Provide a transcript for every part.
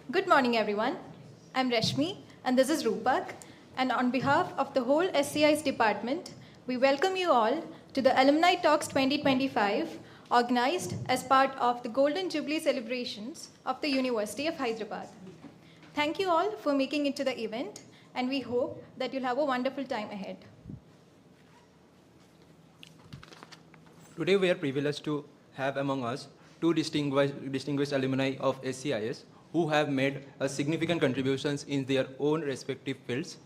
Good morning, everyone. I'm Rashmi, and this is Rupak. And on behalf of the whole SCIS department, we welcome you all to the Alumni Talks 2025, organized as part of the Golden Jubilee celebrations of the University of Hyderabad. Thank you all for making it to the event, and we hope that you'll have a wonderful time ahead. Today we are privileged to have among us two distinguished alumni of SCIS who have made significant contributions in their own respective fields.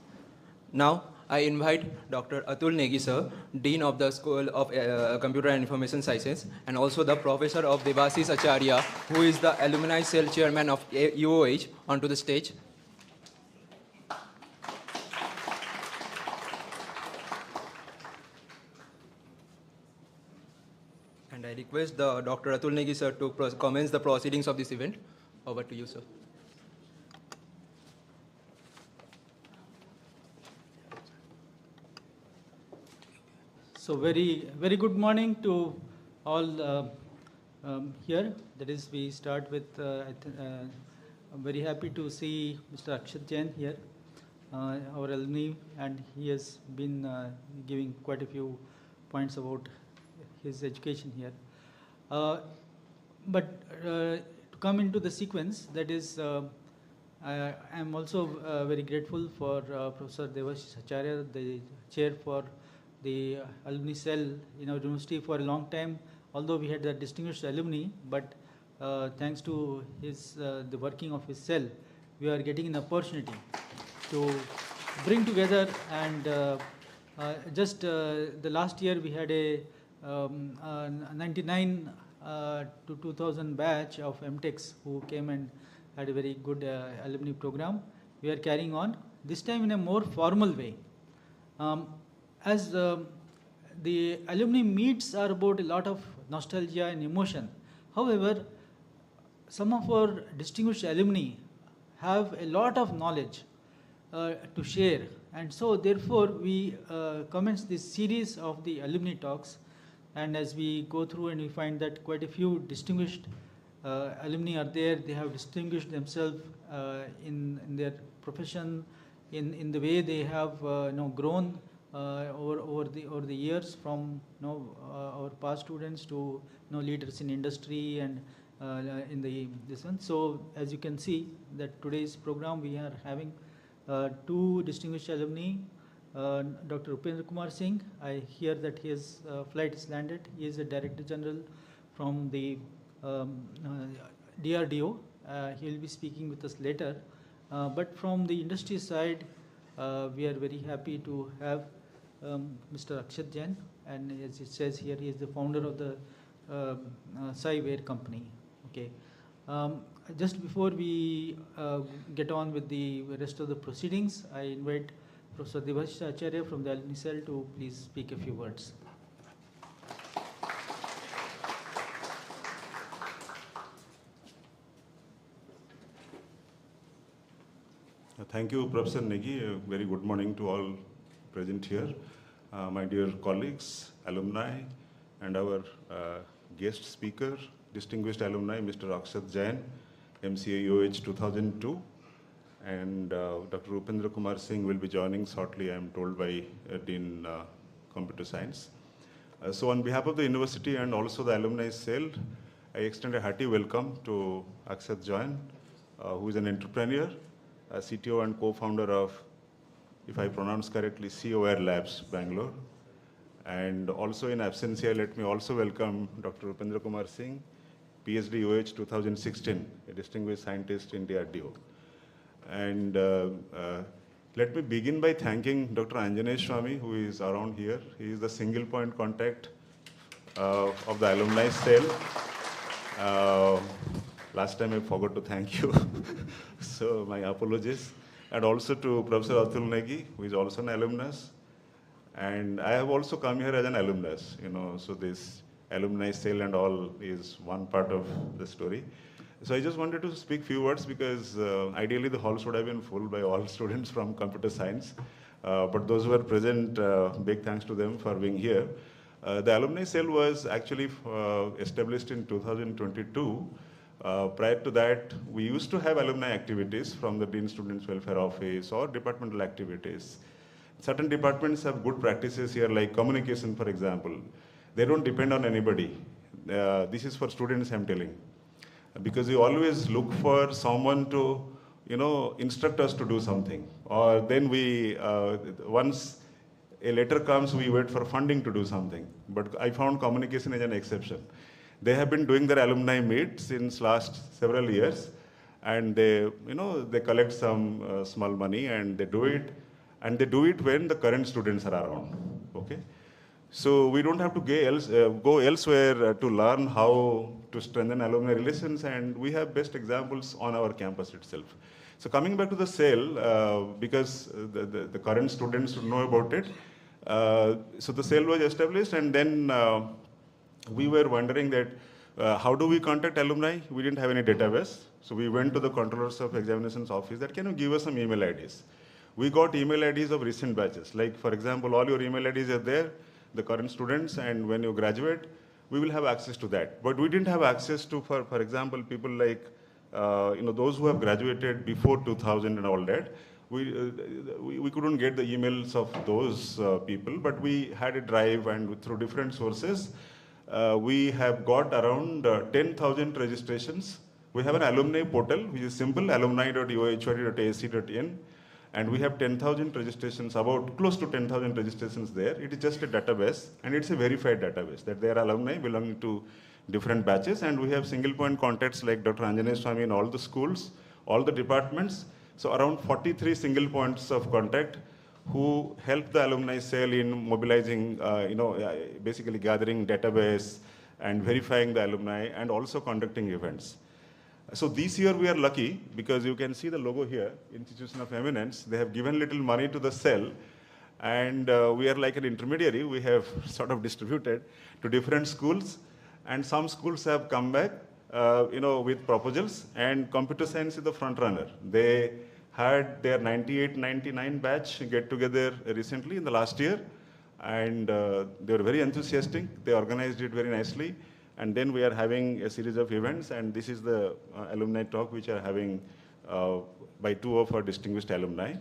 Now, I invite Dr. Atul Negi sir, Dean of the School of Computer and Information Sciences, and also the Professor of Devasis Acharya, who is the Alumni Cell Chairman of UOH, onto the stage. And I request the Dr. Atul Negi sir to commence the proceedings of this event. Over to you, sir. So very good morning to all here. That is, we start with, I'm very happy to see Mr. Akshat Jain here, our alumni, and he has been giving quite a few points about his education here. But to come into the sequence, that is, I am also very grateful for Professor Devasis Acharya, the chair for the alumni cell in our university for a long time. Although we had the distinguished alumni, but thanks to his the working of his cell, we are getting an opportunity to bring together. And just the last year we had a 99 to 2000 batch of MTechs who came and had a very good alumni program. We are carrying on this time in a more formal way. As the alumni meets are about a lot of nostalgia and emotion. However, some of our distinguished alumni have a lot of knowledge to share, and so therefore we commence this series of the alumni talks. And as we go through and we find that quite a few distinguished alumni are there, they have distinguished themselves in their profession, in the way they have grown over the years, from our past students to leaders in industry and in this one. So as you can see that today's program we are having two distinguished alumni. Dr. Upendra Kumar Singh, I hear that his flight is landed. He is a Director General from the DRDO. He will be speaking with us later. But from the industry side, we are very happy to have Mr. Akshat Jain, and as it says here, he is the founder of the SciWare company. Okay. Just before we get on with the rest of the proceedings, I invite Professor Devasis Acharya from the Alumni Cell to please speak a few words. Thank you, Professor Negi. A very good morning to all present here. My dear colleagues, alumni, and our guest speaker, distinguished alumni, Mr. Akshat Jain, MCA UOH 2002. And Dr. Upendra Kumar Singh will be joining shortly, I am told, by Dean Computer Science. So on behalf of the university and also the alumni cell, I extend a hearty welcome to Akshat Jain, who is an entrepreneur, a CTO and co-founder of, if I pronounce correctly, COR Labs, Bangalore. And also in absentia, let me also welcome Dr. Upendra Kumar Singh, PhD UOH 2016, a distinguished scientist in DRDO. And let me begin by thanking Dr. Anjaneya Swami, who is around here. He is the single point contact of the alumni cell. Last time I forgot to thank you, so my apologies. And also to Professor Atul Negi, who is also an alumnus. And I have also come here as an alumnus, so this alumni cell and all is one part of the story. So I just wanted to speak few words because ideally the hall should have been full by all students from computer science. But those who are present, big thanks to them for being here. The alumni cell was actually established in 2022 Prior to that, we used to have alumni activities from the Dean Students Welfare Office or departmental activities. Certain departments have good practices here, like communication, for example. They don't depend on anybody. This is for students, I'm telling. Because we always look for someone to, instruct us to do something. Or then we, once a letter comes, we wait for funding to do something. But I found communication is an exception. They have been doing their alumni meet since last several years, and they, they collect some small money and they do it, and they do it when the current students are around. Okay, so we don't have to go elsewhere to learn how to strengthen alumni relations, and we have best examples on our campus itself. So coming back to the SAIL, because the current students should know about it. So the SAIL was established, and then we were wondering that how do we contact alumni? We didn't have any database. So we went to the controllers of examinations office that can you give us some email IDs? We got email IDs of recent batches. Like for example, all your email IDs are there, the current students, and when you graduate, we will have access to that. But we didn't have access to, for example, people like, those who have graduated before 2000 and all that. We couldn't get the emails of those people, but we had a drive, and through different sources, we have got around 10,000 registrations. We have an alumni portal, which is simple, alumni.uohyd.ac.in, and we have 10,000 registrations, about close to 10,000 registrations there. It is just a database, and it's a verified database, that they are alumni belonging to different batches, and we have single point contacts like Dr. Anjaneya Swami in all the schools, all the departments. So around 43 single points of contact who help the alumni cell in mobilizing, basically gathering database and verifying the alumni and also conducting events. So this year we are lucky because you can see the logo here, Institution of Eminence. They have given little money to the cell, and we are like an intermediary. We have sort of distributed to different schools, and some schools have come back with proposals, and computer science is the front runner. They had their 98, 99 batch get together recently in the last year, and they were very enthusiastic. They organized it very nicely, and then we are having a series of events, and this is the alumni talk which are having by two of our distinguished alumni.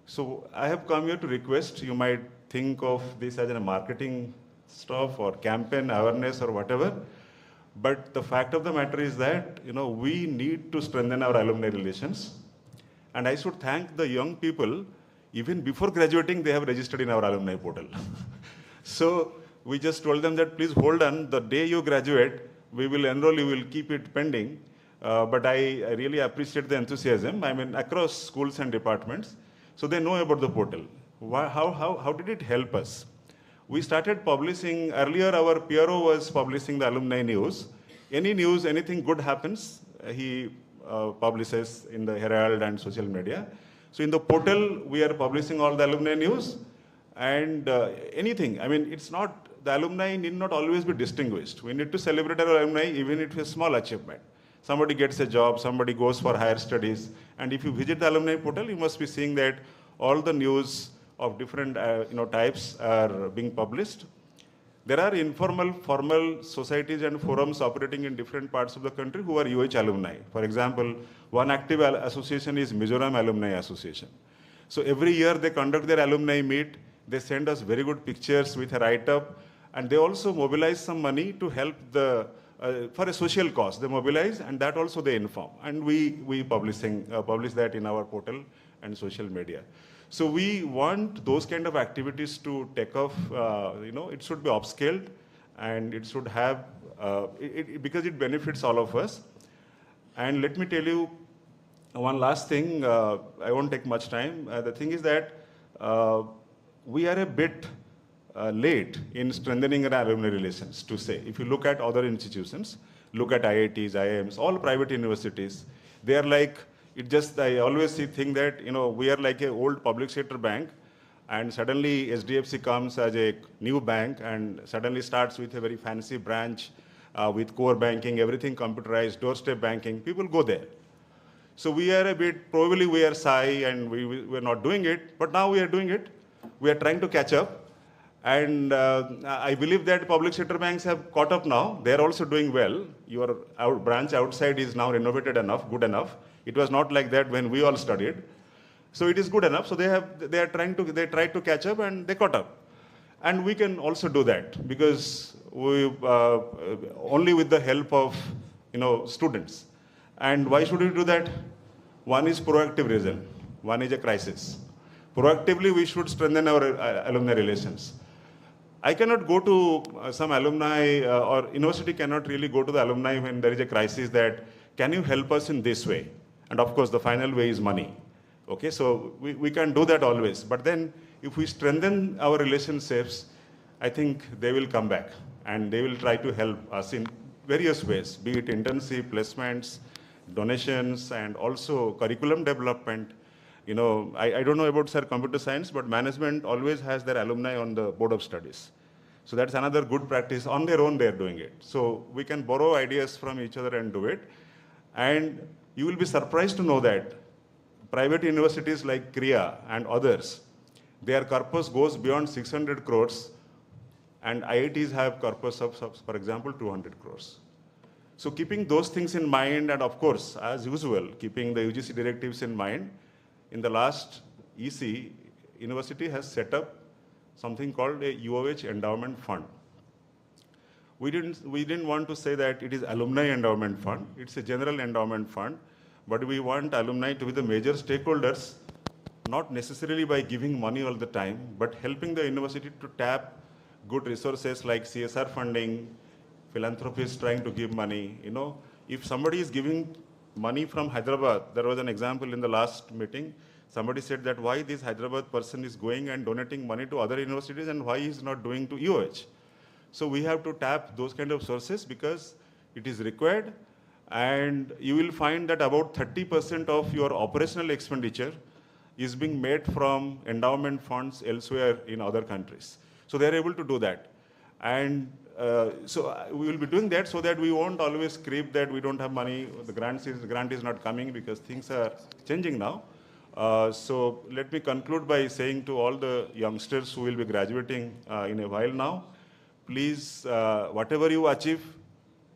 So I have come here to request, you might think of this as a marketing stuff or campaign awareness or whatever, but the fact of the matter is that we need to strengthen our alumni relations. And I should thank the young people, even before graduating, they have registered in our alumni portal. So we just told them that please hold on, the day you graduate, we will enroll, you will keep it pending. But I really appreciate the enthusiasm, across schools and departments. So they know about the portal. How did it help us? We started publishing, earlier our PRO was publishing the alumni news. Any news, anything good happens, he publishes in the Herald and social media. So in the portal, we are publishing all the alumni news and anything. It's not, the alumni need not always be distinguished. We need to celebrate our alumni even if it's a small achievement. Somebody gets a job, somebody goes for higher studies, and if you visit the alumni portal, you must be seeing that all the news of different types are being published. There are informal, formal societies and forums operating in different parts of the country who are UH alumni. For example, one active association is Mizoram Alumni Association. So every year they conduct their alumni meet, they send us very good pictures with a write-up, and they also mobilize some money to help for a social cause. They mobilize, and that also they inform. And we publish that in our portal and social media. So we want those kind of activities to take off. It should be upscaled, and it should have, because it benefits all of us. And let me tell you one last thing. I won't take much time. The thing is that we are a bit late in strengthening our alumni relations, to say. If you look at other institutions, look at IITs, IIMs, all private universities, they are like, I always think that, we are like an old public sector bank, and suddenly SDFC comes as a new bank and suddenly starts with a very fancy branch with core banking, everything computerized, doorstep banking. People go there. So we are probably we are shy and we're not doing it, but now we are doing it. We are trying to catch up. And I believe that public sector banks have caught up now. They're also doing well. Our branch outside is now renovated enough, good enough. It was not like that when we all studied. So it is good enough. So they tried to catch up and they caught up. And we can also do that because we only with the help of students. And why should we do that? One is proactive reason. One is a crisis. Proactively, we should strengthen our alumni relations. I cannot go to some alumni or university cannot really go to the alumni when there is a crisis that, can you help us in this way? And of course, the final way is money. Okay, so we can do that always. But then if we strengthen our relationships, I think they will come back and they will try to help us in various ways, be it internship, placements, donations, and also curriculum development. I don't know about, sir, computer science, but management always has their alumni on the board of studies. So that's another good practice. On their own, they're doing it. So we can borrow ideas from each other and do it. And you will be surprised to know that private universities like Kriya and others, their corpus goes beyond 600 crores, and IITs have corpus of, for example, 200 crores. So keeping those things in mind, and of course, as usual, keeping the UGC directives in mind, in the last EC, university has set up something called a UOH endowment fund. We didn't want to say that it is alumni endowment fund. It's a general endowment fund, but we want alumni to be the major stakeholders, not necessarily by giving money all the time, but helping the university to tap good resources like CSR funding, philanthropists trying to give money. If somebody is giving money from Hyderabad, there was an example in the last meeting, somebody said that why this Hyderabad person is going and donating money to other universities and why he is not doing to UOH. So we have to tap those kind of sources because it is required, and you will find that about 30% of your operational expenditure is being made from endowment funds elsewhere in other countries. So they are able to do that. And so we will be doing that so that we won't always creep that we don't have money, the grant is not coming, because things are changing now. So let me conclude by saying to all the youngsters who will be graduating in a while now, please, whatever you achieve,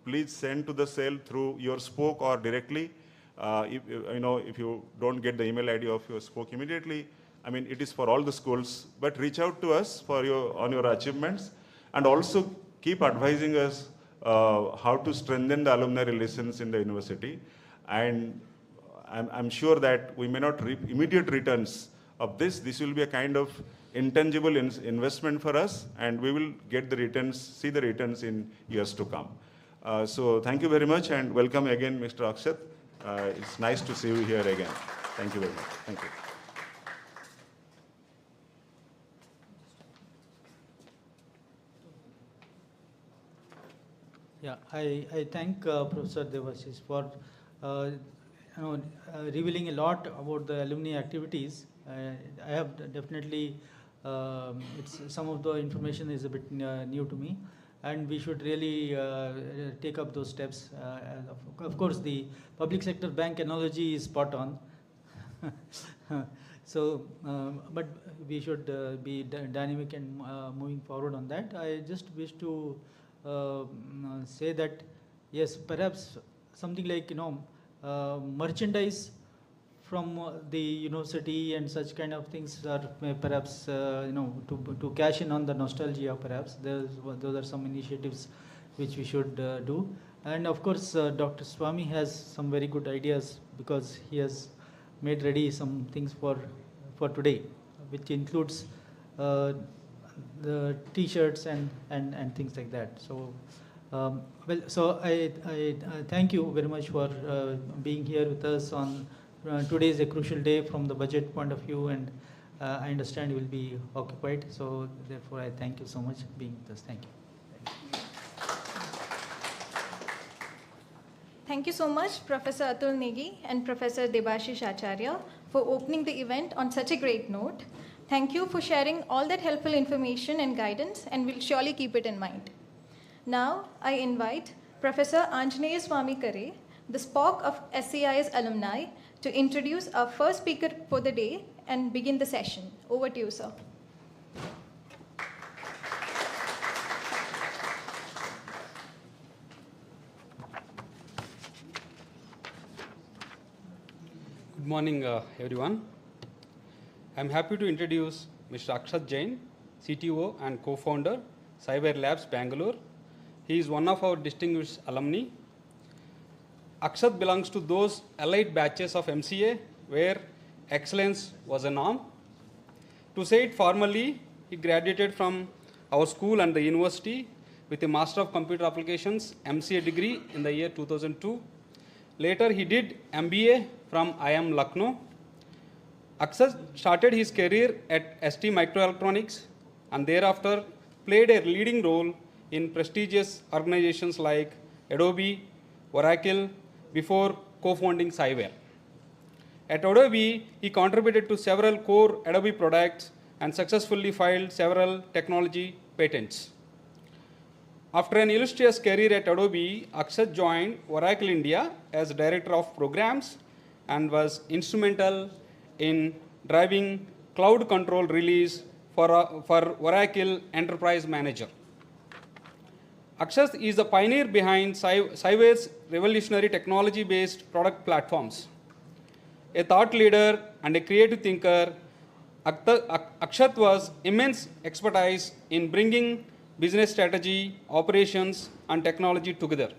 please send to the cell through your spoke or directly. If you don't get the email ID of your spoke immediately, it is for all the schools, but reach out to us on your achievements, and also keep advising us how to strengthen the alumni relations in the university. And I'm sure that we may not reap immediate returns of this. This will be a kind of intangible investment for us, and we will get the returns, see the returns in years to come. So thank you very much, and welcome again, Mr. Akshat. It's nice to see you here again. Thank you very much. Thank you. Yeah, I thank Professor Devashish for revealing a lot about the alumni activities. I have definitely, some of the information is a bit new to me, and we should really take up those steps. Of course, the public sector bank analogy is spot on. So, but we should be dynamic and moving forward on that. I just wish to say that, yes, perhaps something like, merchandise from the university and such kind of things are perhaps, to cash in on the nostalgia, perhaps. Those are some initiatives which we should do. And of course, Dr. Swami has some very good ideas, because he has made ready some things for today, which includes the T-shirts and things like that. So, so I thank you very much for being here with us on today is a crucial day from the budget point of view, and I understand you will be occupied. So therefore, I thank you so much for being with us. Thank you. Thank you so much, Professor Atul Negi and Professor Debashish Acharya, for opening the event on such a great note. Thank you for sharing all that helpful information and guidance, and we'll surely keep it in mind. Now, I invite Professor Anjaneya Swami Kare, the SPOC of SCIS alumni, to introduce our first speaker for the day and begin the session. Over to you, sir. Good morning, everyone. I'm happy to introduce Mr. Akshat Jain, CTO and co-founder, Cyber Labs, Bangalore. He is one of our distinguished alumni. Akshat belongs to those elite batches of MCA where excellence was a norm. To say it formally, he graduated from our school and the university with a Master of Computer Applications MCA degree in the year 2002. Later, he did MBA from IIM Lucknow. Akshat started his career at ST Microelectronics and thereafter played a leading role in prestigious organizations like Adobe, Oracle, before co-founding Cyber. At Adobe, he contributed to several core Adobe products and successfully filed several technology patents. After an illustrious career at Adobe, Akshat joined Oracle India as Director of Programs and was instrumental in driving cloud control release for Oracle Enterprise Manager. Akshat is the pioneer behind Cyber's revolutionary technology-based product platforms. A thought leader and a creative thinker, Akshat was immense expertise in bringing business strategy, operations, and technology together.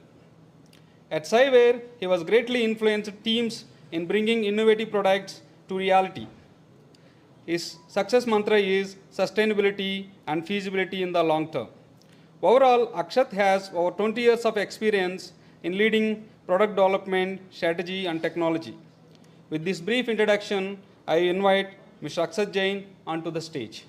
At Cyber, he was greatly influenced teams in bringing innovative products to reality. His success mantra is sustainability and feasibility in the long term. Overall, Akshat has over 20 years of experience in leading product development, strategy, and technology. With this brief introduction, I invite Mr. Akshat Jain onto the stage.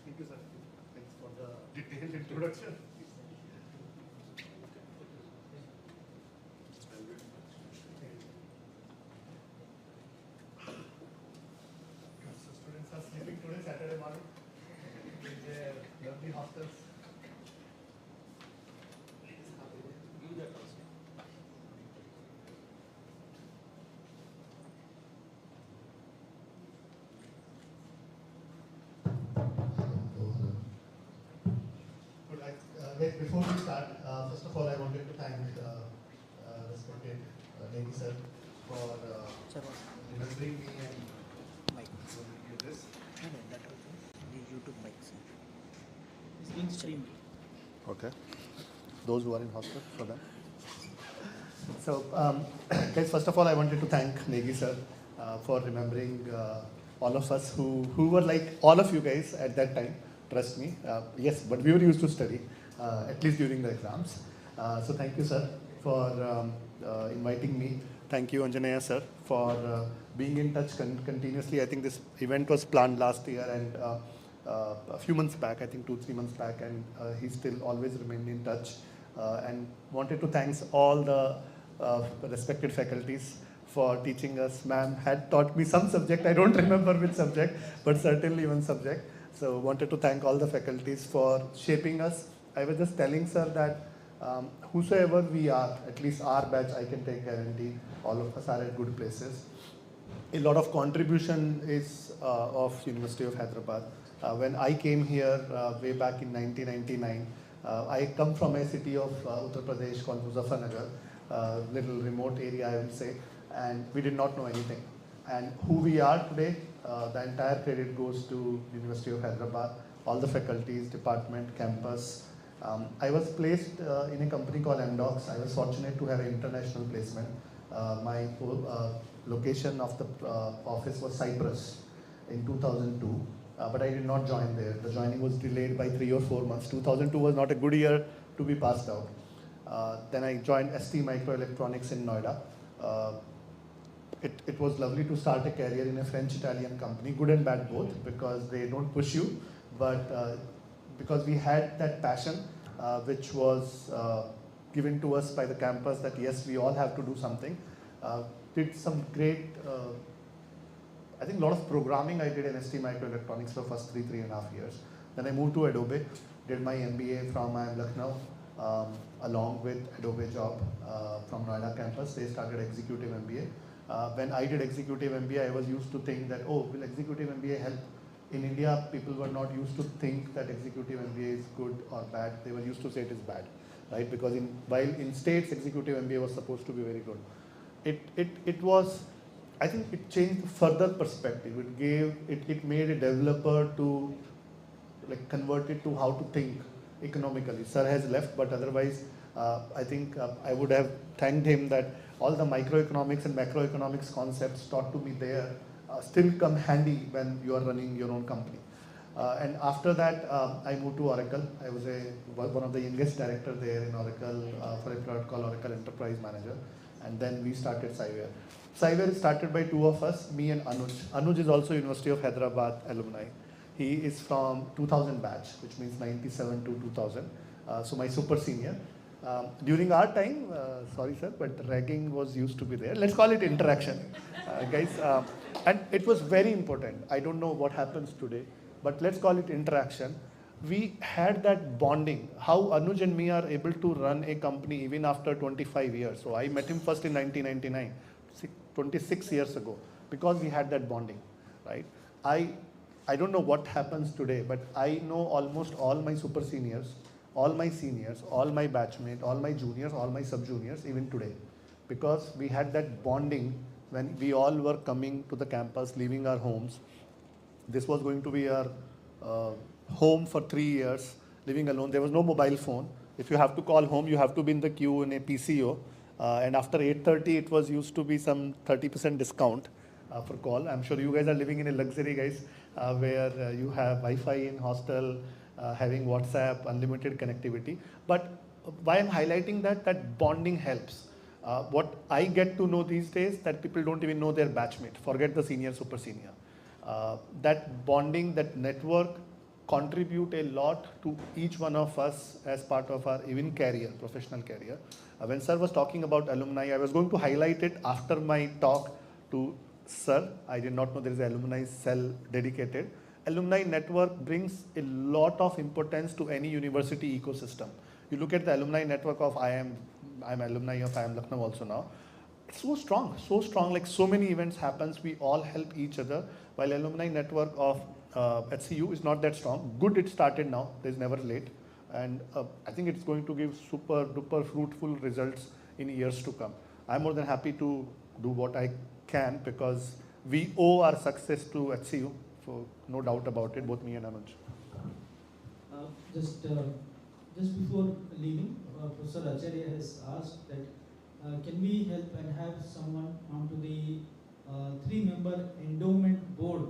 Thank you, sir. Thanks for the detailed introduction. So students are sleeping today, Saturday morning, in their lovely hostels. Good. Before we start, first of all, I wanted to thank respected Negi sir for remembering me and with this. It's being streamed. Okay. Those who are in hospital for them. So, guys, first of all, I wanted to thank Negi sir for remembering all of us who were like all of you guys at that time. Trust me. Yes, but we were used to study, at least during the exams. So thank you, sir, for inviting me. Thank you, Anjanaya, sir, for being in touch continuously. I think this event was planned last year and a few months back, I think 2-3 months back, and he still always remained in touch. And wanted to thank all the respected faculties for teaching us. Ma'am had taught me some subject, I don't remember which subject, but certainly one subject. So wanted to thank all the faculties for shaping us. I was just telling sir that whosoever we are, at least our batch, I can take guarantee, all of us are at good places. A lot of contribution is of University of Hyderabad. When I came here way back in 1999, I come from a city of Uttar Pradesh called Muzaffarnagar, little remote area I will say, and we did not know anything. And who we are today, the entire credit goes to University of Hyderabad, all the faculties, department, campus. I was placed in a company called MDocs. I was fortunate to have an international placement. My location of the office was Cyprus in 2002, but I did not join there. The joining was delayed by 3 or 4 months. 2002 was not a good year to be passed out. Then I joined ST Microelectronics in Noida. It was lovely to start a career in a French-Italian company, good and bad both, because they don't push you, but because we had that passion which was given to us by the campus that yes, we all have to do something. Did some great, I think a lot of programming I did in ST Microelectronics for the first 3.5 years. Then I moved to Adobe, did my MBA from IIM Lucknow, along with Adobe job from Noida campus. They started executive MBA. When I did executive MBA, I was used to think that, oh, will executive MBA help? In India, people were not used to think that executive MBA is good or bad. They were used to say it is bad, right? Because while in states, executive MBA was supposed to be very good. It was, I think it changed the further perspective. It made a developer to like convert it to how to think economically. Sir has left, but otherwise, I think I would have thanked him that all the microeconomics and macroeconomics concepts taught to me there still come handy when you are running your own company. And after that, I moved to Oracle. I was one of the youngest directors there in Oracle for a product called Oracle Enterprise Manager. And then we started Cyber. Cyber is started by two of us, me and Anuj. Anuj is also University of Hyderabad alumni. He is from 2000 batch, which means 97 to 2000. So my super senior. During our time, sorry sir, but ragging was used to be there. Let's call it interaction, guys. And it was very important. I don't know what happens today, but let's call it interaction. We had that bonding. How Anuj and me are able to run a company even after 25 years. So I met him first in 1999, 26 years ago, because we had that bonding, right? I don't know what happens today, but I know almost all my super seniors, all my seniors, all my batchmates, all my juniors, all my sub-juniors, even today. Because we had that bonding when we all were coming to the campus, leaving our homes. This was going to be our home for 3 years, living alone. There was no mobile phone. If you have to call home, you have to be in the queue in a PCO. And after 8:30, it was used to be some 30% discount for call. I'm sure you guys are living in a luxury, guys, where you have Wi-Fi in hostel, having WhatsApp, unlimited connectivity. But why I'm highlighting that bonding helps. What I get to know these days, that people don't even know their batchmate. Forget the senior, super senior. That bonding, that network contribute a lot to each one of us as part of our even career, professional career. When sir was talking about alumni, I was going to highlight it after my talk to sir. I did not know there is an alumni cell dedicated. Alumni network brings a lot of importance to any university ecosystem. You look at the alumni network of I'm alumni of IIM Lucknow also now. It's so strong, like so many events happens, we all help each other, while alumni network of HCU is not that strong. Good, it started now, there's never late. And I think it's going to give super duper fruitful results in years to come. I'm more than happy to do what I can because we owe our success to HCU, so no doubt about it, both me and Anuj. Just before leaving, Professor Acharya has asked that can we help and have someone onto the 3-member endowment board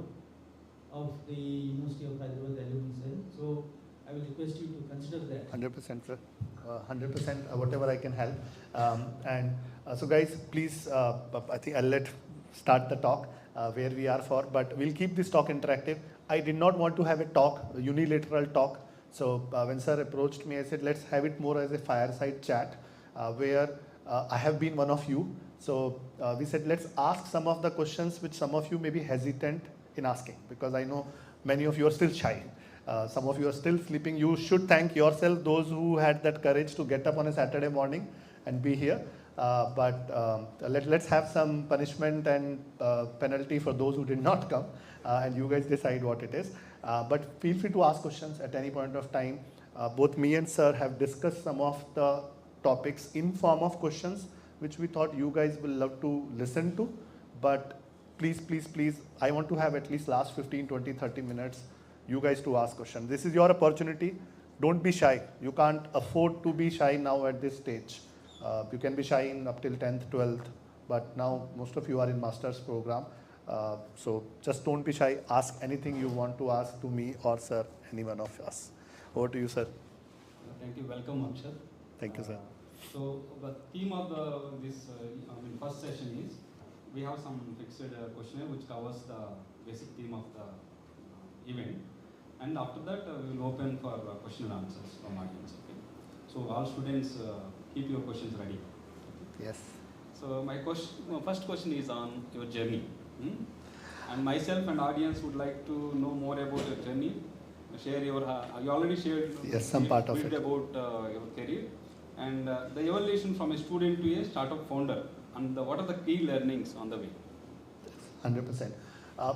of the University of Hyderabad Alumni Cell. So I will request you to consider that. 100%, sir. 100%, whatever I can help. So guys, please, I think I'll start the talk where we are for, but we'll keep this talk interactive. I did not want to have a talk, a unilateral talk. So when sir approached me, I said, let's have it more as a fireside chat where I have been one of you. So we said, let's ask some of the questions which some of you may be hesitant in asking, because I know many of you are still shy. Some of you are still sleeping. You should thank yourself, those who had that courage to get up on a Saturday morning and be here. But let's have some punishment and penalty for those who did not come, and you guys decide what it is. But feel free to ask questions at any point of time. Both me and sir have discussed some of the topics in form of questions, which we thought you guys will love to listen to. But please, I want to have at least last 15, 20, 30 minutes, you guys to ask questions. This is your opportunity. Don't be shy. You can't afford to be shy now at this stage. You can be shy in up till 10th, 12th, but now most of you are in master's program. So just don't be shy. Ask anything you want to ask to me or sir, any one of us. Over to you, sir. Thank you. Welcome, Akshat. Thank you, sir. So the theme of this first session is we have some fixed questionnaire which covers the basic theme of the event, and after that we will open for question and answers from audience. Okay? So all students keep your questions ready. Yes. So my first question is on your journey, and myself and audience would like to know more about your journey. share your, you already shared Yes, some part of bit it. about your career and the evolution from a student to a startup founder and what are the key learnings on the way? 100%.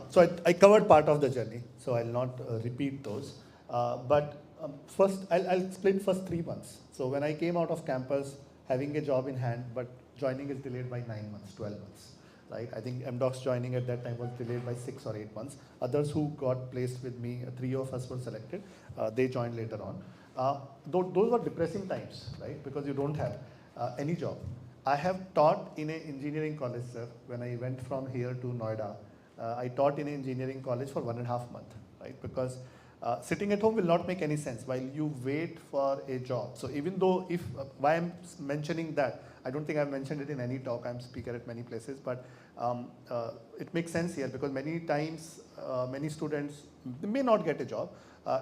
So I covered part of the journey, so I'll not repeat those. But first, I'll explain first 3 months. So when I came out of campus, having a job in hand, but joining is delayed by 9 months, 12 months. Right? I think MDocs joining at that time was delayed by 6 or 8 months. Others who got placed with me, 3 of us were selected. They joined later on. Those were depressing times, right? Because you don't have any job. I have taught in an engineering college, sir. When I went from here to Noida, I taught in an engineering college for 1.5 months, right? Because sitting at home will not make any sense while you wait for a job. So even though why I'm mentioning that, I don't think I've mentioned it in any talk. I'm speaker at many places, but it makes sense here because many times many students may not get a job,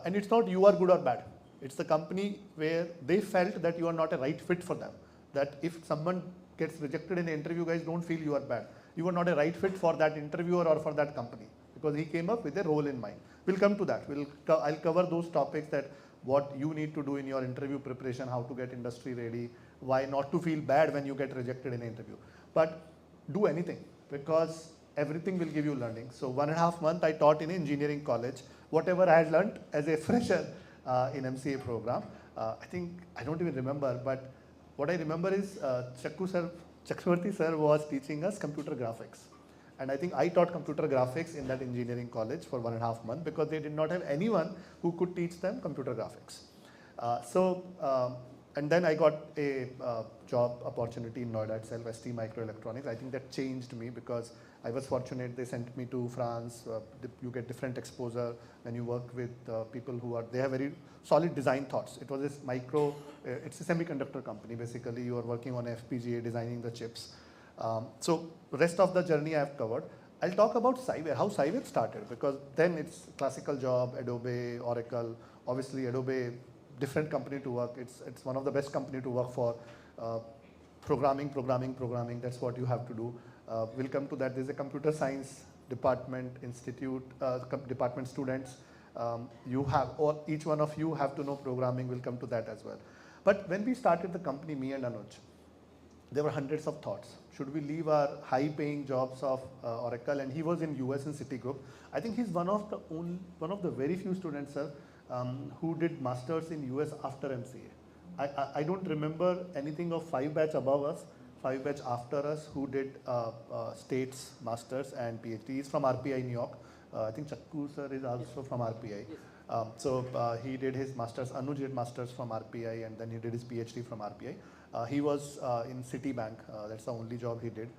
and it's not you are good or bad. It's the company where they felt that you are not a right fit for them. That if someone gets rejected in an interview, guys, don't feel you are bad. You are not a right fit for that interviewer or for that company because he came up with a role in mind. We'll come to that. I'll cover those topics, that what you need to do in your interview preparation, how to get industry ready, why not to feel bad when you get rejected in an interview. But do anything because everything will give you learning. So 1.5 months I taught in engineering college. Whatever I had learned as a fresher in MCA program, I don't even remember, but what I remember is Chakravarti sir was teaching us computer graphics. And I think I taught computer graphics in that engineering college for 1.5 months because they did not have anyone who could teach them computer graphics. And then I got a job opportunity in Noida itself, ST Microelectronics. I think that changed me because I was fortunate. They sent me to France. You get different exposure when you work with people they have very solid design thoughts. It was this it's a semiconductor company. Basically, you are working on FPGA, designing the chips. So rest of the journey I have covered. I'll talk about Cyber, how Cyber started, because then it's classical job, Adobe, Oracle. Obviously, Adobe, different company to work. It's one of the best company to work for. Programming. That's what you have to do. We'll come to that. There's a computer science department, department students. Each one of you have to know programming. We'll come to that as well. But when we started the company, me and Anuj, there were hundreds of thoughts. Should we leave our high-paying jobs of Oracle? And he was in US in Citigroup. I think he's one of the very few students, sir, who did masters in US after MCA. I don't remember anything of 5 batch above us, 5 batch after us who did states masters and PhDs from RPI New York. I think Chakku sir is also from RPI. He did his masters. Anuj did masters from RPI, and then he did his PhD from RPI. He was in Citibank. That's the only job he did.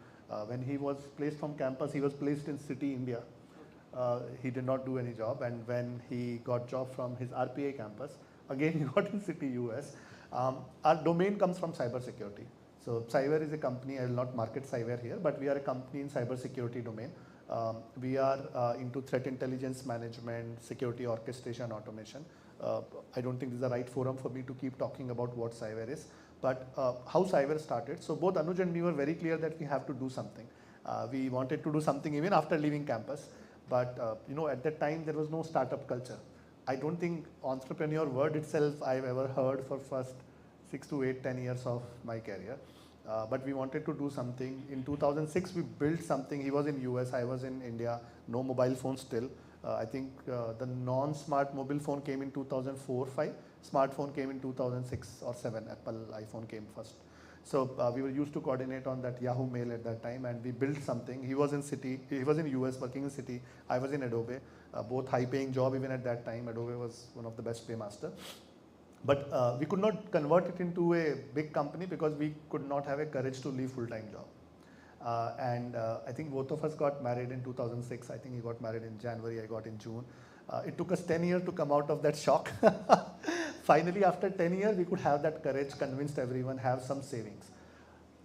When he was placed from campus, he was placed in City, India. He did not do any job, and when he got job from his RPI campus, again he got in City, US. Our domain comes from cybersecurity. So Cyber is a company. I will not market Cyber here, but we are a company in cybersecurity domain. We are into threat intelligence management, security orchestration, automation. I don't think this is the right forum for me to keep talking about what Cyber is, but how Cyber started. So both Anuj and me were very clear that we have to do something. We wanted to do something even after leaving campus, but at that time there was no startup culture. I don't think entrepreneur word itself I've ever heard for first 6 to 8, 10 years of my career. But we wanted to do something. In 2006, we built something. He was in US, I was in India. No mobile phone still. I think the non-smart mobile phone came in 2004-5. Smartphone came in 2006 or 7. Apple iPhone came first. So we were used to coordinate on that Yahoo Mail at that time, and we built something. He was in US working in City. I was in Adobe. Both high-paying job even at that time. Adobe was one of the best paymaster. But we could not convert it into a big company because we could not have a courage to leave full-time job. I think both of us got married in 2006. I think he got married in January, I got in June. It took us 10 years to come out of that shock. Finally, after 10 years, we could have that courage, convinced everyone, have some savings.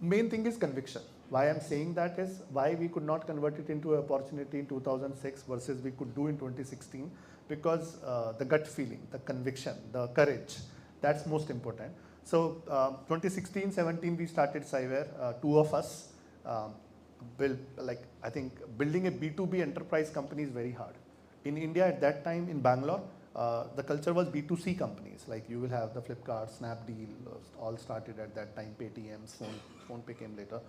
Main thing is conviction. Why I'm saying that is why we could not convert it into an opportunity in 2006 versus we could do in 2016. Because the gut feeling, the conviction, the courage, that's most important. So 2016-17 we started Cyber. 2 of us I think building a B2B enterprise company is very hard. In India at that time in Bangalore, the culture was B2C companies, like you will have the Flipkart, Snapdeal, all started at that time, Paytms, PhonePe came later.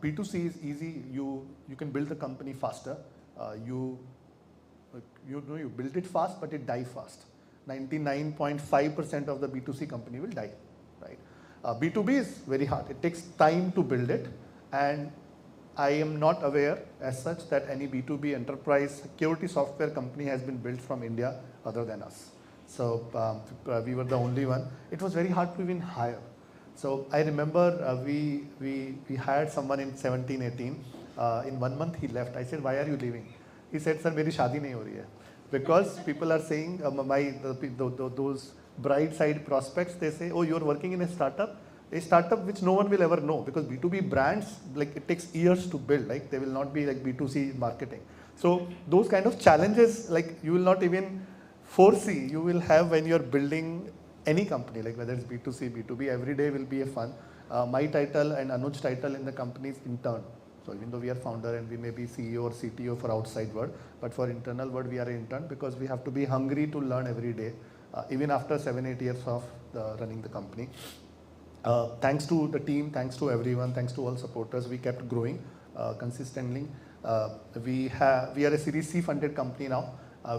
B2C is easy, you can build the company faster, you build it fast, but it die fast. 99.5% of the B2C company will die, right? B2B is very hard, it takes time to build it, and I am not aware as such that any B2B enterprise security software company has been built from India other than us. So we were the only one. It was very hard to even hire. So I remember we hired someone in 17, 18. In 1 month he left. I said, why are you leaving? He said, sir, meri shaadi nahi ho rahi hai. Because people are saying, those bride side prospects, they say, oh, you're working in a startup which no one will ever know, because B2B brands, like it takes years to build, like they will not be like B2C marketing. So those kind of challenges, like you will not even foresee, you will have when you're building any company, like whether it's B2C, B2B, every day will be a fun. My title and Anuj's title in the company is intern. So even though we are founder and we may be CEO or CTO for outside world, but for internal world we are an intern, because we have to be hungry to learn every day, even after 7-8 years of running the company. Thanks to the team, thanks to everyone, thanks to all supporters, we kept growing consistently. We are a Series C funded company now.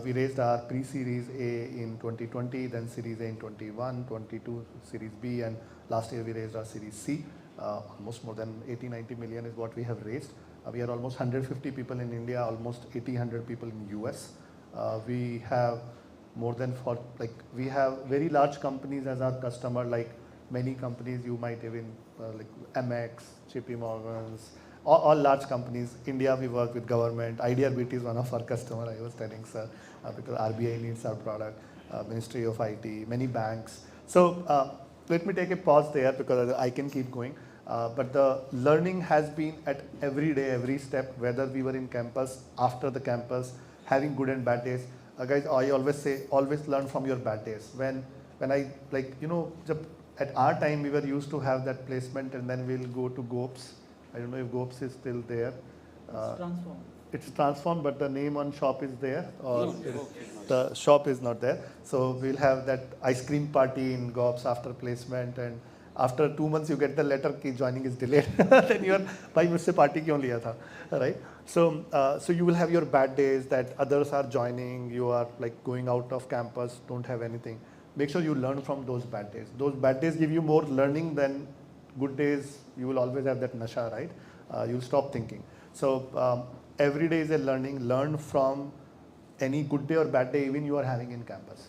We raised our pre-Series A in 2020, then Series A in 21, 22, Series B, and last year we raised our Series C. Almost more than 80-90 million is what we have raised. We are almost 150 people in India, almost 80-100 people in US. We have more than we have very large companies as our customer, like many companies you might even like MX, JP Morgan's, all large companies. India we work with government. IDRBT is one of our customer, I was telling sir, because RBI needs our product, Ministry of IT, many banks. So let me take a pause there because I can keep going. But the learning has been at every day, every step, whether we were in campus, after the campus, having good and bad days. Guys, I always say, always learn from your bad days. When I, at our time, we were used to have that placement and then we'll go to GOPS. I don't know if GOPS is still there. It's transformed. It's transformed, but the name on shop is there, or the shop is not there. So we'll have that ice cream party in GOPS after placement, and after 2 months you get the letter ki joining is delayed. Then you are, bhai mujhse party kyun liya tha, right? So so you will have your bad days that others are joining, you are like going out of campus, don't have anything. Make sure you learn from those bad days. Those bad days give you more learning than good days. You will always have that nasha, right? You'll stop thinking. So every day is a learning. Learn from any good day or bad day even you are having in campus.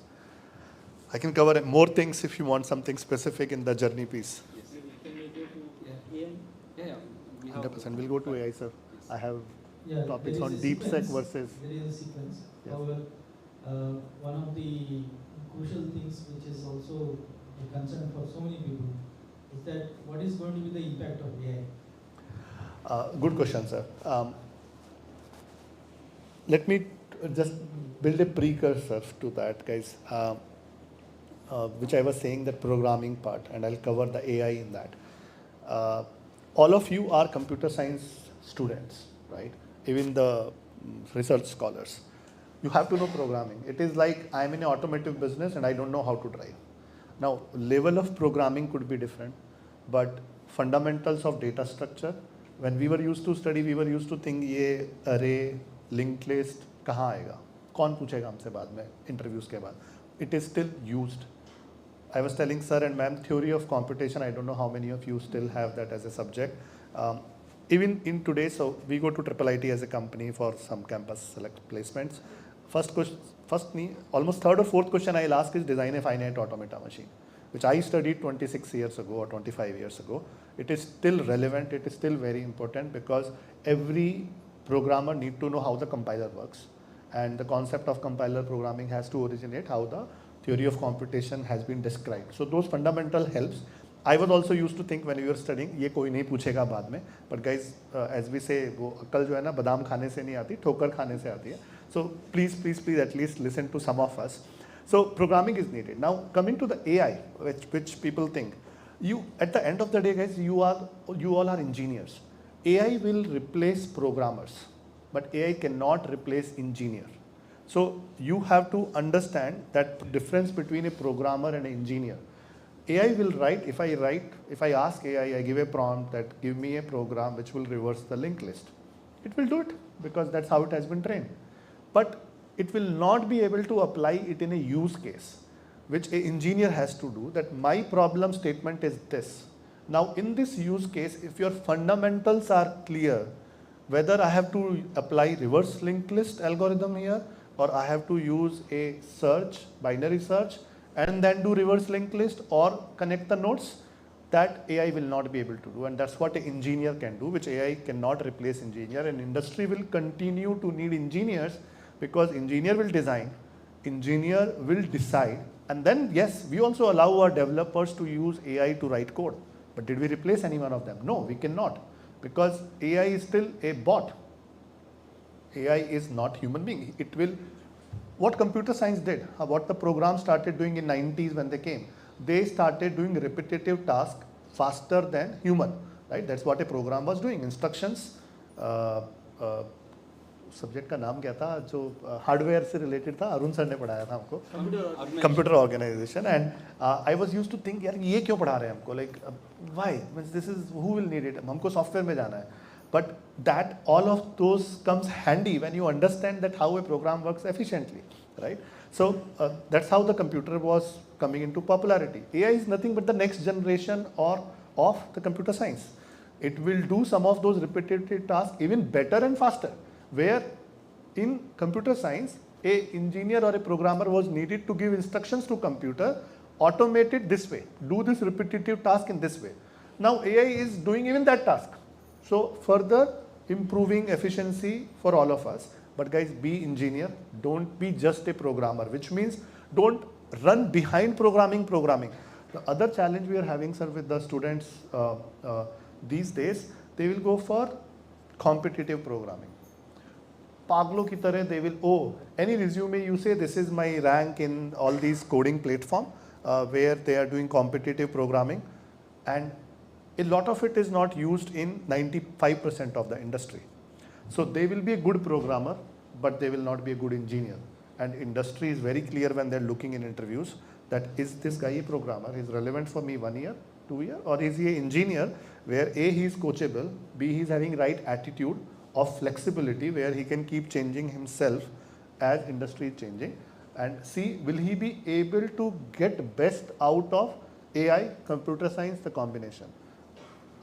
I can cover more things if you want something specific in the journey piece. Yes. Can we go to AI? Yeah. 100%. We'll go to AI, sir. I have topics on deep DeepSec versus. There is a sequence. Yes. However, one of the crucial things which is also a concern for so many people is that what is going to be the impact of AI? Good question, sir. Let me just build a precursor to that, guys, which I was saying, that programming part, and I'll cover the AI in that. All of you are computer science students, right? Even the research scholars. You have to know programming. It is like I'm in an automotive business and I don't know how to drive. Now, level of programming could be different, but fundamentals of data structure, when we were used to study, we were used to think ये array, linked list कहाँ आएगा? कौन पूछेगा हमसे बाद में interviews के बाद? It is still used. I was telling sir and ma'am, theory of computation, I don't know how many of you still have that as a subject. Even in today, so we go to IIIT as a company for some campus select placements. Almost third or fourth question I'll ask is design a finite automata machine, which I studied 26 years ago or 25 years ago. It is still relevant, it is still very important, because every programmer need to know how the compiler works. And the concept of compiler programming has to originate how the theory of computation has been described. So those fundamental helps. I was also used to think when we were studying, ये कोई नहीं पूछेगा बाद में. But guys, as we say, वो अक्ल जो है ना बादाम खाने से नहीं आती, ठोकर खाने से आती है. So please at least listen to some of us. So programming is needed. Now coming to the AI, which people think, you at the end of the day, guys, you all are engineers. AI will replace programmers, but AI cannot replace engineer. So you have to understand that difference between a programmer and an engineer. AI will write, if I ask AI, I give a prompt that give me a program which will reverse the linked list. It will do it because that's how it has been trained. But it will not be able to apply it in a use case, which an engineer has to do, that my problem statement is this. Now in this use case, if your fundamentals are clear, whether I have to apply reverse linked list algorithm here, or I have to use a search, binary search, and then do reverse linked list or connect the nodes, that AI will not be able to do. And that's what an engineer can do, which AI cannot replace engineer. And industry will continue to need engineers because engineer will design, engineer will decide. And then yes, we also allow our developers to use AI to write code. But did we replace any one of them? No, we cannot, because AI is still a bot. AI is not human being. It will, what computer science did, what the program started doing in 90s when they came, they started doing repetitive tasks faster than human, right? That's what a program was doing. Instructions, subject का नाम क्या था जो hardware से related था, Arun sir ने पढ़ाया था हमको, computer organisation. And I was used to think, यार ये क्यों पढ़ा रहे हैं हमको, like why, this is who will need it, हमको सॉफ्टवेयर में जाना है. But that all of those comes handy when you understand that how a program works efficiently, right? So that's how the computer was coming into popularity. AI is nothing but the next generation of the computer science. It will do some of those repetitive tasks even better and faster. Where in computer science, a engineer or a programmer was needed to give instructions to computer, automate it this way, do this repetitive task in this way. Now AI is doing even that task. So further improving efficiency for all of us. But guys, be engineer, don't be just a programmer, which means don't run behind programming. The other challenge we are having, sir, with the students these days, they will go for competitive programming. Paglo ki tarah, they will, any resume you say this is my rank in all these coding platform where they are doing competitive programming, and a lot of it is not used in 95% of the industry. So they will be a good programmer, but they will not be a good engineer. And industry is very clear when they're looking in interviews that is this guy a programmer, is relevant for me 1 year, 2 year, or is he an engineer where A, he is coachable, B, he is having right attitude of flexibility where he can keep changing himself as industry is changing, and C, will he be able to get best out of AI, computer science, the combination.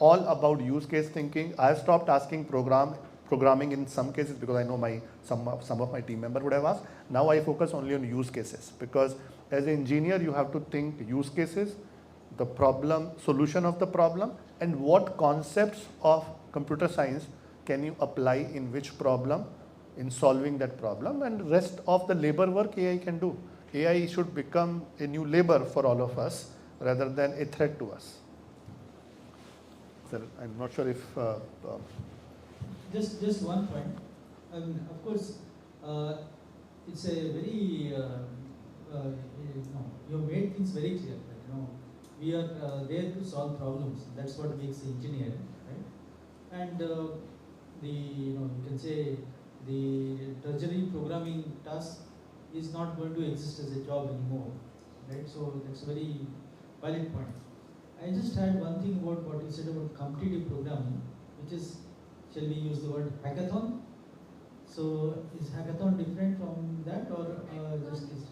All about use case thinking. I have stopped asking programming in some cases because I know some of my team member would have asked. Now I focus only on use cases, because as an engineer you have to think use cases, the problem, solution of the problem, and what concepts of computer science can you apply in which problem in solving that problem, and rest of the labor work AI can do. AI should become a new labor for all of us rather than a threat to us. Sir, I'm not sure if... Just one point. I mean, of course, it's a very, you made things very clear. We are there to solve problems. That's what makes the engineer, right? And you can say the tertiary programming task is not going to exist as a job anymore, right? So that's a very valid point. I just had one thing about what you said about competitive programming, which is, shall we use the word hackathon? So is hackathon different from that, or just is?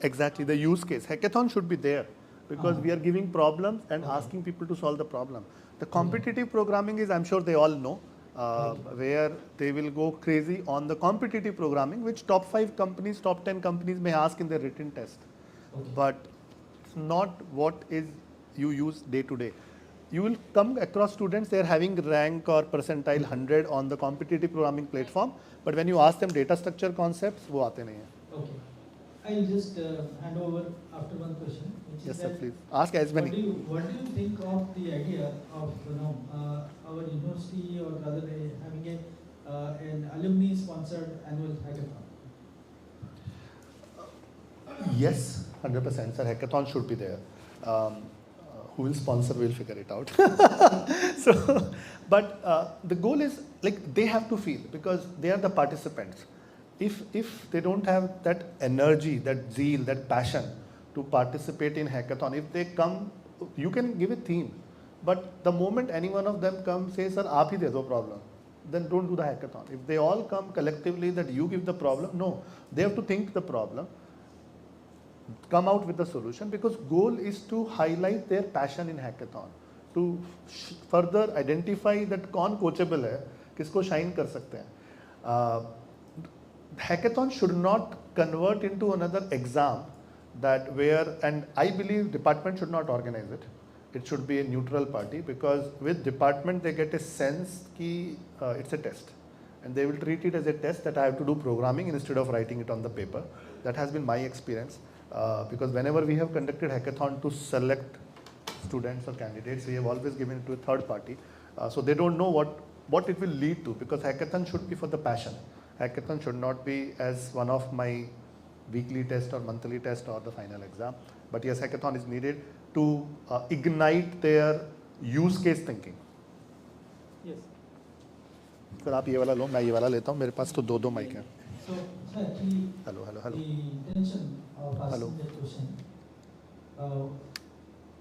Exactly, the use case. Hackathon should be there because we are giving problems and asking people to solve the problem. The competitive programming is, I'm sure they all know, where they will go crazy on the competitive programming, which top 5 companies, top 10 companies may ask in their written test. But it's not what is you use day to day. You will come across students, they are having rank or percentile 100 on the competitive programming platform, but when you ask them data structure concepts, wo aate nahi hai. Okay. I'll just hand over after one question. Which Yes, is sir, that please. Ask as many. What do you think of the idea of our university, or rather having an alumni-sponsored annual hackathon? Yes, 100%, sir. Hackathon should be there. Who will sponsor, we'll figure it out. So, but the goal is, like, they have to feel, because they are the participants. if they don't have that energy, that zeal, that passion to participate in hackathon, if they come, you can give a theme. But the moment any one of them comes, say, sir, aap hi de do problem, then don't do the hackathon. If they all come collectively that you give the problem, no, they have to think the problem, come out with the solution, because goal is to highlight their passion in hackathon, to further identify that कौन coachable है, किसको shine कर सकते हैं. Hackathon should not convert into another exam that where, and I believe department should not organize it. It should be a neutral party, because with department they get a sense कि it's a test, and they will treat it as a test that I have to do programming instead of writing it on the paper. That has been my experience, because whenever we have conducted hackathon to select students or candidates, we have always given it to a third party, so they don't know what it will lead to, because hackathon should be for the passion. Hackathon should not be as one of my weekly test or monthly test or the final exam. But yes, hackathon is needed to ignite their use case thinking. Yes. Sir आप ये वाला लो, मैं ये वाला लेता हूँ, मेरे पास तो दो mic हैं. So actually, Hello. the intention of asking Hello. that question,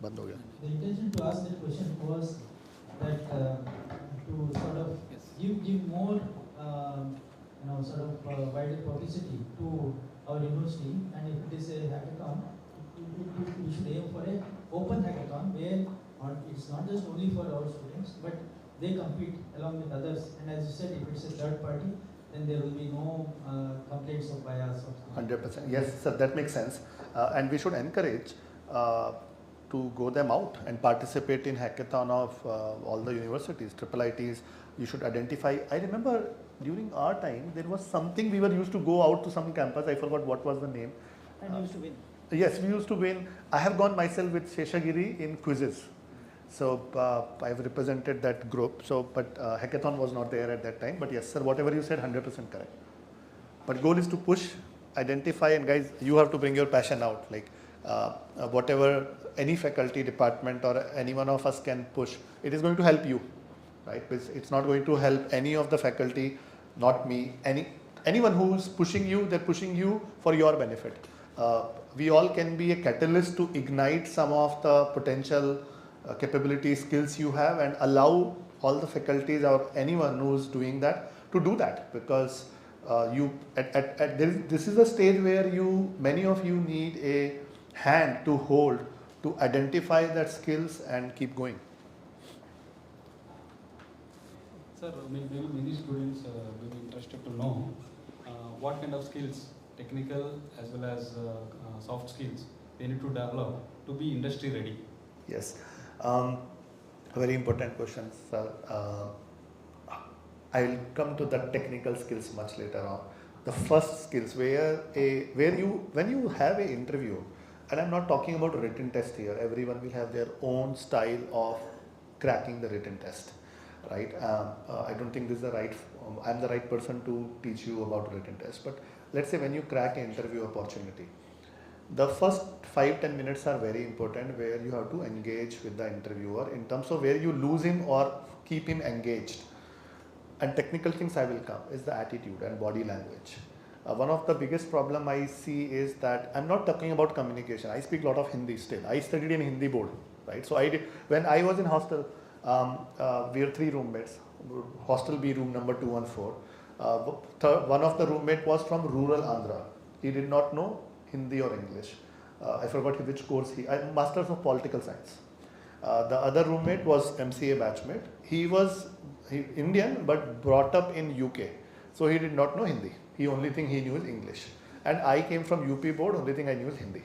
बंद हो गया. the intention to ask that question was that to sort of give more sort of wider publicity to our university, and if it is a hackathon, we should aim for an open hackathon where it's not just only for our students, but they compete along with others. And as you said, if it's a third party, then there will be no complaints of bias. 100%. Yes, sir, that makes sense. And we should encourage to go them out and participate in hackathon of all the universities, IIITs. You should identify. I remember during our time, there was something we were used to go out to some campus. I forgot what was the name. And used to win. Yes, we used to win. I have gone myself with Sheshagiri in quizzes. So I've represented that group. So, but hackathon was not there at that time. But yes, sir, whatever you said, 100% correct. But goal is to push, identify, and guys, you have to bring your passion out. Like whatever any faculty, department, or any one of us can push, it is going to help you, right? It's not going to help any of the faculty, not me. Anyone who is pushing you, they're pushing you for your benefit. We all can be a catalyst to ignite some of the potential capability, skills you have, and allow all the faculties or anyone who is doing that to do that, because this is a stage where many of you need a hand to hold to identify that skills and keep going. Sir, maybe many students will be interested to know what kind of skills, technical as well as soft skills, they need to develop to be industry ready. Yes, very important question, sir. I will come to the technical skills much later on. The first skills when you have an interview, and I'm not talking about written test here. Everyone will have their own style of cracking the written test, right? I don't think this is I'm the right person to teach you about written test. But let's say when you crack an interview opportunity, the first 5-10 minutes are very important, where you have to engage with the interviewer in terms of where you lose him or keep him engaged. And technical things I will come is the attitude and body language. One of the biggest problem I see is that I'm not talking about communication. I speak a lot of Hindi still. I studied in Hindi board, right? So when I was in hostel, we were 3 roommates. Hostel B, room number 214. One of the roommate was from rural Andhra. He did not know Hindi or English. I forgot which course Masters of Political Science. The other roommate was MCA batchmate. He was Indian but brought up in UK. So he did not know Hindi. The only thing he knew is English. And I came from UP board, only thing I knew is Hindi.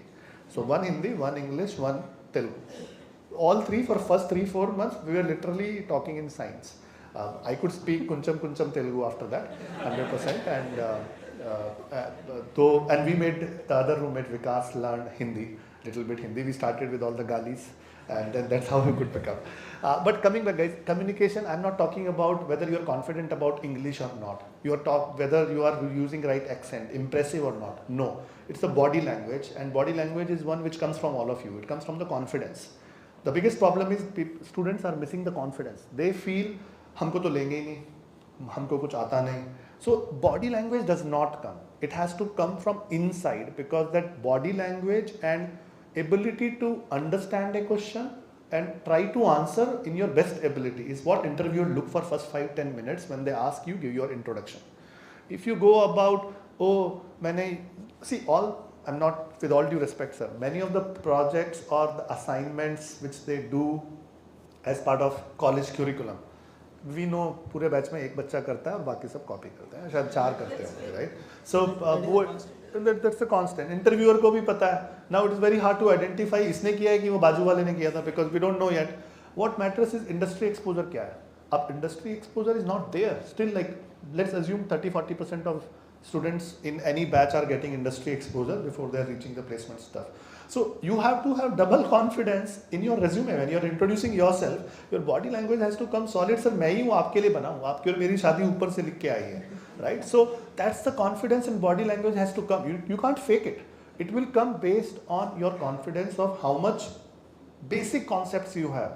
So one Hindi, one English, one Telugu. All 3 for first 3-4 months, we were literally talking in science. I could speak kuncham Telugu after that, 100%. And we made the other roommate Vikas learn Hindi, little bit Hindi. We started with all the galis, and then that's how we could pick up. But coming back, guys, communication, I'm not talking about whether you're confident about English or not. Whether you are using right accent, impressive or not. No, it's the body language, and body language is one which comes from all of you. It comes from the confidence. The biggest problem is students are missing the confidence. They feel, हमको तो लेंगे ही नहीं, हमको कुछ आता नहीं. So body language does not come. It has to come from inside, because that body language and ability to understand a question and try to answer in your best ability is what interviewers look for first 5-10 minutes when they ask you, give your introduction. If you go about, I'm not, with all due respect sir, many of the projects or the assignments which they do as part of college curriculum, we know पूरे batch में एक बच्चा करता है और बाकी सब copy करते हैं, शायद 4 करते होंगे, right? So वो that's a constant. Interviewer को भी पता है. Now it is very hard to identify इसने किया है कि वो बाजू वाले ने किया था, because we don't know yet. What matters is industry exposure क्या है. अब industry exposure is not there. Still, like, let's assume 30-40% of students in any batch are getting industry exposure before they are reaching the placement stuff. So you have to have double confidence in your resume when you are introducing yourself. Your body language has to come solid. Sir, मैं ही हूँ, आपके लिए बना हूँ, आपकी और मेरी शादी ऊपर से लिख के आई है, right? So that's the confidence in body language has to come. You can't fake it. It will come based on your confidence of how much basic concepts you have.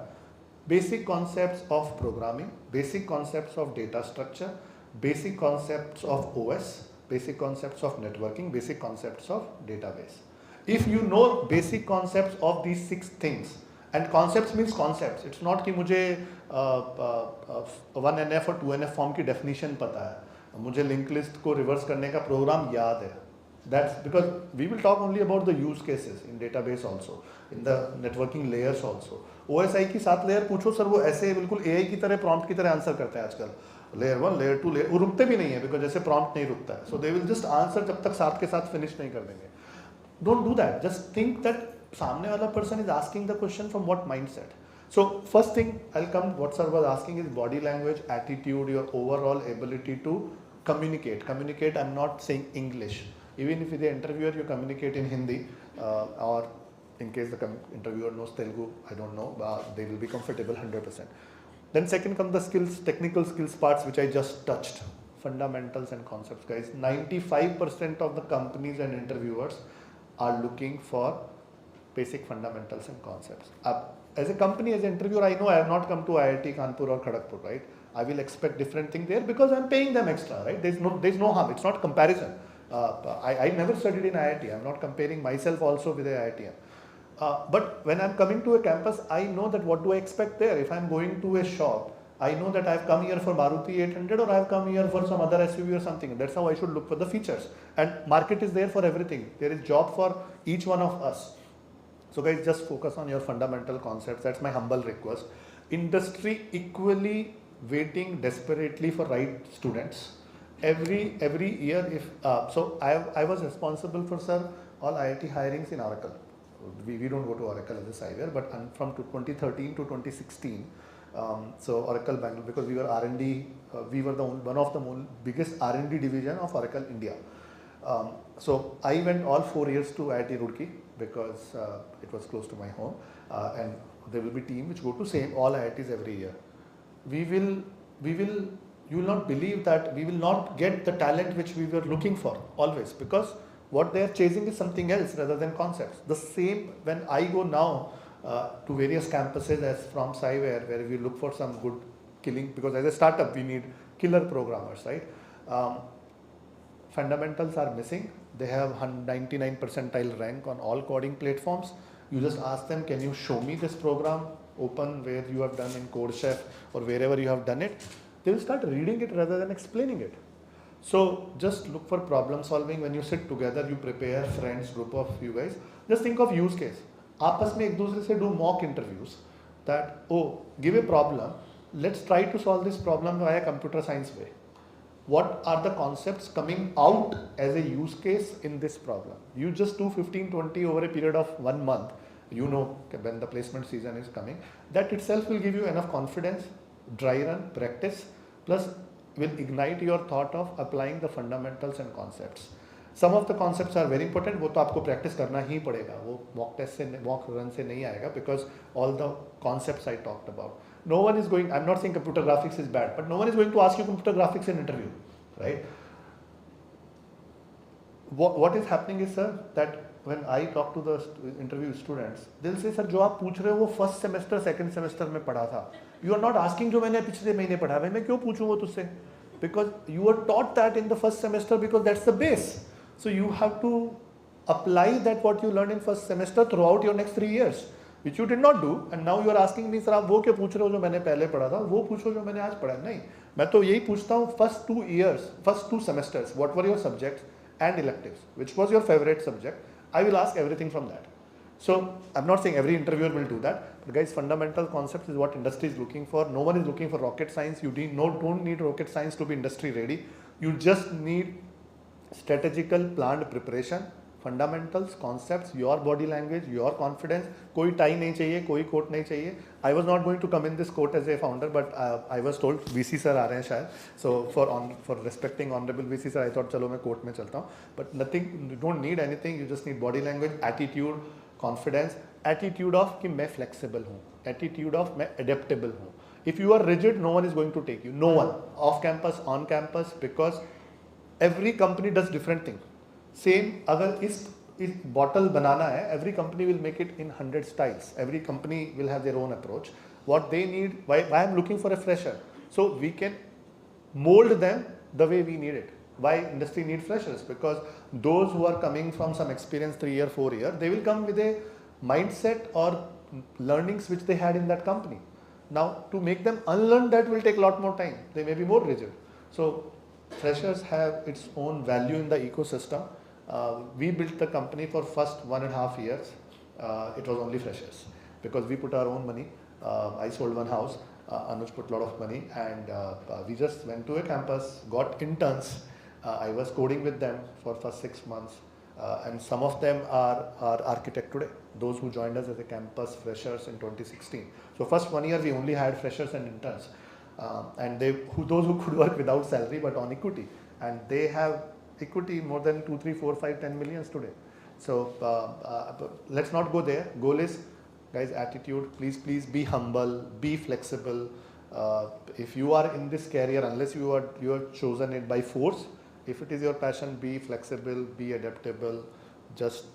Basic concepts of programming, basic concepts of data structure, basic concepts of OS, basic concepts of networking, basic concepts of database. If you know basic concepts of these 6 things, and concepts means concepts, it's not कि मुझे 1NF और 2NF form की definition पता है, मुझे linked list को reverse करने का program याद है. That's because we will talk only about the use cases in database also, in the networking layers also. OSI की 7 layer पूछो सर, वो ऐसे बिल्कुल AI की तरह prompt की तरह answer करते हैं आजकल. Layer 1, Layer 2, वो रुकते भी नहीं है, because जैसे prompt नहीं रुकता है. So they will just answer जब तक 7 के साथ finish नहीं कर देंगे. Don't do that. Just think that सामने वाला person is asking the question from what mindset. So first thing I'll come, what sir was asking is body language, attitude, your overall ability to communicate. Communicate, I'm not saying English. Even if the interviewer you communicate in Hindi, or in case the interviewer knows Telugu, I don't know, they will be comfortable 100%. Then second come the skills, technical skills parts which I just touched. Fundamentals and concepts, guys. 95% of the companies and interviewers are looking for basic fundamentals and concepts. As a company, as an interviewer, I know I have not come to IIT Kanpur or Kharagpur, right? I will expect different thing there because I'm paying them extra, right? There's no harm. It's not comparison. I never studied in IIT. I'm not comparing myself also with the IITian. But when I'm coming to a campus, I know that what do I expect there. If I'm going to a shop, I know that I've come here for Maruti 800 or I've come here for some other SUV or something. That's how I should look for the features. And market is there for everything. There is job for each one of us. So guys, just focus on your fundamental concepts. That's my humble request. Industry equally waiting desperately for right students. Every year, if so, I was responsible for all IIT hirings in Oracle. We don't go to Oracle as a cyber, but from 2013 to 2016. So Oracle Bangalore, because we were R&D, we were one of the biggest R&D division of Oracle India. So I went all 4 years to IIT Roorkee because it was close to my home, and there will be team which go to all IITs every year. You will not believe that we will not get the talent which we were looking for always, because what they are chasing is something else rather than concepts. The same when I go now to various campuses as from Cyber, where we look for some good killing, because as a startup we need killer programmers, right? Fundamentals are missing. They have 99 percentile rank on all coding platforms. You just ask them, can you show me this program open where you have done in CodeChef or wherever you have done it? They will start reading it rather than explaining it. So just look for problem solving. When you sit together, you prepare friends, group of you guys. Just think of use case. आपस में एक दूसरे से do mock interviews. That, oh, give a problem. Let's try to solve this problem via computer science way. What are the concepts coming out as a use case in this problem? You just do 15-20 over a period of 1 month. You know when the placement season is coming. That itself will give you enough confidence, dry run, practice, plus will ignite your thought of applying the fundamentals and concepts. Some of the concepts are very important. वो तो आपको practice करना ही पड़ेगा. वो mock test से, mock run से नहीं आएगा, because all the concepts I talked about. No one is going, I'm not saying computer graphics is bad, but no one is going to ask you computer graphics in interview, right? What is happening is, sir, that when I talk to the interview students, they'll say, sir, जो आप पूछ रहे हो वो first semester, second semester में पढ़ा था. You are not asking जो मैंने पिछले महीने पढ़ा है, मैं क्यों पूछूं वो तुझसे? because you were taught that in the first semester because that's the base. So you have to apply that what you learned in first semester throughout your next 3 years, which you did not do, and now you are asking me, sir आप वो क्यों पूछ रहे हो जो मैंने पहले पढ़ा था, वो पूछो जो मैंने आज पढ़ा है. नहीं, मैं तो यही पूछता हूँ first 2 years, first 2 semesters, what were your subjects and electives, which was your favorite subject. I will ask everything from that. So I'm not saying every interviewer will do that, but guys, fundamental concepts is what industry is looking for. No one is looking for rocket science. You don't need rocket science to be industry ready. You just need strategical planned preparation, fundamentals, concepts, your body language, your confidence. कोई tie नहीं चाहिए, कोई coat नहीं चाहिए. I was not going to come in this court as a founder, but I was told VC sir आ रहे हैं शायद. So for respecting honorable VC sir, I thought चलो मैं court में चलता हूँ. But nothing, you don't need anything. You just need body language, attitude, confidence, attitude of कि मैं flexible हूँ, attitude of मैं adaptable हूँ. If you are rigid, no one is going to take you. No one, off campus, on campus, because every company does different thing. Same, अगर इस bottle बनाना है, every company will make it in 100 styles. Every company will have their own approach. What they need, why I'm looking for a fresher, so we can mold them the way we need it. Why industry need freshers? Because those who are coming from some experience 3 year, 4 year, they will come with a mindset or learnings which they had in that company. Now to make them unlearn that will take a lot more time. They may be more rigid. So freshers have its own value in the ecosystem. We built the company for first 1.5 years. It was only freshers because we put our own money. I sold one house. Anuj put a lot of money, and we just went to a campus, got interns. I was coding with them for first 6 months, and some of them are architect today. Those who joined us as a campus freshers in 2016. So first 1 year we only had freshers and interns, and those who could work without salary but on equity, and they have equity more than 2, 3, 4, 5, 10 millions today. So let's not go there. Goal is, guys, attitude. Please be humble, be flexible. If you are in this career, unless you are chosen it by force, if it is your passion, be flexible, be adaptable. Just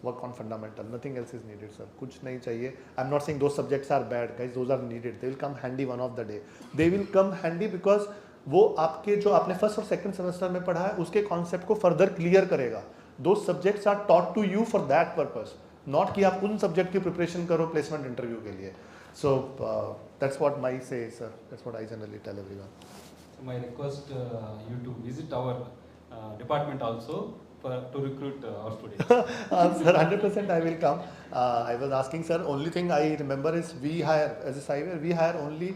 work on fundamental. Nothing else is needed, sir. कुछ नहीं चाहिए. I'm not saying those subjects are bad, guys. Those are needed. They will come handy one of the day. They will come handy because वो आपके जो आपने first और second semester में पढ़ा है उसके कॉन्सेप्ट को फर्दर क्लियर करेगा. Those subjects are taught to you for that purpose. Not कि आप उन सब्जेक्ट की प्रिपरेशन करो प्लेसमेंट इंटरव्यू के लिए. So that's what my say, sir. That's what I generally tell everyone. So my request you to visit our department also to recruit our students. Sir, 100% I will come. I was asking, sir. Only thing I remember is we hire as a SCIS, we hire only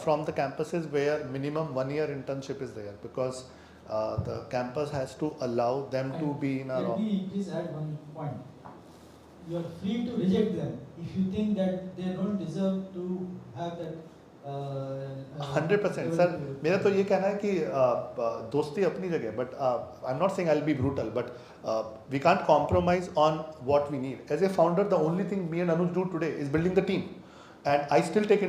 from the campuses where minimum 1 year internship is there, because the campus has to allow them to be in our. Let me please add one point. You are free to reject them if you think that they don't deserve to have that. 100% sir, मेरा तो ये कहना है कि दोस्ती अपनी जगह, but I'm not saying I'll be brutal, but we can't compromise on what we need. As a founder, the only thing me and Anuj do today is building the team, and I still take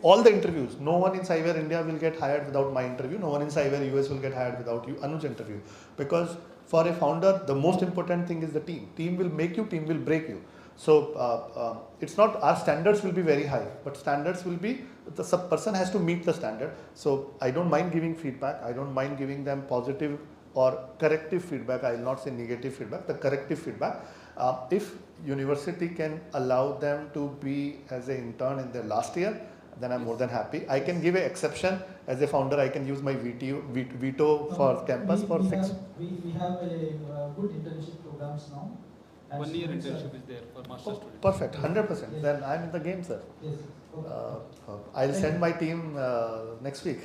all the interviews. No one in Cyber India will get hired without my interview. No one in Cyber US will get hired without Anuj interview, because for a founder, the most important thing is the team. Team will make you, team will break you. So it's not, our standards will be very high, but standards will be, the person has to meet the standard. So I don't mind giving feedback. I don't mind giving them positive or corrective feedback. I will not say negative feedback, the corrective feedback. If university can allow them to be as an intern in their last year, then I'm more than happy. I can give an exception. As a founder, I can use my veto for campus for 6. We have a good internship programs now. 1 year internship is there for master students. Perfect, 100%. Yes. Then I'm in the game, sir. Yes. I'll send my team next week.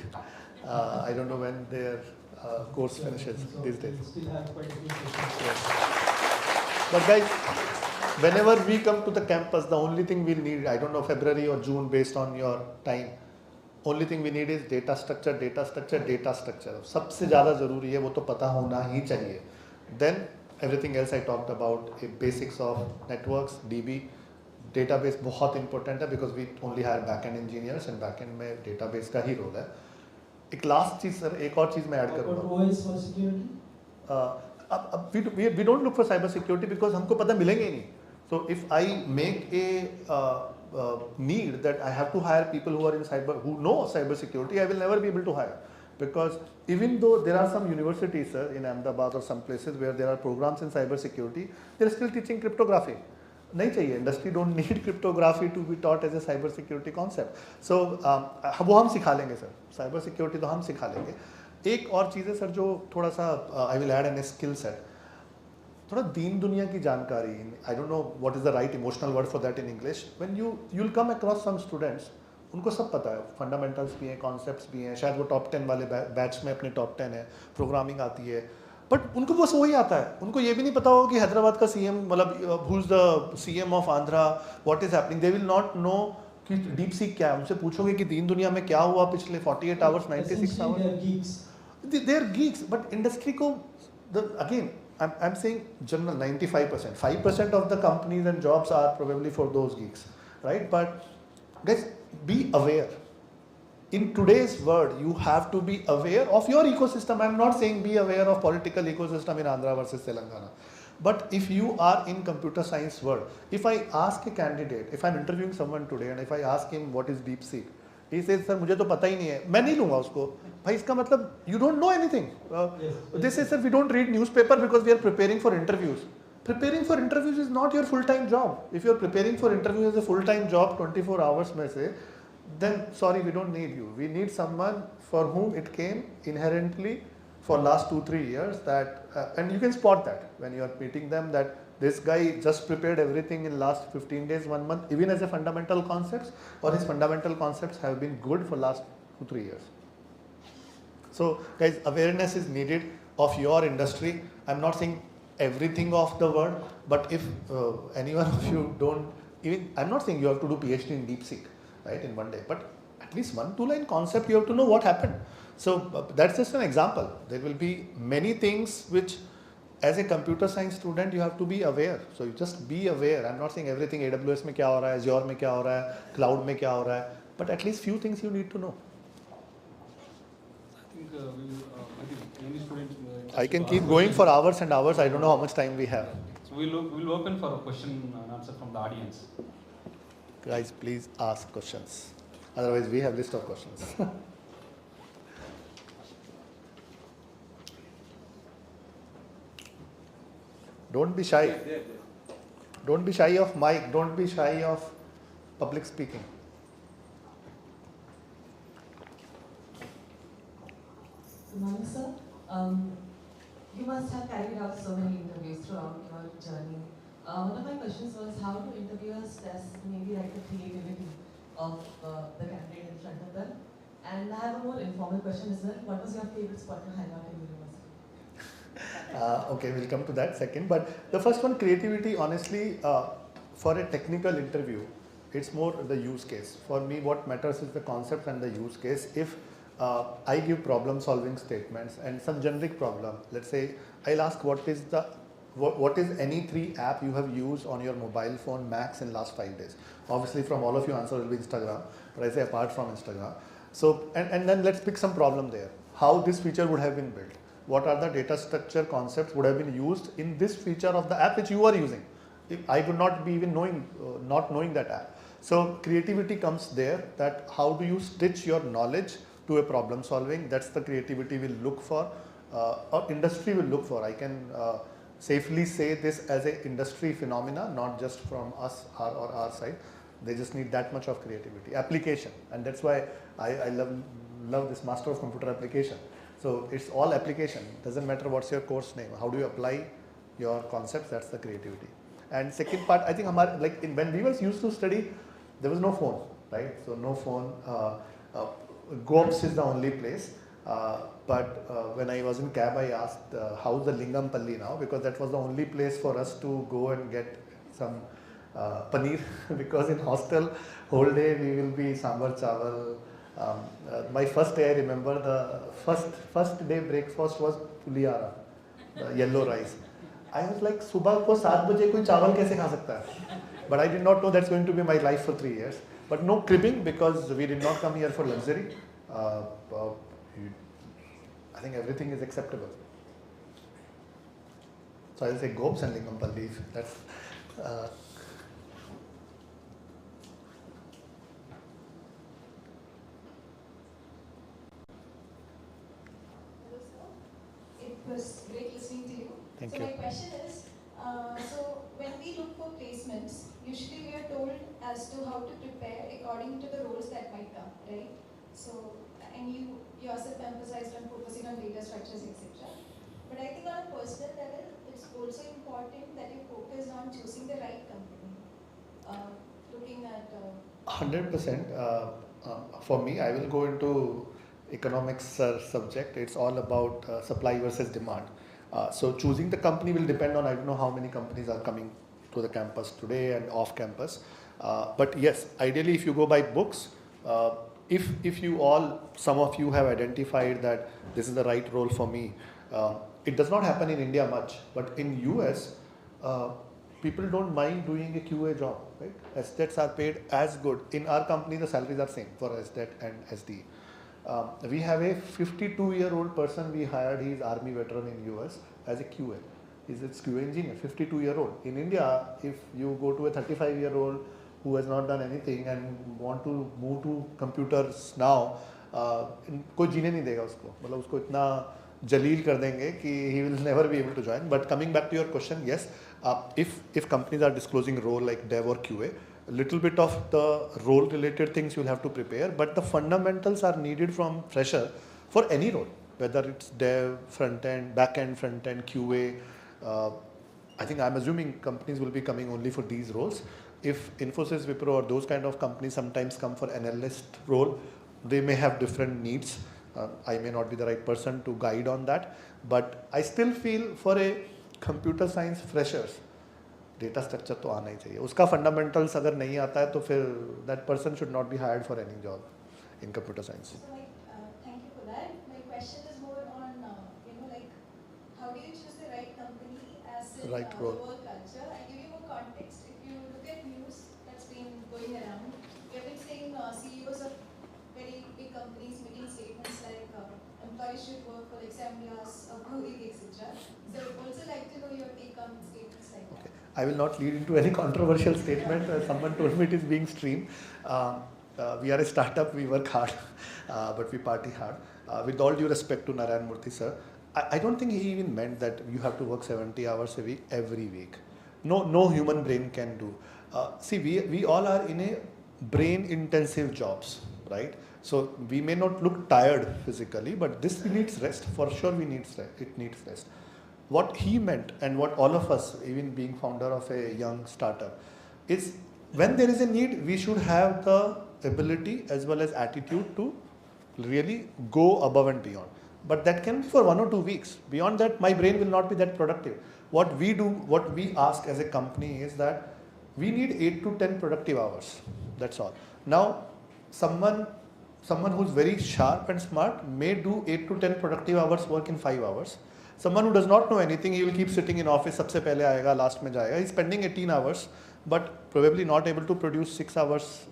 I don't know when their course finishes So these days. we still have quite a few questions. Yes. But guys, whenever we come to the campus, the only thing we'll need, I don't know, February or June based on your time, only thing we need is data structure, data structure, data structure. सबसे ज़्यादा ज़रूरी है, वो तो पता होना ही चाहिए. Then everything else I talked about, basics of networks, DB, database बहुत important है, because we only hire backend engineers and backend में database का ही role है. एक last चीज़ sir, एक और चीज़ मैं add करूँगा. OS for security? We don't look for cyber security because हमको पता मिलेंगे ही नहीं. So if I make a need that I have to hire people who are in cyber, who know cyber security, I will never be able to hire. Because even though there are some universities, sir, in Ahmedabad or some places where there are programs in cyber security, they're still teaching cryptography. नहीं चाहिए, industry don't need cryptography to be taught as a cyber security concept. So वो हम सिखा लेंगे sir, cyber security तो हम सिखा लेंगे. एक और चीज़ है सर जो थोड़ा सा I will add an skill set. थोड़ा दीन दुनिया की जानकारी, I don't know what is the right emotional word for that in English. When you'll come across some students, उनको सब पता है, फंडामेंटल्स भी हैं, कॉन्सेप्ट्स भी हैं, शायद वो टॉप 10 वाले बैच में अपने टॉप 10 है, प्रोग्रामिंग आती है, बट उनको बस वही आता है. उनको ये भी नहीं पता होगा कि हैदराबाद का सीएम मतलब who is the CM of Andhra, what is happening. They will not know कि डीप सीक क्या है. उनसे पूछोगे कि दीन दुनिया में क्या हुआ पिछले 48 hours, 96 hours. They are geeks, but industry को again I'm saying general 95%, 5% of the companies and jobs are probably for those geeks, right? But guys, be aware. In today's world, you have to be aware of your ecosystem. I'm not saying be aware of political ecosystem in Andhra versus Telangana. But if you are in computer science world, if I ask a candidate, if I'm interviewing someone today and if I ask him what is DeepSeek, he says, sir, मुझे तो पता ही नहीं है, मैं नहीं लूँगा उसको. भाई इसका मतलब you don't know anything. They say, sir, we don't read newspaper because we are preparing for interviews. Preparing for interviews is not your full-time job. If you are preparing for interviews as a full-time job, 24 hours में से, then sorry, we don't need you. We need someone for whom it came inherently for last 2-3 years that, and you can spot that when you are meeting them that this guy just prepared everything in last 15 days, 1 month, even as a fundamental concepts, or his fundamental concepts have been good for last 2-3 years. So guys, awareness is needed of your industry. I'm not saying everything of the world, but if any one of you don't, even I'm not saying you have to do PhD in DeepSeek, right, in one day, but at least 1-2 line concept, you have to know what happened. So that's just an example. There will be many things which as a computer science student you have to be aware. So you just be aware. I'm not saying everything AWS में क्या हो रहा है, Azure में क्या हो रहा है, cloud में क्या हो रहा है, but at least few things you need to know. I think many students. I can keep going for hours and hours. I don't know how much time we have. So we'll open for a question and answer from the audience. Guys, please ask questions. Otherwise, we have list of questions. Don't be shy. Don't be shy of mic. Don't be shy of public speaking. Good morning, sir. You must have carried out so many interviews throughout your journey. One of my questions was how do interviewers test maybe like the creativity of the candidate in front of them? And I have a more informal question as well. What was your favorite spot to hang out in university? Okay, we'll come to that second. But the first one, creativity, honestly, for a technical interview, it's more the use case. For me, what matters is the concept and the use case. If I give problem solving statements and some generic problem, let's say I'll ask what is any 3 app you have used on your mobile phone max in last 5 days. Obviously from all of you answer will be Instagram, but I say apart from Instagram. So and then let's pick some problem there. How this feature would have been built. What are the data structure concepts would have been used in this feature of the app which you are using. If I would not be even not knowing that app. So creativity comes there, that how do you stitch your knowledge to a problem solving. That's the creativity we'll look for, or industry will look for. I can safely say this as an industry phenomena, not just from us or our side. They just need that much of creativity. Application, and that's why I love this Master of Computer Application. So it's all application, doesn't matter what's your course name, how do you apply your concepts, that's the creativity. And second part, I think when we were used to study, there was no phone, right? So no phone, GOPS is the only place. But when I was in cab, I asked how's the Lingampalli now, because that was the only place for us to go and get some paneer, because in hostel, whole day we will be sambar chawal. My first day, I remember the first day breakfast was puliyara, the yellow rice. I was like, subah ko 7 baje koi chawal kaise kha sakta hai? But I did not know that's going to be my life for 3 years. But no cribbing, because we did not come here for luxury. I think everything is acceptable. So I'll say GOPS and Lingampalli. That's It was great listening to you. Thank so you. my question is, so when we look for placements, usually we are told as to how to prepare according to the roles that might come, right? So, and you yourself emphasized on focusing on data structures, etc. But I think on a personal level, it's also important that you focus on choosing the right company. Looking at 100%. For me, I will go into economics subject. It's all about supply versus demand. So choosing the company will depend on, I don't know how many companies are coming to the campus today and off campus. But yes, ideally if you go by books, if you all, some of you have identified that this is the right role for me, it does not happen in India much, but in US, people don't mind doing a QA job, right? SDETs are paid as good. In our company, the salaries are same for SDET and SD. We have a 52-year-old person we hired. He's army veteran in US as a QA. He's a QA engineer, 52-year-old. In India, if you go to a 35-year-old who has not done anything and want to move to computers now, कोई जीने नहीं देगा उसको, मतलब उसको इतना जलील कर देंगे कि he will never be able to join. But coming back to your question, yes, if companies are disclosing role like dev or QA, a little bit of the role related things you'll have to prepare, but the fundamentals are needed from fresher for any role, whether it's dev, front end, back end, front end, QA. I think I'm assuming companies will be coming only for these roles. If Infosys, Wipro or those kind of companies sometimes come for analyst role, they may have different needs. I may not be the right person to guide on that, but I still feel for a computer science freshers, data structure तो आना ही चाहिए. उसका fundamentals अगर नहीं आता है तो फिर that person should not be hired for any job in computer science. Thank you for that. My question is more on, like how do you choose the right company as in Right the role. work culture? I give you more context. If you look at news that's been going around, we have been seeing CEOs of very big companies making statements like employees should work for like 7 years of a week, etc. So I would also like to know your take on statements like that. I will not lead into any controversial statement. Someone told me it is being streamed. We are a startup, we work hard, but we party hard. With all due respect to Narayan Murthy sir, I don't think he even meant that you have to work 70 hours a week every week. No human brain can do. See, we all are in a brain intensive jobs, right? So we may not look tired physically, but this needs rest. For sure we needs rest. It needs rest. What he meant and what all of us, even being founder of a young startup, is when there is a need, we should have the ability as well as attitude to really go above and beyond. But that can be for 1 or 2 weeks. Beyond that, my brain will not be that productive. What we do, what we ask as a company is that we need 8 to 10 productive hours. That's all. Now, someone who's very sharp and smart may do 8 to 10 productive hours work in 5 hours. Someone who does not know anything, he will keep sitting in office, सबसे पहले आएगा, last में जाएगा. He's spending 18 hours, but probably not able to produce 6 hours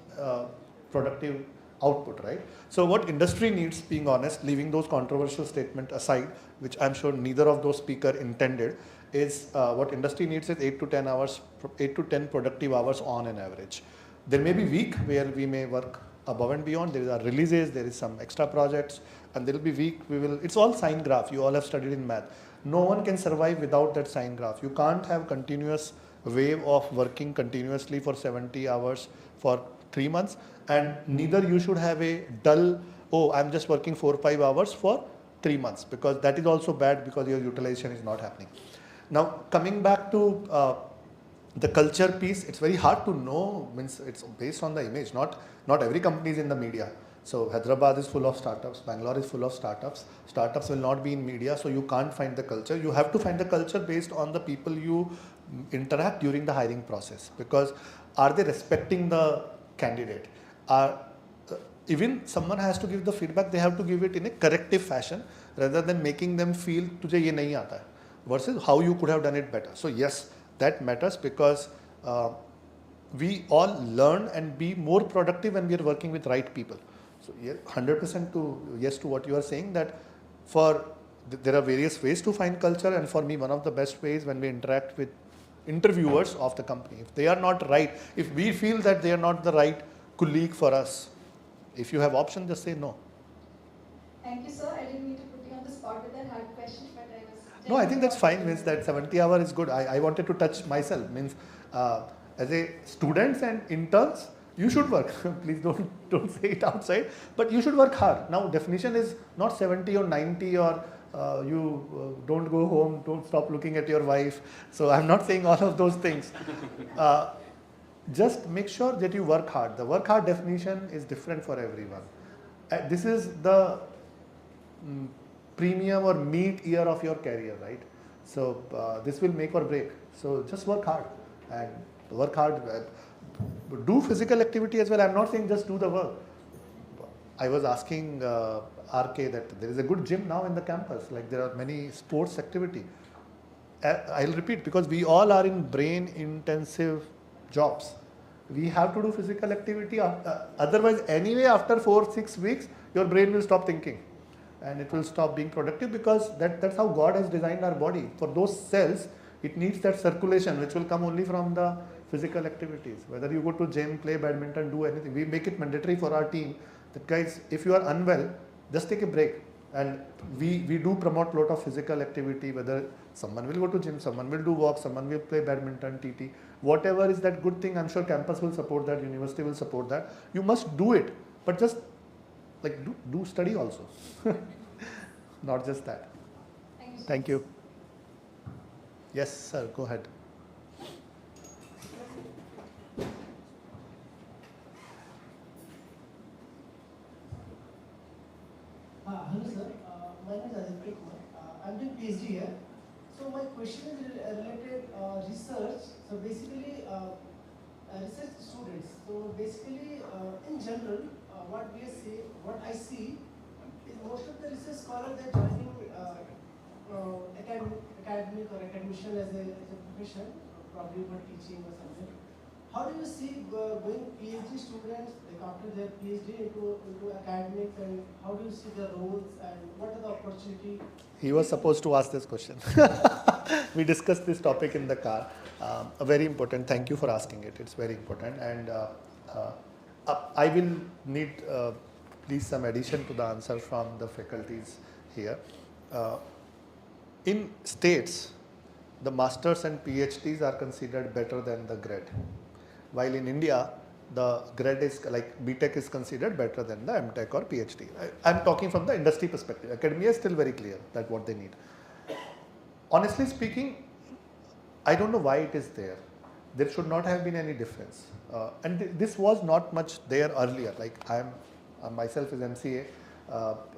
productive output, right? So what industry needs, being honest, leaving those controversial statements aside, which I'm sure neither of those speakers intended, is what industry needs is 8 to 10 hours, 8 to 10 productive hours on an average. There may be week where we may work above and beyond. There are releases, there is some extra projects, and there will be week it's all sine graph. You all have studied in math. No one can survive without that sine graph. You can't have continuous wave of working continuously for 70 hours for 3 months, and neither you should have a dull, oh, I'm just working 4 or 5 hours for 3 months, because that is also bad because your utilization is not happening. Now, coming back to the culture piece, it's very hard to know, means it's based on the image. Not every company is in the media. So Hyderabad is full of startups, Bangalore is full of startups. Startups will not be in media, so you can't find the culture. You have to find the culture based on the people you interact during the hiring process, because are they respecting the candidate? Even someone has to give the feedback, they have to give it in a corrective fashion rather than making them feel tujhe ye nahi aata hai, versus how you could have done it better. So yes, that matters, because we all learn and be more productive when we are working with right people. So 100% to yes to what you are saying, that there are various ways to find culture, and for me one of the best ways when we interact with interviewers of the company. If they are not right, if we feel that they are not the right colleague for us, if you have option, just say no. Thank you, sir. I didn't mean to put you on the spot with that hard question, but I was... No, I think that's fine. Means that 70 hour is good. I wanted to touch myself. Means as a students and interns, you should work. Please don't say it outside. But you should work hard. Now definition is not 70 or 90 or you don't go home, don't stop looking at your wife. So I'm not saying all of those things. Just make sure that you work hard. The work hard definition is different for everyone. This is the premium or meat year of your career, right? So this will make or break. So just work hard and work hard. Do physical activity as well. I'm not saying just do the work. I was asking RK that there is a good gym now in the campus. Like there are many sports activity. I'll repeat because we all are in brain intensive jobs. We have to do physical activity. Otherwise, anyway, after 4-6 weeks, your brain will stop thinking. And it will stop being productive because that's how God has designed our body. For those cells, it needs that circulation which will come only from the physical activities. Whether you go to gym, play badminton, do anything. We make it mandatory for our team that guys, if you are unwell, just take a break. And we do promote a lot of physical activity, whether someone will go to gym, someone will do walk, someone will play badminton, TT. Whatever is that good thing, I'm sure campus will support that, university will support that. You must do it, but just like do study also. Not just that. Thank you. Yes, sir, go ahead. Hello sir, my name is Aditya Kumar. I'm doing PhD here. So my question is related research. So basically, research students. So basically, in general, what I see is most of the research scholars they're joining academic or academician as a profession, probably for teaching or something. How do you see going PhD students like after their PhD into academics, and how do you see their roles and what are the opportunities? He was supposed to ask this question. We discussed this topic in the car. Very important. Thank you for asking it. It's very important. And I will need please some addition to the answer from the faculties here. In states, the masters and PhDs are considered better than the grad. While in India, the grad is like BTech is considered better than the MTech or PhD. I'm talking from the industry perspective. Academia is still very clear that what they need. Honestly speaking, I don't know why it is there. There should not have been any difference. And this was not much there earlier. Like I myself is MCA.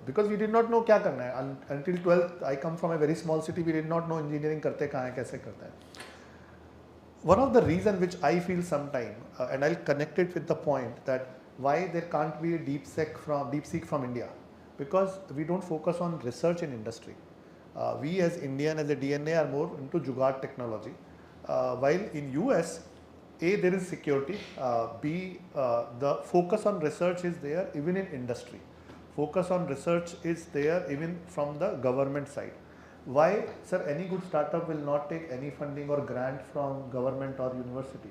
Because we did not know क्या करना है. Until 12th, I come from a very small city. We did not know engineering करते कहाँ है, कैसे करता है. One of the reasons which I feel sometime, and I'll connect it with the point that why there can't be a deep seek from India, because we don't focus on research in industry. We as Indian, as a DNA, are more into jugaad technology, while in US, A, there is security, B, the focus on research is there even in industry. Focus on research is there even from the government side. Why, sir, any good startup will not take any funding or grant from government or university?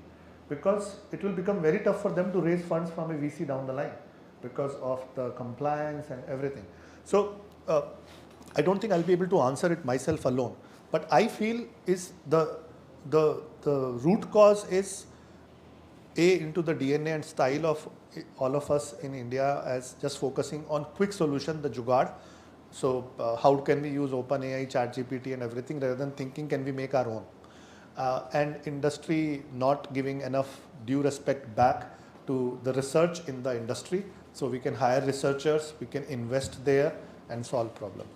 Because it will become very tough for them to raise funds from a VC down the line because of the compliance and everything. So, I don't think I'll be able to answer it myself alone. But I feel is the root cause is A, into the DNA and style of all of us in India as just focusing on quick solution, the jugaad. So how can we use OpenAI, ChatGPT and everything rather than thinking can we make our own? And industry not giving enough due respect back to the research in the industry. So we can hire researchers, we can invest there and solve problem.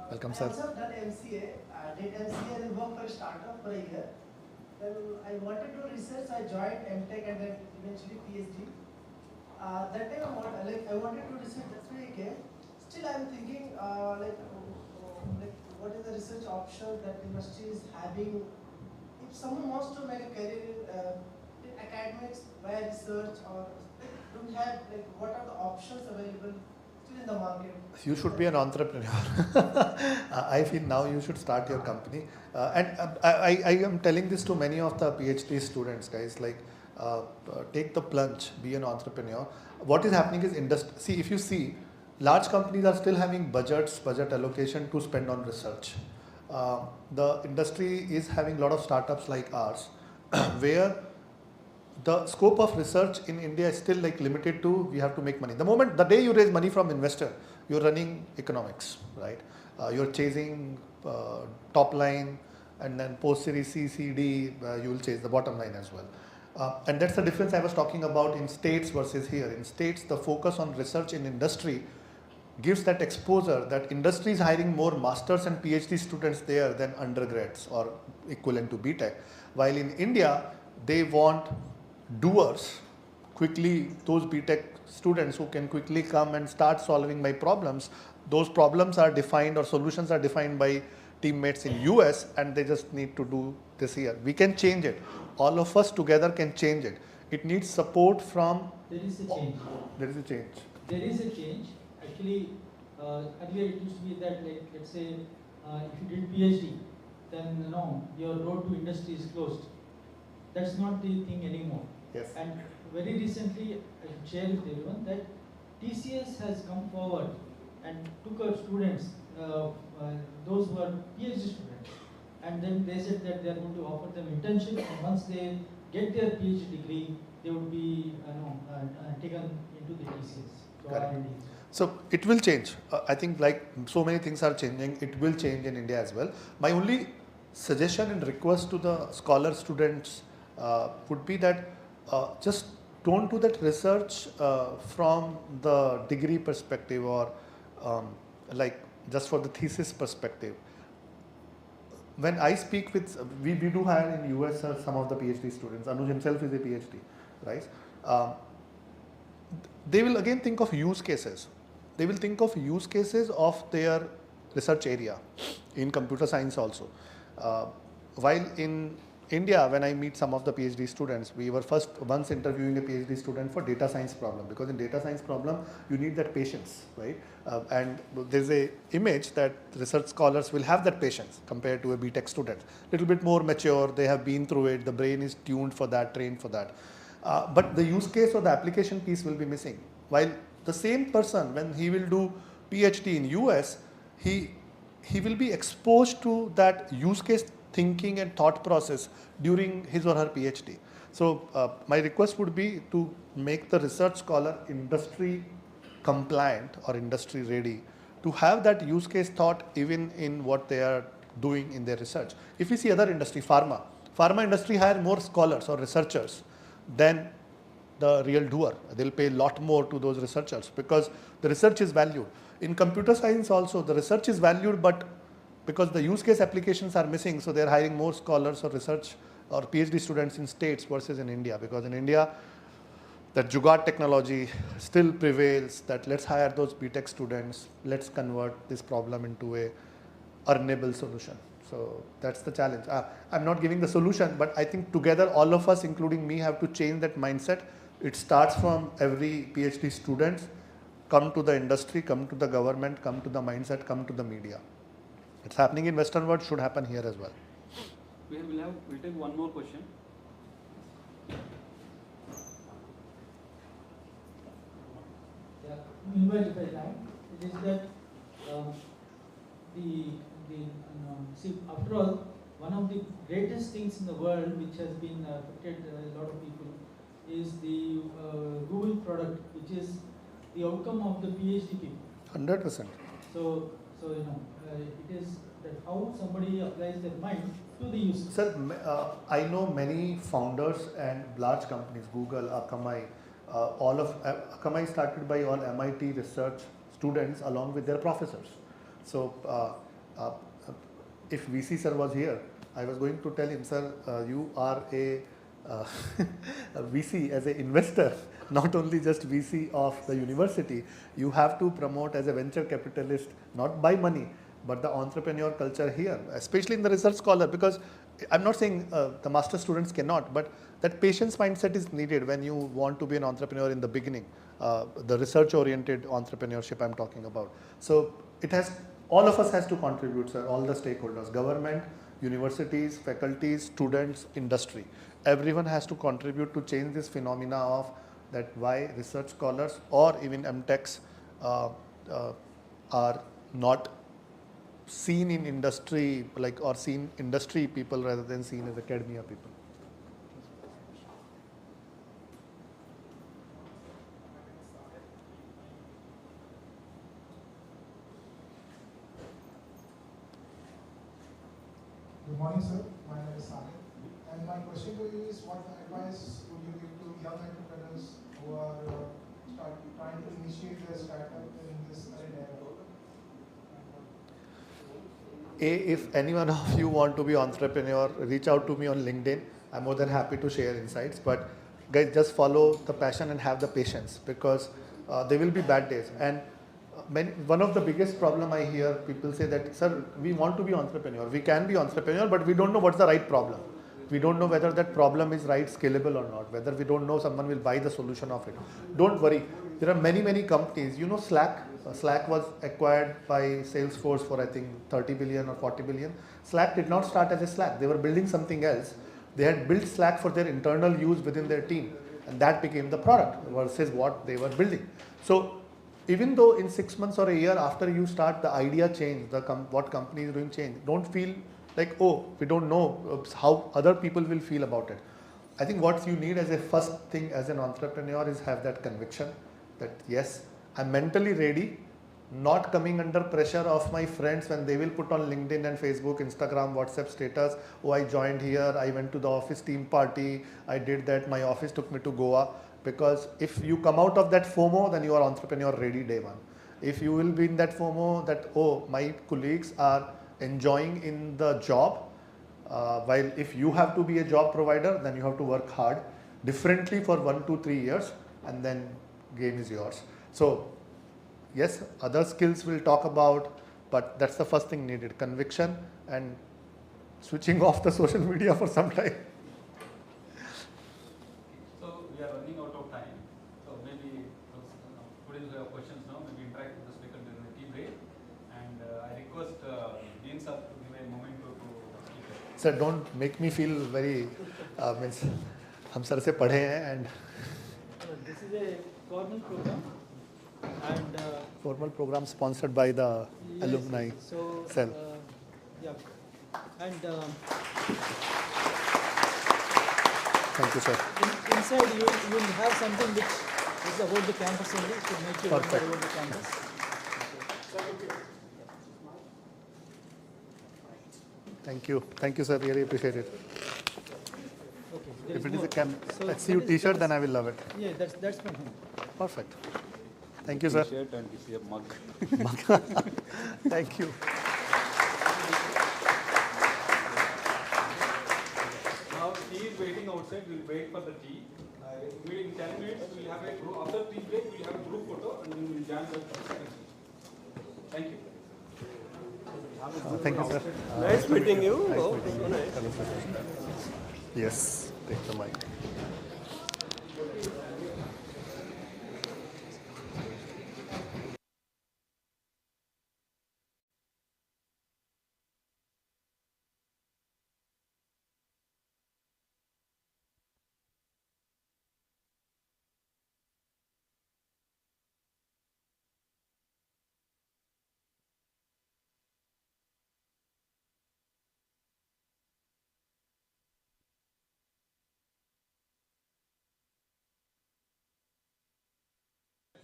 Welcome, sir. I also done MCA, did MCA and worked for a startup for a year. Then I wanted to research, I joined MTech and then eventually PhD. That time I wanted to research, that's why I came. Still I'm thinking what is the research option that industry is having. If someone wants to make a career in academics via research or don't have what are the options available still in the market? You should be an entrepreneur. I feel now you should start your company. And I am telling this to many of the PhD students, guys, like take the plunge, be an entrepreneur. What is happening is see, if you see, large companies are still having budget allocation to spend on research. The industry is having a lot of startups like ours, where the scope of research in India is still like limited to we have to make money. The day you raise money from investor, you're running economics, right? You're chasing top line, and then post series C, C, D, you will chase the bottom line as well. And that's the difference I was talking about in states versus here. In states, the focus on research in industry gives that exposure that industry is hiring more masters and PhD students there than undergrads or equivalent to BTech. While in India, they want doers quickly, those BTech students who can quickly come and start solving my problems. Those problems are defined or solutions are defined by teammates in US, and they just need to do this here. We can change it. All of us together can change it. It needs support from... There is a change. There is a change. There is a change. Actually, earlier it used to be that, like, let's say, if you did PhD, then your road to industry is closed. That's not the thing anymore. Yes. And very recently, I should share with everyone that TCS has come forward and took our students, those who are PhD students, and then they said that they are going to offer them internship, and once they get their PhD degree, they would be taken into the TCS. Correct. So it will change. I think like so many things are changing, it will change in India as well. My only suggestion and request to the scholar students would be that just don't do that research from the degree perspective or like just for the thesis perspective. When I speak with, we do hire in US some of the PhD students. Anuj himself is a PhD, right? They will again think of use cases. They will think of use cases of their research area in computer science also. While in India, when I meet some of the PhD students, we were once interviewing a PhD student for data science problem, because in data science problem, you need that patience, right? And there's a image that research scholars will have that patience compared to a BTech student. Little bit more mature, they have been through it, the brain is tuned for that, trained for that. But the use case or the application piece will be missing. While the same person, when he will do PhD in US, he will be exposed to that use case thinking and thought process during his or her PhD. So my request would be to make the research scholar industry compliant or industry ready to have that use case thought even in what they are doing in their research. If we see other industry, pharma industry hire more scholars or researchers than the real doer. They'll pay a lot more to those researchers because the research is valued. In computer science also, the research is valued, but because the use case applications are missing, so they're hiring more scholars or research or PhD students in states versus in India. Because in India, that jugaad technology still prevails, that let's hire those BTech students, let's convert this problem into a earnable solution. So that's the challenge. I'm not giving the solution, but I think together all of us, including me, have to change that mindset. It starts from every PhD student, come to the industry, come to the government, come to the mindset, come to the media. It's happening in Western world, should happen here as well. We'll take one more question. Yeah, meanwhile, if I like, it is that see, after all, one of the greatest things in the world which has been affected a lot of people is the Google product, which is the outcome of the PhD people. 100%. So it is that how somebody applies their mind to the use. Sir, I know many founders and large companies, Google, Akamai, Akamai started by all MIT research students along with their professors. So if VC sir was here, I was going to tell him, sir, you are a VC as an investor, not only just VC of the university. You have to promote as a venture capitalist, not by money, but the entrepreneur culture here, especially in the research scholar, because I'm not saying the master students cannot, but that patience mindset is needed when you want to be an entrepreneur in the beginning, the research oriented entrepreneurship I'm talking about. So it has, all of us has to contribute, sir, all the stakeholders, government, universities, faculties, students, industry. Everyone has to contribute to change this phenomena of that why research scholars or even MTechs uh, uh, are not seen in industry like or seen industry people rather than seen as academia people. Good morning, sir. My name is Sahil. And my question to you is, what advice would you give to young entrepreneurs who are trying to initiate their startup in this current era? If any one of you want to be entrepreneur, reach out to me on LinkedIn. I'm more than happy to share insights. But guys, just follow the passion and have the patience, because there will be bad days. And one of the biggest problem I hear people say that, sir, we want to be entrepreneur. We can be entrepreneur, but we don't know what's the right problem. We don't know whether that problem is right, scalable or not. Whether we don't know someone will buy the solution of it. Don't worry. There are many companies. You know Slack. Slack was acquired by Salesforce for I think 30 billion or 40 billion. Slack did not start as a Slack. They were building something else. They had built Slack for their internal use within their team, and that became the product versus what they were building. So even though in 6 months or a year after you start, the idea change, what company is doing change, don't feel like, oh, we don't know how other people will feel about it. I think what you need as a first thing as an entrepreneur is have that conviction that yes, I'm mentally ready, not coming under pressure of my friends when they will put on LinkedIn and Facebook, Instagram, WhatsApp status, oh, I joined here, I went to the office team party, I did that, my office took me to Goa. Because if you come out of that FOMO, then you are entrepreneur ready day one. If you will be in that FOMO that, oh, my colleagues are enjoying in the job, while if you have to be a job provider, then you have to work hard differently for 1 to 3 years, and then game is yours. So yes, other skills we'll talk about, but that's the first thing needed, conviction and switching off the social media for some time. So we are running out of time. So maybe students who have questions now, maybe interact with the speaker during the tea break. And I request Dean sir to give a moment to speaker. Sir, don't make me feel very means हम sir से पढ़े हैं and This is a formal program, and formal program sponsored by the yes, alumni so, cell. Yeah, and Thank you, sir. inside you will have something which is about the campus only to make you Perfect. remember about the campus. Thank you, sir. Really appreciate it. Okay, there If it is more. a camp, So SCU that is- T-shirt, that then I is- will love it. Yeah, that's from him. Perfect. Thank you, sir. T-shirt and this is a mug. Thank you. Now tea is waiting outside. We'll wait for the tea. In 10 minutes, we'll have a group. After tea break, we'll have a group photo and then we'll join the second. Thank you. Thank you, sir. Nice meeting you. Nice Oh, meeting so you. nice. Yes, take the mic.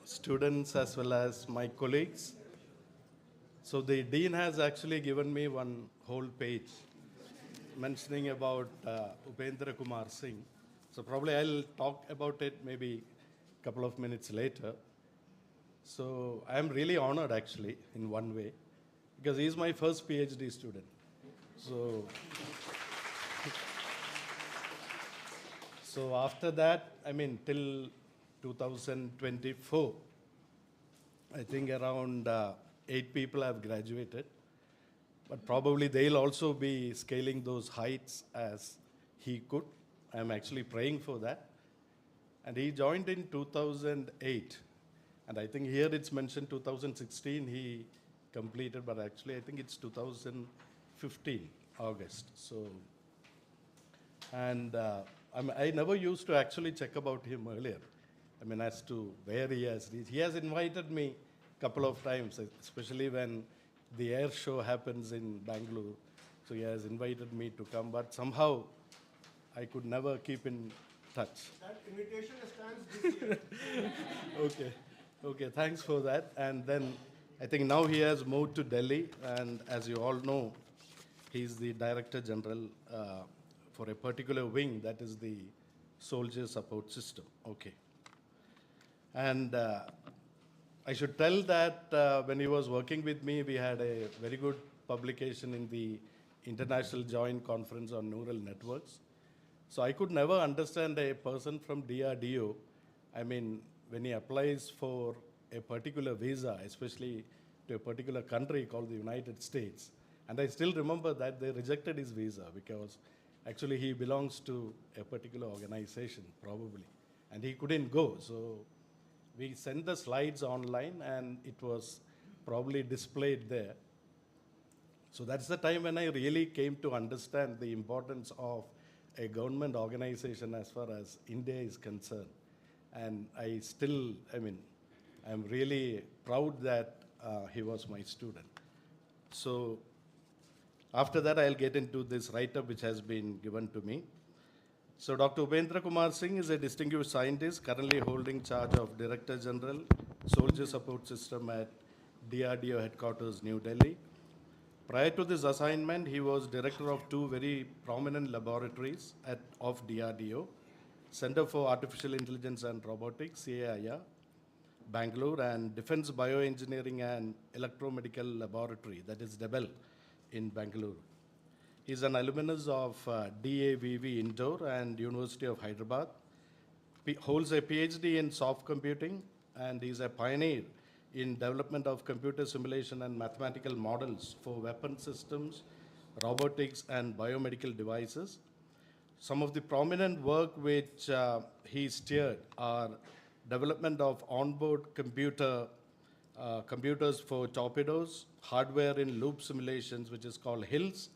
Students as well as my colleagues. So the dean has actually given me one whole page mentioning about Upendra Kumar Singh. So probably I'll talk about it maybe a couple of minutes later. So I'm really honored actually in one way because he's my first PhD student. So after that, I mean, till 2024, I think around 8 people have graduated. But probably they'll also be scaling those heights as he could. I'm actually praying for that. And he joined in 2008. And I think here it's mentioned 2016 he completed, but actually I think it's 2015 August. So, and I never used to actually check about him earlier. I mean, as to where he has reached. He has invited me a couple of times, especially when the air show happens in Bangalore. So he has invited me to come, but somehow I could never keep in touch. That invitation stands this year. Okay, thanks for that. And then I think now he has moved to Delhi, and as you all know, he's the Director General for a particular wing, that is the Soldier Support System. Okay. And I should tell that when he was working with me, we had a very good publication in the International Joint Conference on Neural Networks. So I could never understand a person from DRDO, I mean, when he applies for a particular visa, especially to a particular country called the United States. And I still remember that they rejected his visa because actually he belongs to a particular organization, probably. And he couldn't go. So we sent the slides online and it was probably displayed there. So that's the time when I really came to understand the importance of a government organization as far as India is concerned. And I'm really proud that he was my student. So after that, I'll get into this write-up which has been given to me. So Dr. Upendra Kumar Singh is a distinguished scientist currently holding charge of Director General, Soldier Support System at DRDO Headquarters, New Delhi. Prior to this assignment, he was director of two very prominent laboratories of DRDO, Center for Artificial Intelligence and Robotics, CAIR, Bangalore, and Defense Bioengineering and Electromedical Laboratory, that is DEBEL, in Bangalore. He is an alumnus of DAVV Indore and University of Hyderabad. Holds a PhD in soft computing, and is a pioneer in development of computer simulation and mathematical models for weapon systems, robotics, and biomedical devices. Some of the prominent work which he steered are development of onboard computers for torpedoes, hardware in loop simulations, which is called HILS,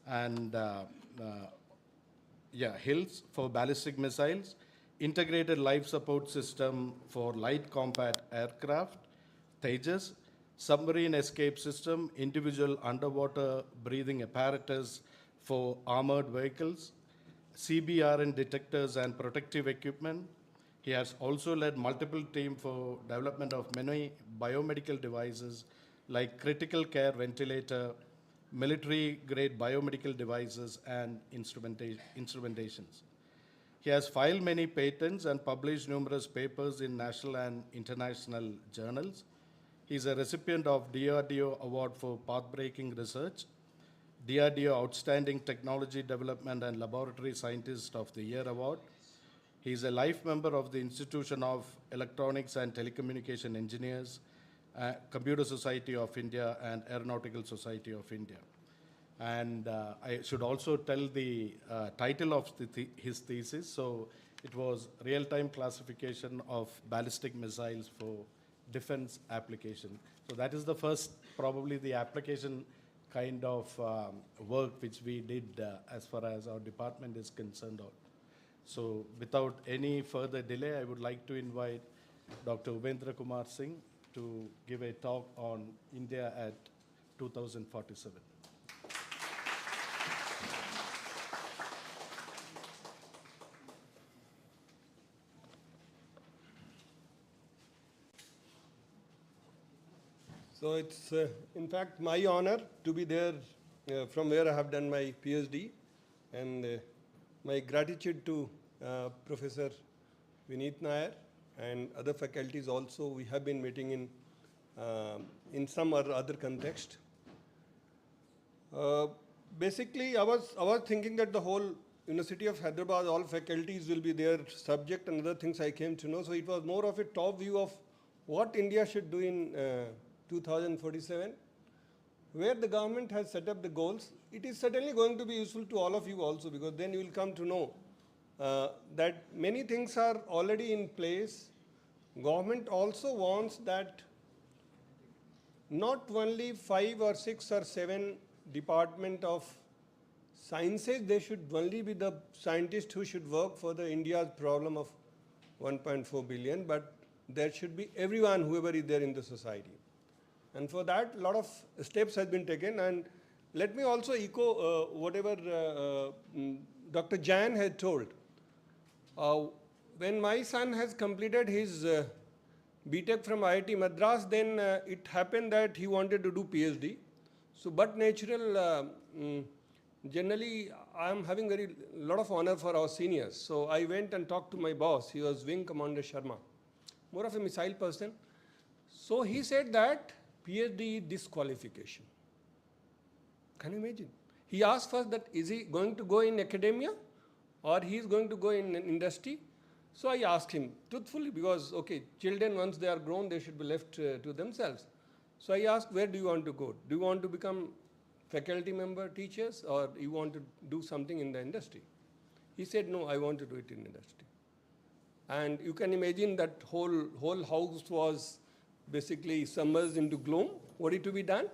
and HILS for ballistic missiles, integrated life support system for light combat aircraft, Tejas, submarine escape system, individual underwater breathing apparatus for armored vehicles, CBRN detectors and protective equipment. He has also led multiple teams for development of many biomedical devices like critical care ventilator, military-grade biomedical devices, and instrumentations. He has filed many patents and published numerous papers in national and international journals. He is a recipient of DRDO Award for Pathbreaking Research, DRDO Outstanding Technology Development and Laboratory Scientist of the Year Award. He is a life member of the Institution of Electronics and Telecommunication Engineers, Computer Society of India, and Aeronautical Society of India. And I should also tell the title of his thesis. So it was Real-Time Classification of Ballistic Missiles for Defense Application. So that is the first, probably the application kind of work which we did as far as our department is concerned. So without any further delay, I would like to invite Dr. Upendra Kumar Singh to give a talk on India at 2047. So it's in fact my honor to be there from where I have done my PhD, and my gratitude to Professor Vineet Nair and other faculties also. We have been meeting in some or other context. Basically, I was thinking that the whole University of Hyderabad, all faculties will be their subject and other things I came to know. So it was more of a top view of what India should do in 2047, where the government has set up the goals. It is certainly going to be useful to all of you also, because then you will come to know that many things are already in place. Government also wants that not only 5 or 6 or 7 department of sciences, they should only be the scientists who should work for the India's problem of 1.4 billion, but there should be everyone, whoever is there in the society. And for that, a lot of steps have been taken. And let me also echo whatever Dr. Jain had told. When my son has completed his BTech from IIT Madras, then it happened that he wanted to do PhD. So, but natural, generally, I am having very lot of honor for our seniors. So I went and talked to my boss. He was Wing Commander Sharma, more of a missile person. So he said that PhD is disqualification. Can you imagine? He asked first that is he going to go in academia or he is going to go in industry? So I asked him truthfully because, okay, children once they are grown, they should be left to themselves. So I asked, where do you want to go? Do you want to become faculty member, teachers, or you want to do something in the industry? He said, no, I want to do it in industry. And you can imagine that whole house was basically submerged into gloom. What is to be done?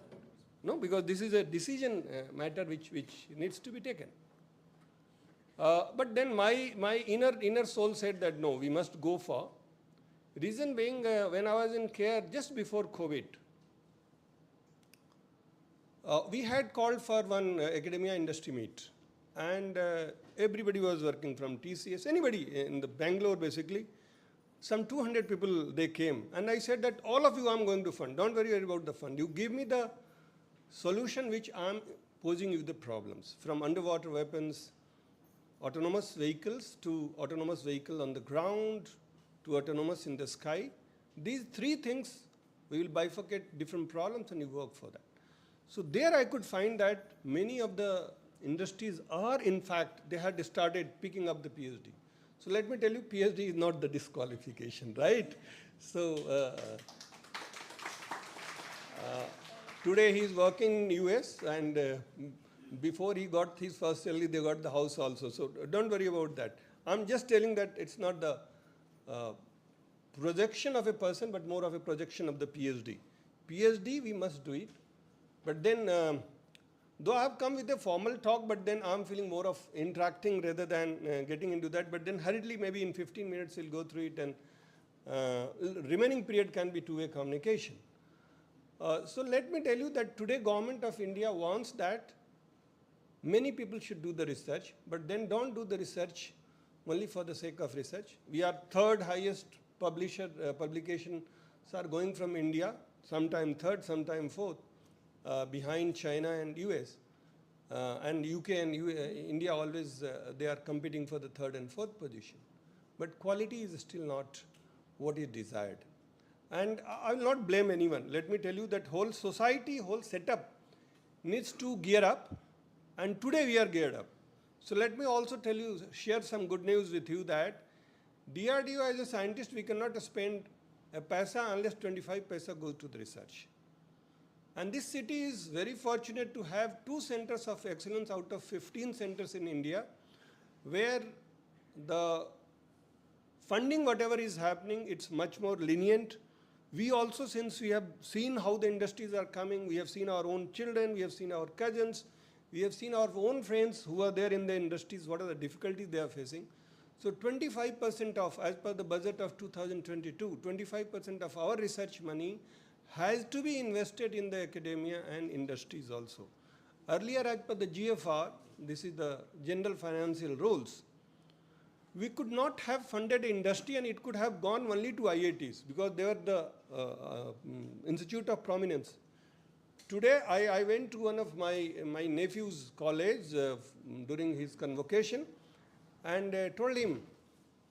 No, because this is a decision matter which needs to be taken. But then my inner soul said that no, we must go for. Reason being, when I was in care just before COVID, we had called for one academia industry meet. And everybody was working from TCS, anybody in the Bangalore basically. Some 200 people, they came. And I said that all of you I'm going to fund. Don't worry about the fund. You give me the solution which I'm posing you the problems. From underwater weapons, autonomous vehicles, to autonomous vehicle on the ground, to autonomous in the sky. These three things, we will bifurcate different problems and you work for that. So there I could find that many of the industries are, in fact, they had started picking up the PhD. So let me tell you, PhD is not the disqualification, right? So today he is working in US, and before he got his first salary, they got the house also. So don't worry about that. I'm just telling that it's not the projection of a person, but more of a projection of the PhD. PhD, we must do it. But then, though I have come with a formal talk, but then I'm feeling more of interacting rather than getting into that. But then hurriedly, maybe in 15 minutes, we'll go through it, and remaining period can be two-way communication. So let me tell you that today government of India wants that many people should do the research, but then don't do the research only for the sake of research. We are third highest publisher, publications are going from India, sometime third, sometime fourth, behind China and US. And UK and India always, they are competing for the third and fourth position. But quality is still not what is desired. And I will not blame anyone. Let me tell you that whole society, whole setup needs to gear up. And today we are geared up. So let me also tell you, share some good news with you that DRDO as a scientist, we cannot spend a paisa unless 25 paisa goes to the research. And this city is very fortunate to have 2 centers of excellence out of 15 centers in India, where the funding, whatever is happening, it's much more lenient. We also, since we have seen how the industries are coming, we have seen our own children, we have seen our cousins, we have seen our own friends who are there in the industries, what are the difficulties they are facing. So 25% of, as per the budget of 2022, 25% of our research money has to be invested in the academia and industries also. Earlier, as per the GFR, this is the general financial rules, we could not have funded industry and it could have gone only to IITs because they were the institute of prominence. Today, I went to one of my nephew's college during his convocation and told him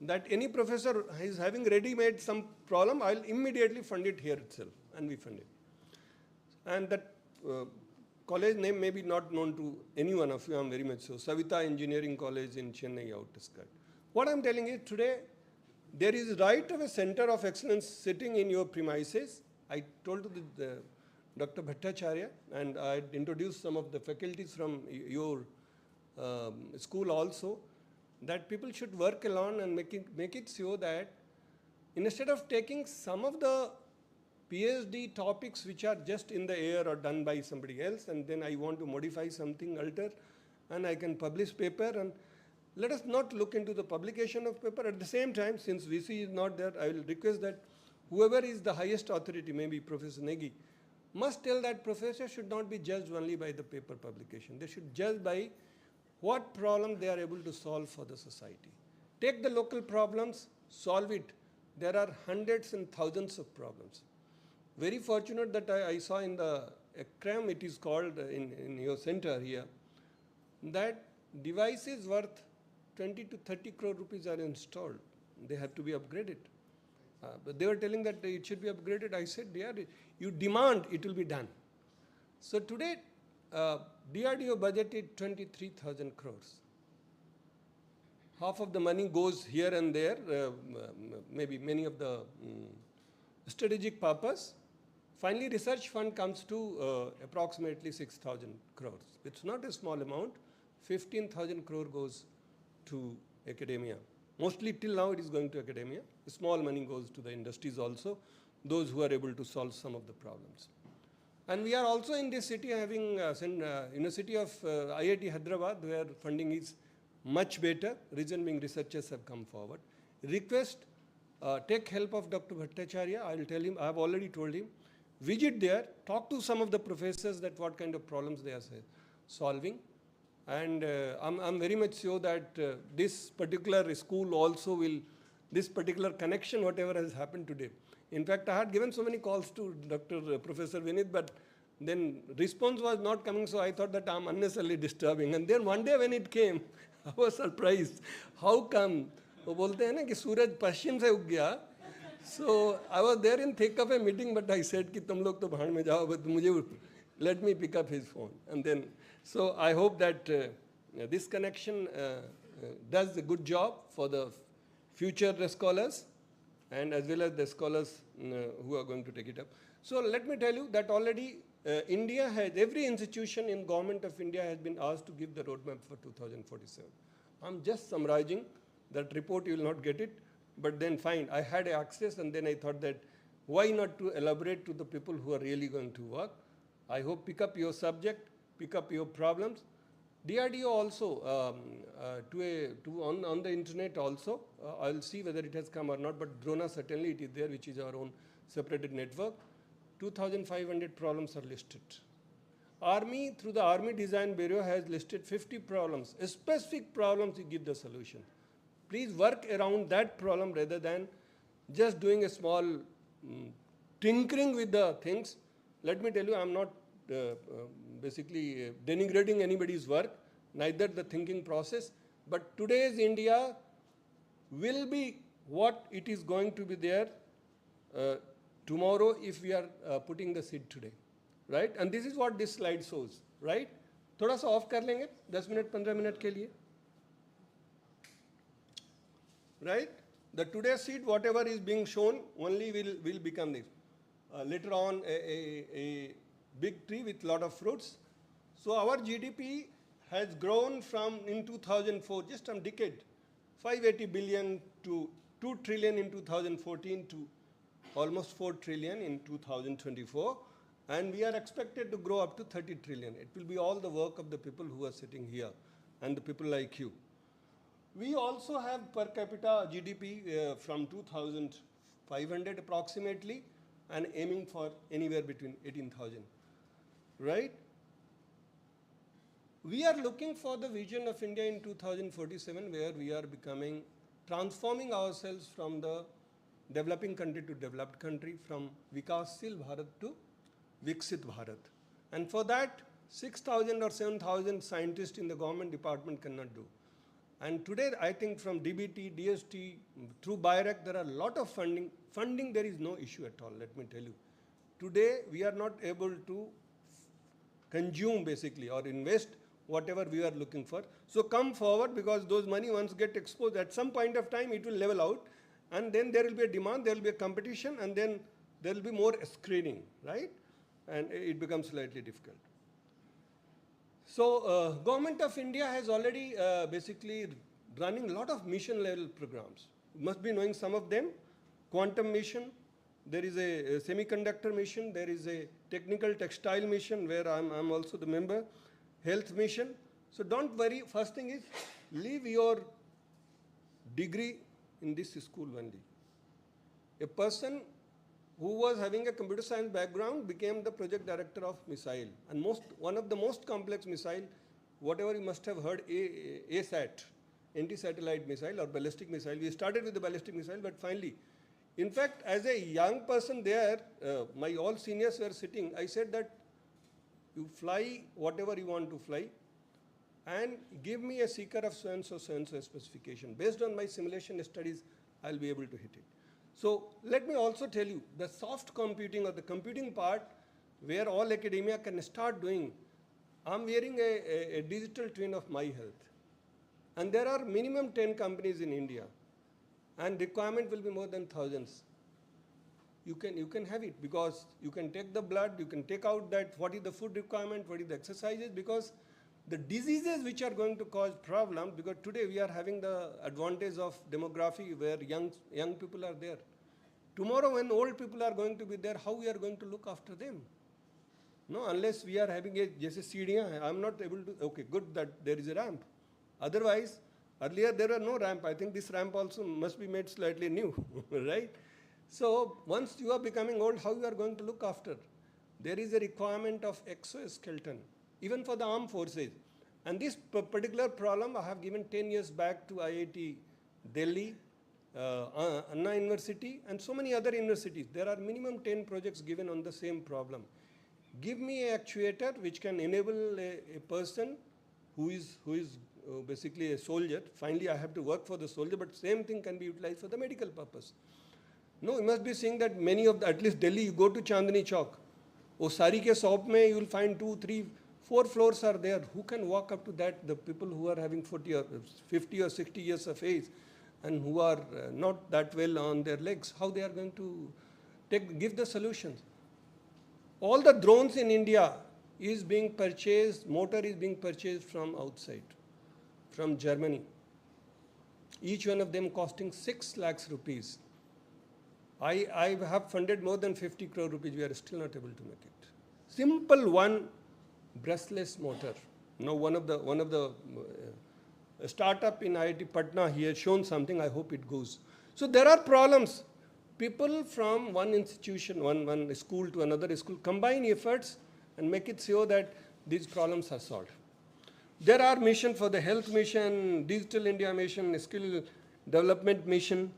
that any professor is having ready-made some problem, I'll immediately fund it here itself. And we funded. And that college name may be not known to any one of you, I'm very much so. Savita Engineering College in Chennai, outskirt. What I'm telling you today, there is right of a center of excellence sitting in your premises. I told to the Dr. Bhattacharya, and I introduced some of the faculties from your school also, that people should work along and make it so that instead of taking some of the PhD topics which are just in the air or done by somebody else, and then I want to modify something, alter, and I can publish paper, and let us not look into the publication of paper. At the same time, since VC is not there, I will request that whoever is the highest authority, maybe Professor Negi, must tell that professor should not be judged only by the paper publication. They should judge by what problem they are able to solve for the society. Take the local problems, solve it. There are hundreds and thousands of problems. Very fortunate that I saw in the ECRAM, it is called in your center here, that devices worth 20 to 30 crore rupees are installed. They have to be upgraded. But they were telling that it should be upgraded. I said, you demand, it will be done. So today, DRDO budgeted 23,000 crores. Half of the money goes here and there, maybe many of the strategic purpose. Finally, research fund comes to approximately 6,000 crores. It's not a small amount. 15,000 crore goes to academia. Mostly till now it is going to academia. Small money goes to the industries also, those who are able to solve some of the problems. And we are also in this city having University of IIT Hyderabad, where funding is much better. Reason being, researchers have come forward. Request, take help of Dr. Bhattacharya. I will tell him, I have already told him, visit there, talk to some of the professors that what kind of problems they are solving. And I'm very much sure that this particular school also will, this particular connection, whatever has happened today. In fact, I had given so many calls to Professor Vinith, but then response was not coming, so I thought that I'm unnecessarily disturbing. And then one day when it came, I was surprised. How come? वो बोलते हैं ना कि सूरज पश्चिम से उग गया. So I was there in thick of a meeting, but I said कि तुम लोग तो भाड़ में जाओ, but मुझे let me pick up his phone. And then, so I hope that this connection does a good job for the future scholars and as well as the scholars who are going to take it up. So let me tell you that already India has, every institution in government of India has been asked to give the roadmap for 2047. I'm just summarizing that report, you will not get it, but then fine, I had access and then I thought that why not to elaborate to the people who are really going to work. I hope pick up your subject, pick up your problems. DRDO also, on the internet also, I'll see whether it has come or not, but Drona certainly it is there, which is our own separated network. 2,500 problems are listed. Army, through the Army Design Bureau, has listed 50 problems, specific problems, you give the solution. Please work around that problem rather than just doing a small tinkering with the things. Let me tell you, I'm not basically denigrating anybody's work, neither the thinking process, but today's India will be what it is going to be there tomorrow if we are putting the seed today, right? And this is what this slide shows, right? थोड़ा सा off कर लेंगे 10 minute 15 minute के लिए, right? The today's seed, whatever is being shown, only will become this. Later on, a big tree with lot of fruits. So our GDP has grown from in 2004, just a decade, 580 billion to 2 trillion in 2014 to almost 4 trillion in 2024. And we are expected to grow up to 30 trillion. It will be all the work of the people who are sitting here and the people like you. We also have per capita GDP from 2,500 approximately and aiming for anywhere between 18,000, right? We are looking for the vision of India in 2047 where we are transforming ourselves from the developing country to developed country, from Vikasil Bharat to Viksit Bharat. And for that, 6,000 or 7,000 scientists in the government department cannot do. And today, I think from DBT, DST, through BIRAC, there are a lot of funding. Funding, there is no issue at all, let me tell you. Today, we are not able to consume basically or invest whatever we are looking for. So come forward, because those money once get exposed, at some point of time, it will level out. And then there will be a demand, there will be a competition, and then there will be more screening, right? And it becomes slightly difficult. So Government of India has already basically running a lot of mission level programs. You must be knowing some of them. Quantum mission, there is a semiconductor mission, there is a technical textile mission where I'm also the member, health mission. So don't worry. First thing is, leave your degree in this school only. A person who was having a computer science background became the project director of missile. And one of the most complex missile, whatever you must have heard, ASAT, anti-satellite missile or ballistic missile. We started with the ballistic missile, but finally, in fact, as a young person there, my all seniors were sitting, I said that you fly whatever you want to fly and give me a seeker of so-and-so specification. Based on my simulation studies, I'll be able to hit it. So let me also tell you, the soft computing or the computing part where all academia can start doing, I'm wearing a digital twin of my health. And there are minimum 10 companies in India. And requirement will be more than thousands. You can have it because you can take the blood, you can take out that what is the food requirement, what is the exercises, because the diseases which are going to cause problems, because today we are having the advantage of demography where young people are there. Tomorrow when old people are going to be there, how we are going to look after them? No, unless we are having a, just a CDA, I'm not able to, okay, good that there is a ramp. Otherwise, earlier there were no ramp. I think this ramp also must be made slightly new, right? So once you are becoming old, how you are going to look after? There is a requirement of exoskeleton, even for the armed forces. And this particular problem I have given 10 years back to IIT Delhi, Anna University, and so many other universities. There are minimum 10 projects given on the same problem. Give me an actuator which can enable a person who is basically a soldier. Finally, I have to work for the soldier, but same thing can be utilized for the medical purpose. No, you must be seeing that many of the, at least Delhi, you go to Chandni Chowk. Oh, sari ke shop mein you will find 2, 3, 4 floors are there. Who can walk up to that? The people who are having 40 or 50 or 60 years of age and who are not that well on their legs, how they are going to give the solutions? All the drones in India is being purchased, motor is being purchased from outside, from Germany. Each one of them costing 6 lakhs rupees. I have funded more than 50 crore rupees. We are still not able to make it. Simple one brushless motor. Now one of the startup in IIT Patna, he has shown something. I hope it goes. So there are problems. People from one institution, one school to another school, combine efforts and make it so that these problems are solved. There are missions for the health mission, digital India mission, skill development mission,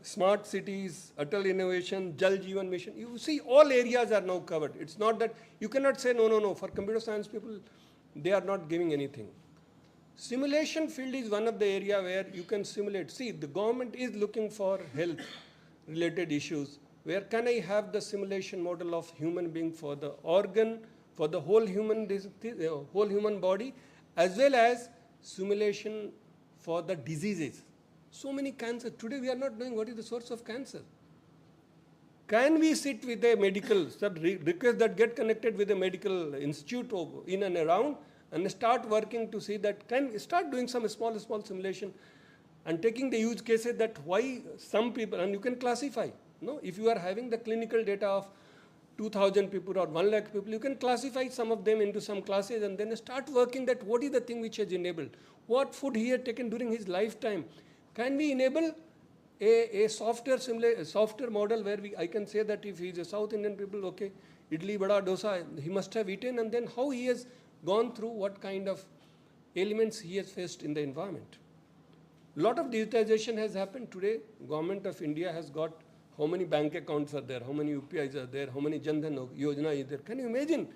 smart cities, Atal innovation, Jal Jeevan mission. You see, all areas are now covered. It's not that you cannot say no. For computer science people, they are not giving anything. Simulation field is one of the area where you can simulate. See, the government is looking for health related issues. Where can I have the simulation model of human being for the organ, for the whole human body, as well as simulation for the diseases. So many cancers. Today we are not knowing what is the source of cancer. Can we sit with a medical, request that get connected with a medical institute in and around and start working to see that, can start doing some small simulation and taking the use cases that why some people, and you can classify. No, if you are having the clinical data of 2,000 people or 1 lakh people, you can classify some of them into some classes and then start working that what is the thing which has enabled. What food he had taken during his lifetime. Can we enable a software model where I can say that if he is a South Indian people, okay, idli, vada, dosa, he must have eaten, and then how he has gone through, what kind of elements he has faced in the environment. A lot of digitization has happened today. Government of India has got how many bank accounts are there, how many UPIs are there, how many Jan Dhan Yojana is there. Can you imagine?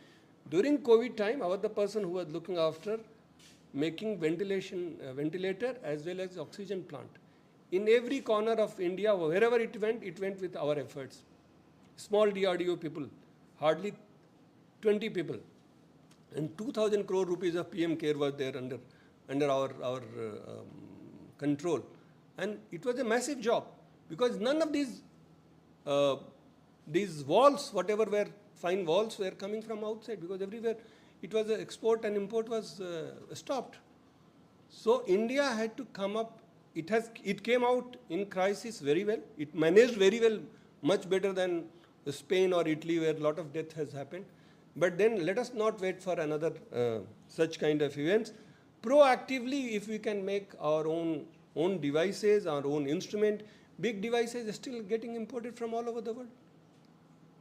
During COVID time, I was the person who was looking after making ventilator as well as oxygen plant. In every corner of India, wherever it went with our efforts. Small DRDO people, hardly 20 people. And 2,000 crore rupees of PM care was there under our control. And it was a massive job because none of these walls, whatever were fine walls, were coming from outside because everywhere it was export and import was stopped. So India had to come up. It came out in crisis very well. It managed very well, much better than Spain or Italy where a lot of death has happened. But then let us not wait for another such kind of events. Proactively, if we can make our own devices, our own instrument, big devices are still getting imported from all over the world.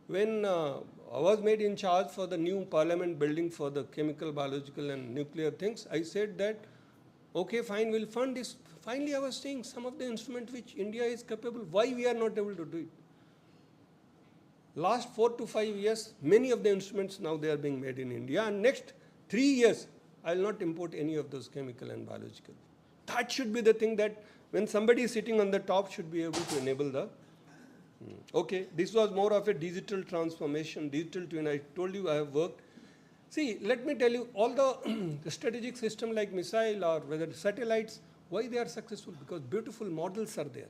When I was made in charge for the new parliament building for the chemical, biological and nuclear things, I said that, okay, fine, we'll fund this. Finally, I was saying some of the instruments which India is capable, why we are not able to do it? Last 4 to 5 years, many of the instruments now they are being made in India, and next 3 years, I will not import any of those chemical and biological. That should be the thing that when somebody is sitting on the top should be able to enable the. Okay, this was more of a digital transformation, digital twin. I told you I have worked. See, let me tell you, all the strategic system like missile or whether satellites, why they are successful? Because beautiful models are there.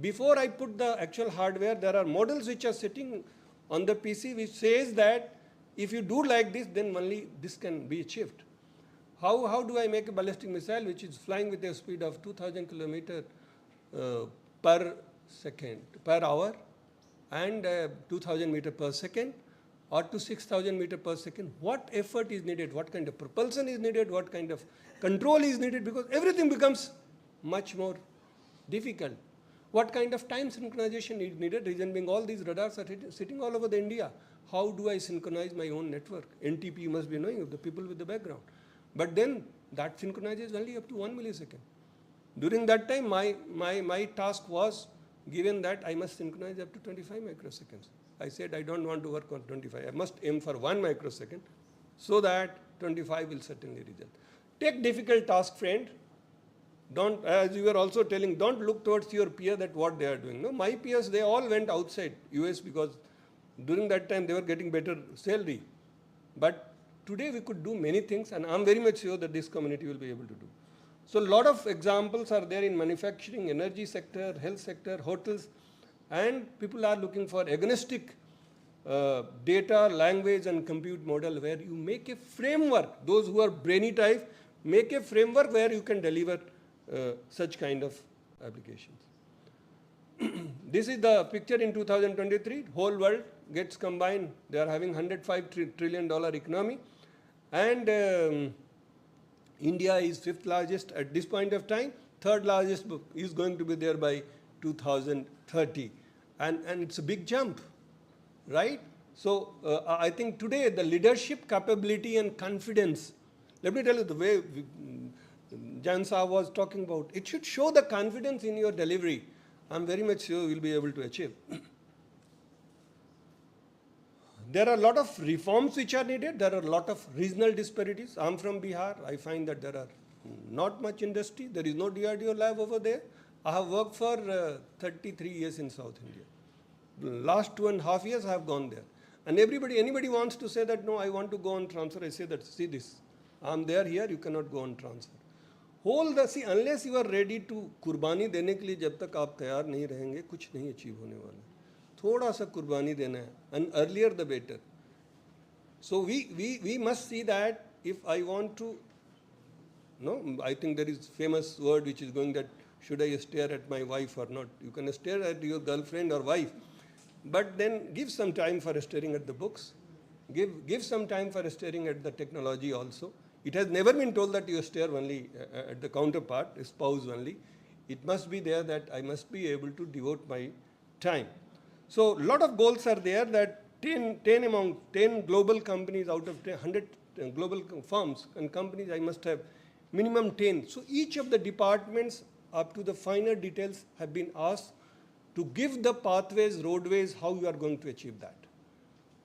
Before I put the actual hardware, there are models which are sitting on the PC which says that if you do like this, then only this can be achieved. How do I make a ballistic missile which is flying with a speed of 2000 kilometers per hour and 2000 meters per second or to 6000 meters per second? What effort is needed? What kind of propulsion is needed? What kind of control is needed? Because everything becomes much more difficult. What kind of time synchronization is needed? Reason being, all these radars are sitting all over the India. How do I synchronize my own network? NTP you must be knowing of the people with the background. But then that synchronizes only up to 1 millisecond. During that time, my task was given that I must synchronize up to 25 microseconds. I said I don't want to work on 25. I must aim for 1 microsecond so that 25 will certainly result. Take difficult task, friend. Don't, as you were also telling, don't look towards your peer that what they are doing. No, my peers, they all went outside US because during that time they were getting better salary. But today we could do many things, and I'm very much sure that this community will be able to do. So a lot of examples are there in manufacturing, energy sector, health sector, hotels, and people are looking for agnostic data, language and compute model where you make a framework. Those who are brainy type, make a framework where you can deliver such kind of applications. This is the picture in 2023. Whole world gets combined. They are having $105 trillion economy. And India is 5th largest at this point of time. 3rd largest is going to be there by 2030. And it's a big jump, right? So I think today the leadership capability and confidence, let me tell you the way Jan Saab was talking about, it should show the confidence in your delivery. I'm very much sure you'll be able to achieve. There are a lot of reforms which are needed. There are a lot of regional disparities. I'm from Bihar. I find that there are not much industry. There is no DRDO lab over there. I have worked for 33 years in South India. The last 2.5 years I have gone there. And anybody wants to say that, no, I want to go on transfer. I say that, see this, I'm there here, you cannot go on transfer. See, unless you are ready to कुर्बानी देने के लिए जब तक आप तैयार नहीं रहेंगे कुछ नहीं अचीव होने वाला है. थोड़ा सा कुर्बानी देना है, and earlier the better. So we must see that if I want to, no, I think there is famous word which is going that should I stare at my wife or not? You can stare at your girlfriend or wife, but then give some time for staring at the books. Give some time for staring at the technology also. It has never been told that you stare only at the counterpart, spouse only. It must be there that I must be able to devote my time. So a lot of goals are there that 10 global companies out of 100 global firms and companies, I must have minimum 10. So each of the departments up to the finer details have been asked to give the pathways, roadways, how you are going to achieve that,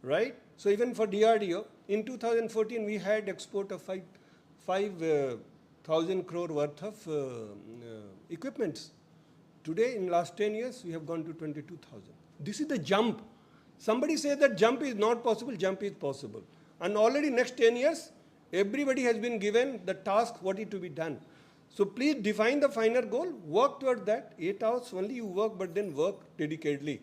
right? So even for DRDO, in 2014 we had export of 5,000 crore worth of equipments. Today in last 10 years we have gone to 22,000. This is the jump. Somebody says that jump is not possible, jump is possible. And already next 10 years, everybody has been given the task what is to be done. So please define the finer goal, work toward that. 8 hours only you work, but then work dedicatedly.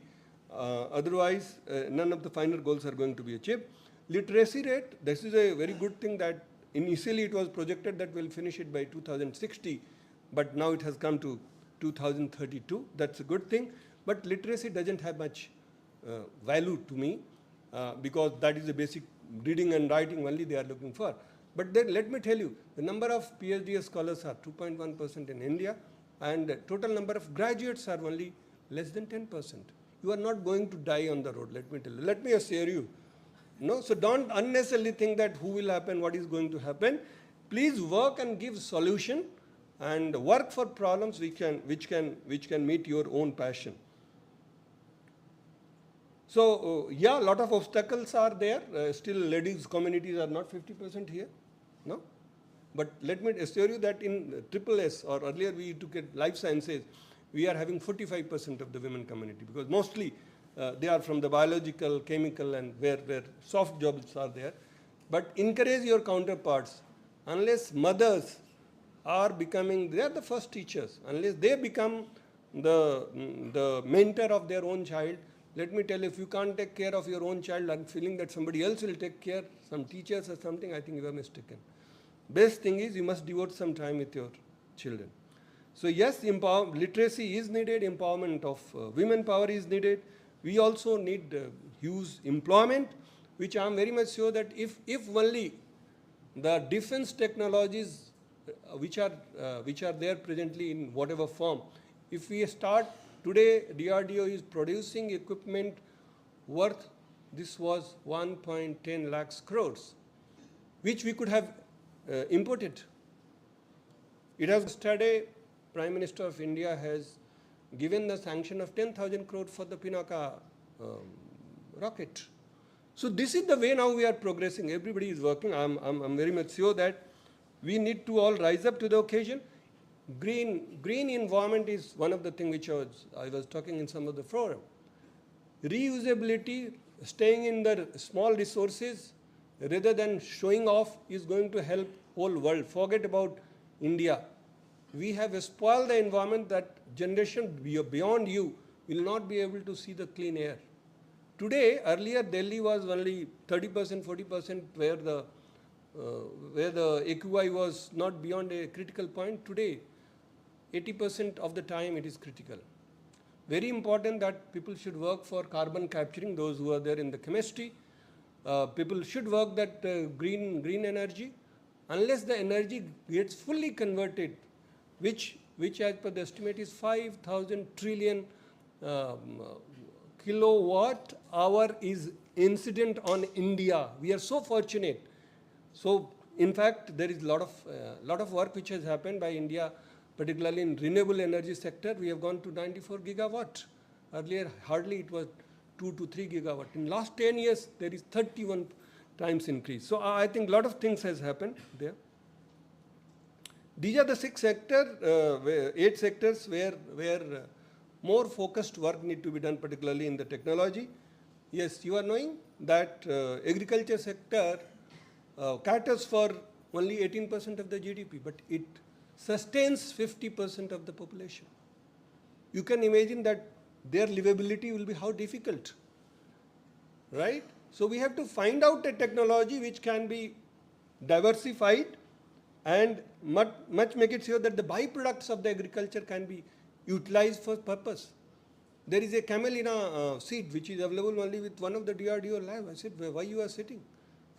Otherwise, none of the finer goals are going to be achieved. Literacy rate, this is a very good thing that initially it was projected that we'll finish it by 2060, but now it has come to 2032. That's a good thing. But literacy doesn't have much value to me because that is a basic reading and writing only they are looking for. But then let me tell you, the number of PhD scholars are 2.1% in India, and total number of graduates are only less than 10%. You are not going to die on the road, let me tell you. Let me assure you. No, so don't unnecessarily think that who will happen, what is going to happen. Please work and give solution, and work for problems which can meet your own passion. So yeah, a lot of obstacles are there. Still, ladies communities are not 50% here, no. But let me assure you that in SSS, or earlier we took it life sciences, we are having 45% of the women community, because mostly they are from the biological, chemical, and where soft jobs are there. But encourage your counterparts. Unless mothers are becoming, they are the first teachers. Unless they become the mentor of their own child, let me tell you, if you can't take care of your own child and feeling that somebody else will take care, some teachers or something, I think you are mistaken. Best thing is you must devote some time with your children. So yes, literacy is needed, empowerment of women power is needed. We also need huge employment, which I am very much sure that if only the defense technologies which are there presently in whatever form, if we start today, DRDO is producing equipment worth, this was 1.10 lakhs crores, which we could have imported. It has yesterday, Prime Minister of India has given the sanction of 10,000 crore for the Pinaka rocket. So this is the way now we are progressing. Everybody is working. I'm very much sure that we need to all rise up to the occasion. Green environment is one of the things which I was talking in some of the forum. Reusability, staying in the small resources rather than showing off, is going to help whole world. Forget about India. We have spoiled the environment that generation beyond you will not be able to see the clean air. Today, earlier Delhi was only 30%, 40% where the AQI was not beyond a critical point. Today, 80% of the time it is critical. Very important that people should work for carbon capturing, those who are there in the chemistry. People should work that green energy. Unless the energy gets fully converted, which as per the estimate is 5,000 trillion kilowatt hour is incident on India. We are so fortunate. So in fact, there is a lot of work which has happened by India, particularly in renewable energy sector. We have gone to 94 gigawatt. Earlier, hardly it was 2 to 3 gigawatt. In last 10 years, there is 31 times increase. So I think a lot of things has happened there. These are the 8 sectors where more focused work need to be done, particularly in the technology. Yes, you are knowing that agriculture sector caters for only 18% of the GDP, but it sustains 50% of the population. You can imagine that their livability will be how difficult, right? So we have to find out a technology which can be diversified and much make it sure that the byproducts of the agriculture can be utilized for purpose. There is a camelina seed which is available only with one of the DRDO lab. I said, why you are sitting?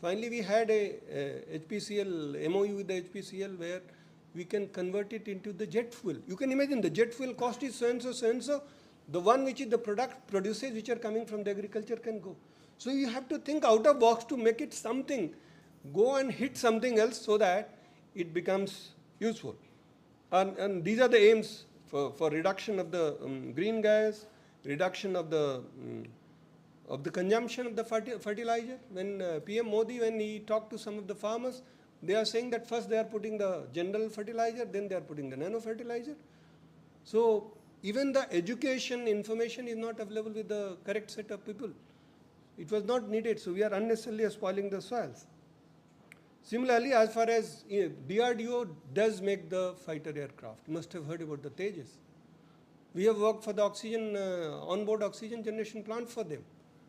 Finally, we had a HPCL, MOU with the HPCL where we can convert it into the jet fuel. You can imagine the jet fuel cost is so and so. The one which is the product produces which are coming from the agriculture can go. So you have to think out of box to make it something, go and hit something else so that it becomes useful. And these are the aims for reduction of the green gas, reduction of the consumption of the fertilizer. When PM Modi, when he talked to some of the farmers, they are saying that first they are putting the general fertilizer, then they are putting the nano fertilizer. So even the education information is not available with the correct set of people. It was not needed, so we are unnecessarily spoiling the soils. Similarly, as far as DRDO does make the fighter aircraft, you must have heard about the Tejas. We have worked for the oxygen, onboard oxygen generation plant for them.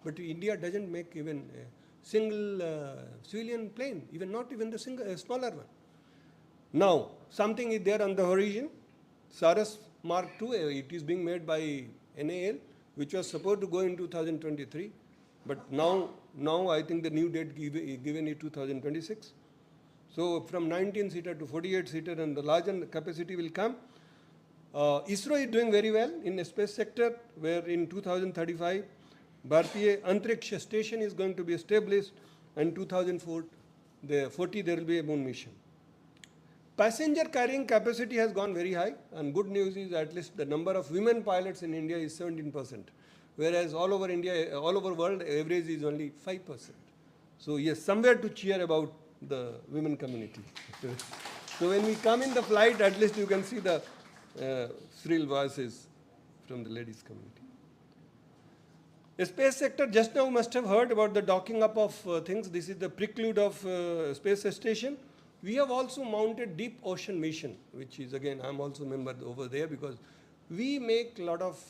But India doesn't make even a single civilian plane, not even the smaller one. Now, something is there on the horizon. Saras Mark II, it is being made by NAL, which was supposed to go in 2023. But now I think the new date given is 2026. So from 19-seater to 48-seater, and the larger capacity will come. ISRO is doing very well in the space sector, where in 2035, Bharatiya Antariksha Station is going to be established, and 2040 there will be a moon mission. Passenger carrying capacity has gone very high, and good news is at least the number of women pilots in India is 17%, whereas all over India, all over world, average is only 5%. So yes, somewhere to cheer about the women community. So when we come in the flight, at least you can see the shrill voices from the ladies community. The space sector, just now must have heard about the docking up of things. This is the prelude of space station. We have also mounted deep ocean mission, which is again, I'm also a member over there, because we make a lot of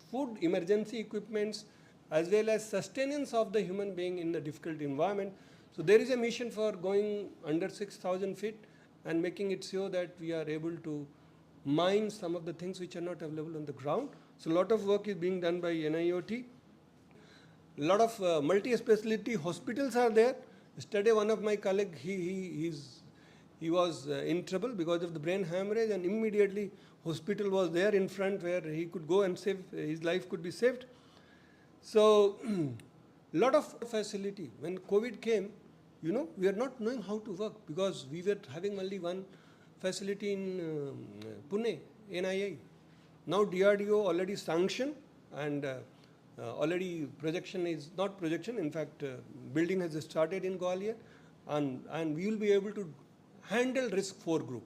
food emergency equipments as well as sustenance of the human being in the difficult environment. So there is a mission for going under 6,000 feet and making it so that we are able to mine some of the things which are not available on the ground. So a lot of work is being done by NIOT. A lot of multi-specialty hospitals are there. Yesterday, one of my colleagues, he was in trouble because of the brain hemorrhage, and immediately hospital was there in front where he could go and save, his life could be saved. So, lot of facility. When COVID came, you know, we are not knowing how to work because we were having only one facility in Pune, NII. Now DRDO already sanctioned, and already projection is not projection, in fact building has started in Gwalior, and we will be able to handle risk 4 group.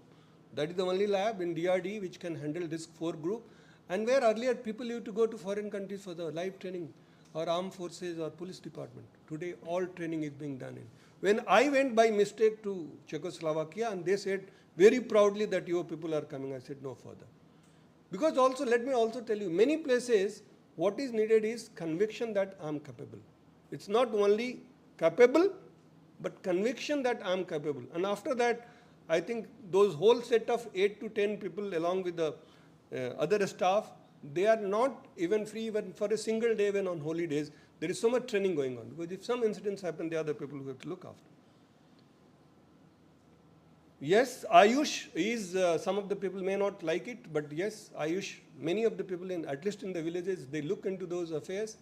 That is the only lab in DRD which can handle risk 4 group, and where earlier people used to go to foreign countries for the live training or armed forces or police department. Today all training is being done in. When I went by mistake to Czechoslovakia and they said very proudly that your people are coming, I said no further. Because also, let me also tell you, many places what is needed is conviction that I am capable. It's not only capable, but conviction that I am capable. And after that, I think those whole set of 8 to 10 people along with the other staff, they are not even free even for a single day when on holy days. There is so much training going on, because if some incidents happen, there are other people who have to look after. Yes, Ayush is, some of the people may not like it, but yes, Ayush, many of the people, at least in the villages, they look into those affairs.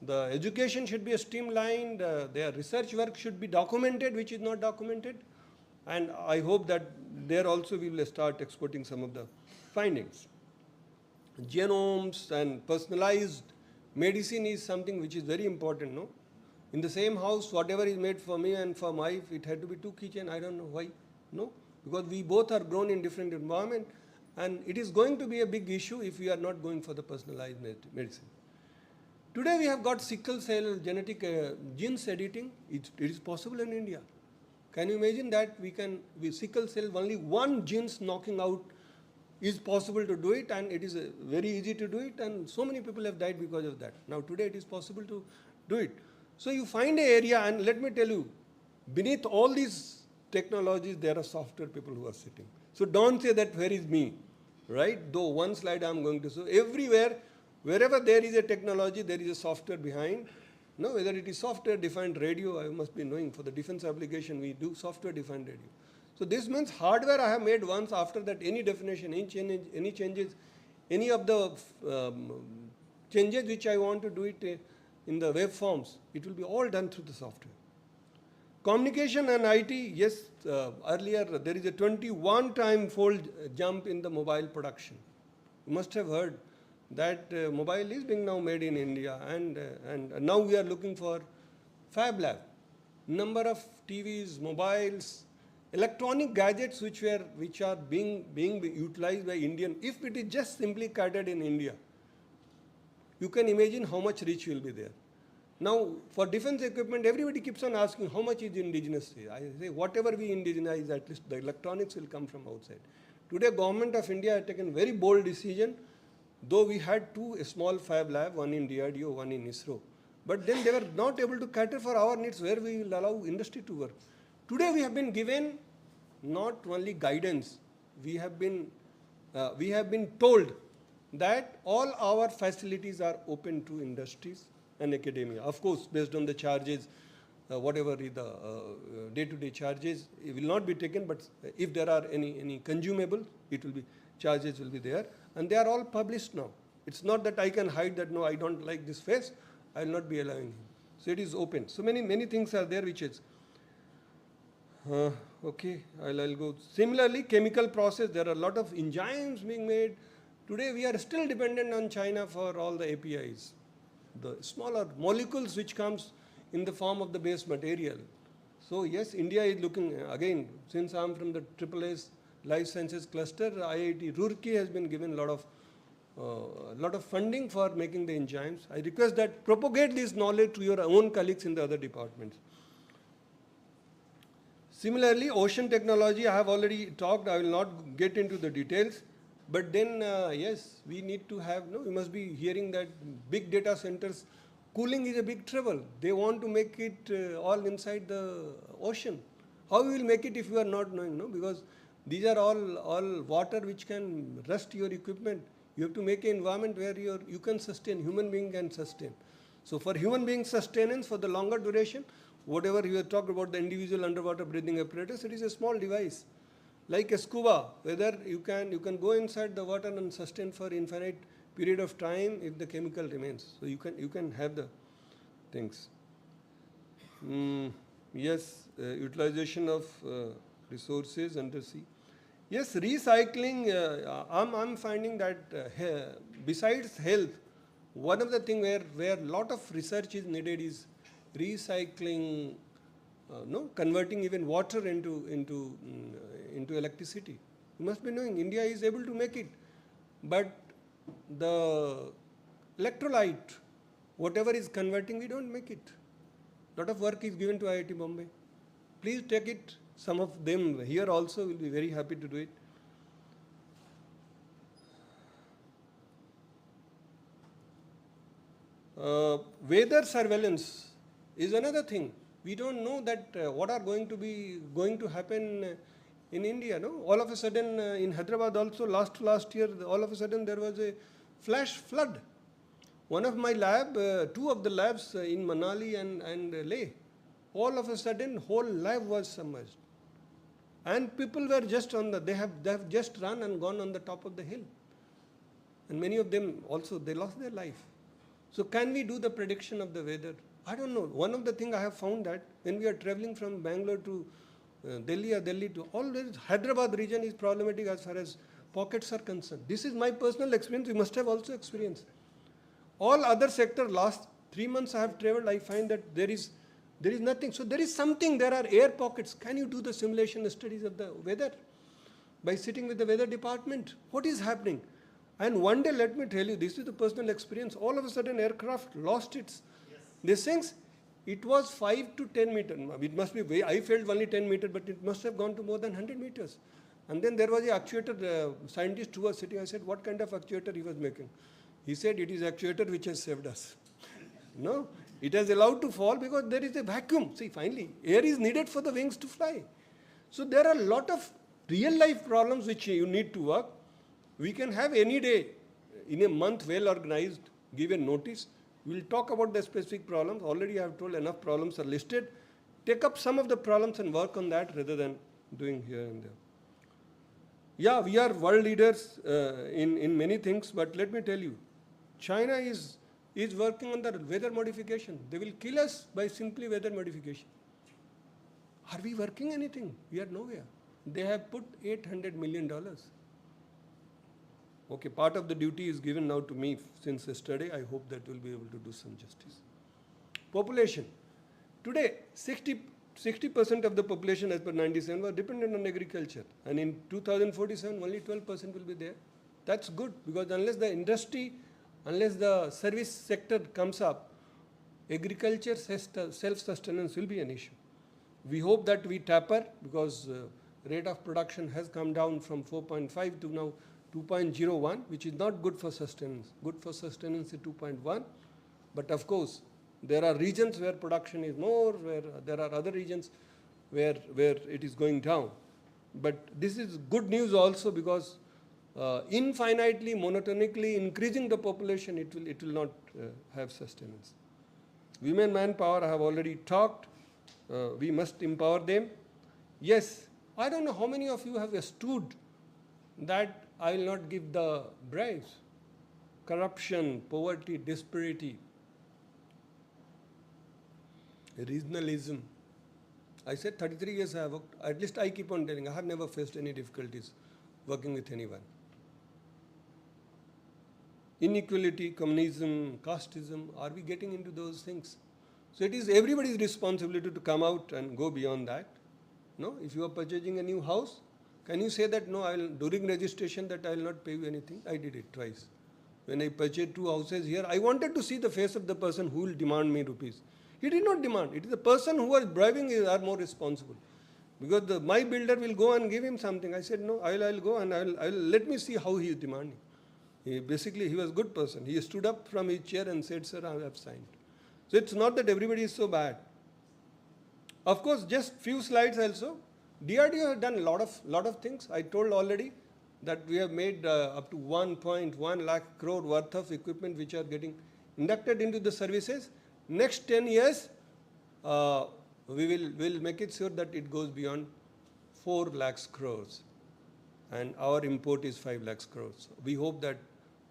The education should be streamlined, their research work should be documented, which is not documented. And I hope that there also we will start exporting some of the findings. Genomes and personalized medicine is something which is very important, no? In the same house, whatever is made for me and for my wife, it had to be 2 kitchen, I don't know why. No, because we both are grown in different environment, and it is going to be a big issue if we are not going for the personalized medicine. Today we have got sickle cell genetic genes editing. It is possible in India. Can you imagine that with sickle cell only one genes knocking out is possible to do it, and it is very easy to do it, and so many people have died because of that. Now today it is possible to do it. So you find an area, and let me tell you, beneath all these technologies, there are software people who are sitting. So don't say that where is me, right? Though one slide I'm going to show. Everywhere, wherever there is a technology, there is a software behind. No, whether it is software defined radio, I must be knowing for the defense application, we do software defined radio. So this means hardware I have made once, after that any definition, any changes, any of the changes which I want to do it in the web forms, it will be all done through the software. Communication and IT, yes, earlier there is a 21-time-fold jump in the mobile production. You must have heard that mobile is being now made in India, and now we are looking for Fab Lab. Number of TVs, mobiles, electronic gadgets which are being utilized by Indian. If it is just simply catered in India, you can imagine how much reach will be there. Now, for defense equipment, everybody keeps on asking how much is indigenous. I say whatever we indigenize, at least the electronics will come from outside. Today, Government of India has taken very bold decision, though we had 2 small fab lab, one in DRDO, one in ISRO. But then they were not able to cater for our needs where we will allow industry to work. Today, we have been given not only guidance, we have been told that all our facilities are open to industries, and academia. Of course, based on the charges, whatever is the day-to-day charges, it will not be taken, but if there are any consumable, it will be, charges will be there. And they are all published now. It's not that I can hide that, no, I don't like this face, I will not be allowing him. So it is open. So many things are there which is, okay, I'll go. Similarly, chemical process, there are a lot of enzymes being made. Today we are still dependent on China for all the APIs. The smaller molecules which comes in the form of the base material. So yes, India is looking, again, since I am from the AAA's Life Sciences Cluster, IIT Roorkee has been given a lot of funding for making the enzymes. I request that propagate this knowledge to your own colleagues in the other departments. Similarly, ocean technology, I have already talked, I will not get into the details. But then, yes, we need to have, no, you must be hearing that big data centers, cooling is a big trouble. They want to make it all inside the ocean. How you will make it if you are not knowing, no? Because these are all water which can rust your equipment. You have to make an environment where you can sustain, human being can sustain. So for human being sustenance, for the longer duration, whatever you have talked about the individual underwater breathing apparatus, it is a small device. Like a scuba, whether you can go inside the water and sustain for infinite period of time if the chemical remains. So you can have the things. Yes, utilization of resources under sea. Yes, recycling. I'm finding that besides health, one of the things where lot of research is needed is recycling. Converting even water into electricity. You must be knowing India is able to make it, but the electrolyte, whatever is converting, we don't make it. Lot of work is given to IIT Bombay. Please take it. Some of them here also will be very happy to do it. Weather surveillance is another thing. We don't know that what are going to happen in India. No, all of a sudden in Hyderabad also last year, all of a sudden there was a flash flood. One of my lab, two of the labs in Manali and Leh, all of a sudden whole lab was submerged, and people were just they have just run and gone on the top of the hill, and many of them also they lost their life. So can we do the prediction of the weather? I don't know. One of the things I have found that when we are traveling from Bangalore to Delhi or Delhi to always Hyderabad region is problematic as far as pockets are concerned. This is my personal experience. You must have also experienced. All other sector, last 3 months I have traveled, I find that there is nothing. So there is something, there are air pockets. Can you do the simulation studies of the weather by sitting with the weather department? What is happening? And one day, let me tell you, this is the personal experience. All of a sudden aircraft lost its these things, it was 5 to 10 meters. It must be, I felt only 10 meters, but it must have gone to more than 100 meters. And then there was a actuator, scientist who was sitting. I said, what kind of actuator he was making? He said, it is actuator which has saved us. No, it has allowed to fall because there is a vacuum. See, finally, air is needed for the wings to fly. So there are a lot of real life problems which you need to work. We can have any day, in a month, well organized, give a notice. We will talk about the specific problems. Already I have told enough problems are listed. Take up some of the problems and work on that rather than doing here and there. Yeah, we are world leaders in many things, but let me tell you, China is working on the weather modification. They will kill us by simply weather modification. Are we working anything? We are nowhere. They have put $800 million. Okay, part of the duty is given now to me since yesterday. I hope that we'll be able to do some justice. Population. Today, 60% of the population as per 97 was dependent on agriculture. And in 2047, only 12% will be there. That's good because unless the industry, unless the service sector comes up, agriculture self-sustenance will be an issue. We hope that we taper because rate of production has come down from 4.5 to now 2.01, which is not good for sustenance. Good for sustenance is 2.1. But of course, there are regions where production is more, where there are other regions where it is going down. But this is good news also because infinitely, monotonically increasing the population, it will not have sustenance. Women manpower, I have already talked. We must empower them. Yes, I don't know how many of you have stood that I will not give the bribes. Corruption, poverty, disparity, regionalism. I said 33 years I have worked. At least I keep on telling, I have never faced any difficulties working with anyone. Inequality, communism, casteism, are we getting into those things? So it is everybody's responsibility to come out and go beyond that. No, if you are purchasing a new house, can you say that no, I will, during registration that I will not pay you anything? I did it twice. When I purchased 2 houses here, I wanted to see the face of the person who will demand me rupees. He did not demand. It is the person who was bribing are more responsible. Because my builder will go and give him something. I said, no, I will go and I will let me see how he is demanding. Basically, he was a good person. He stood up from his chair and said, sir, I have signed. So it's not that everybody is so bad. Of course, just few slides also. DRDO has done a lot of things. I told already that we have made up to 1.1 lakh crore worth of equipment which are getting inducted into the services. Next 10 years, we will make it sure that it goes beyond 4 lakhs crores. And our import is 5 lakhs crores. We hope that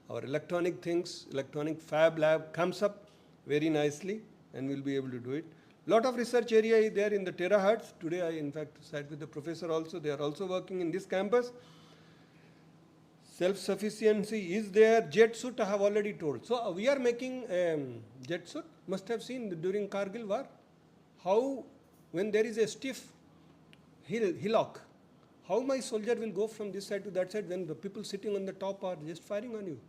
our electronic things, electronic fab lab comes up very nicely and we'll be able to do it. Lot of research area is there in the terahertz. Today I in fact sat with the professor also. They are also working in this campus. Self-sufficiency is there. Jet suit I have already told. So we are making jet suit. Must have seen during Kargil war how when there is a stiff hillock, how my soldier will go from this side to that side when the people sitting on the top are just firing on you.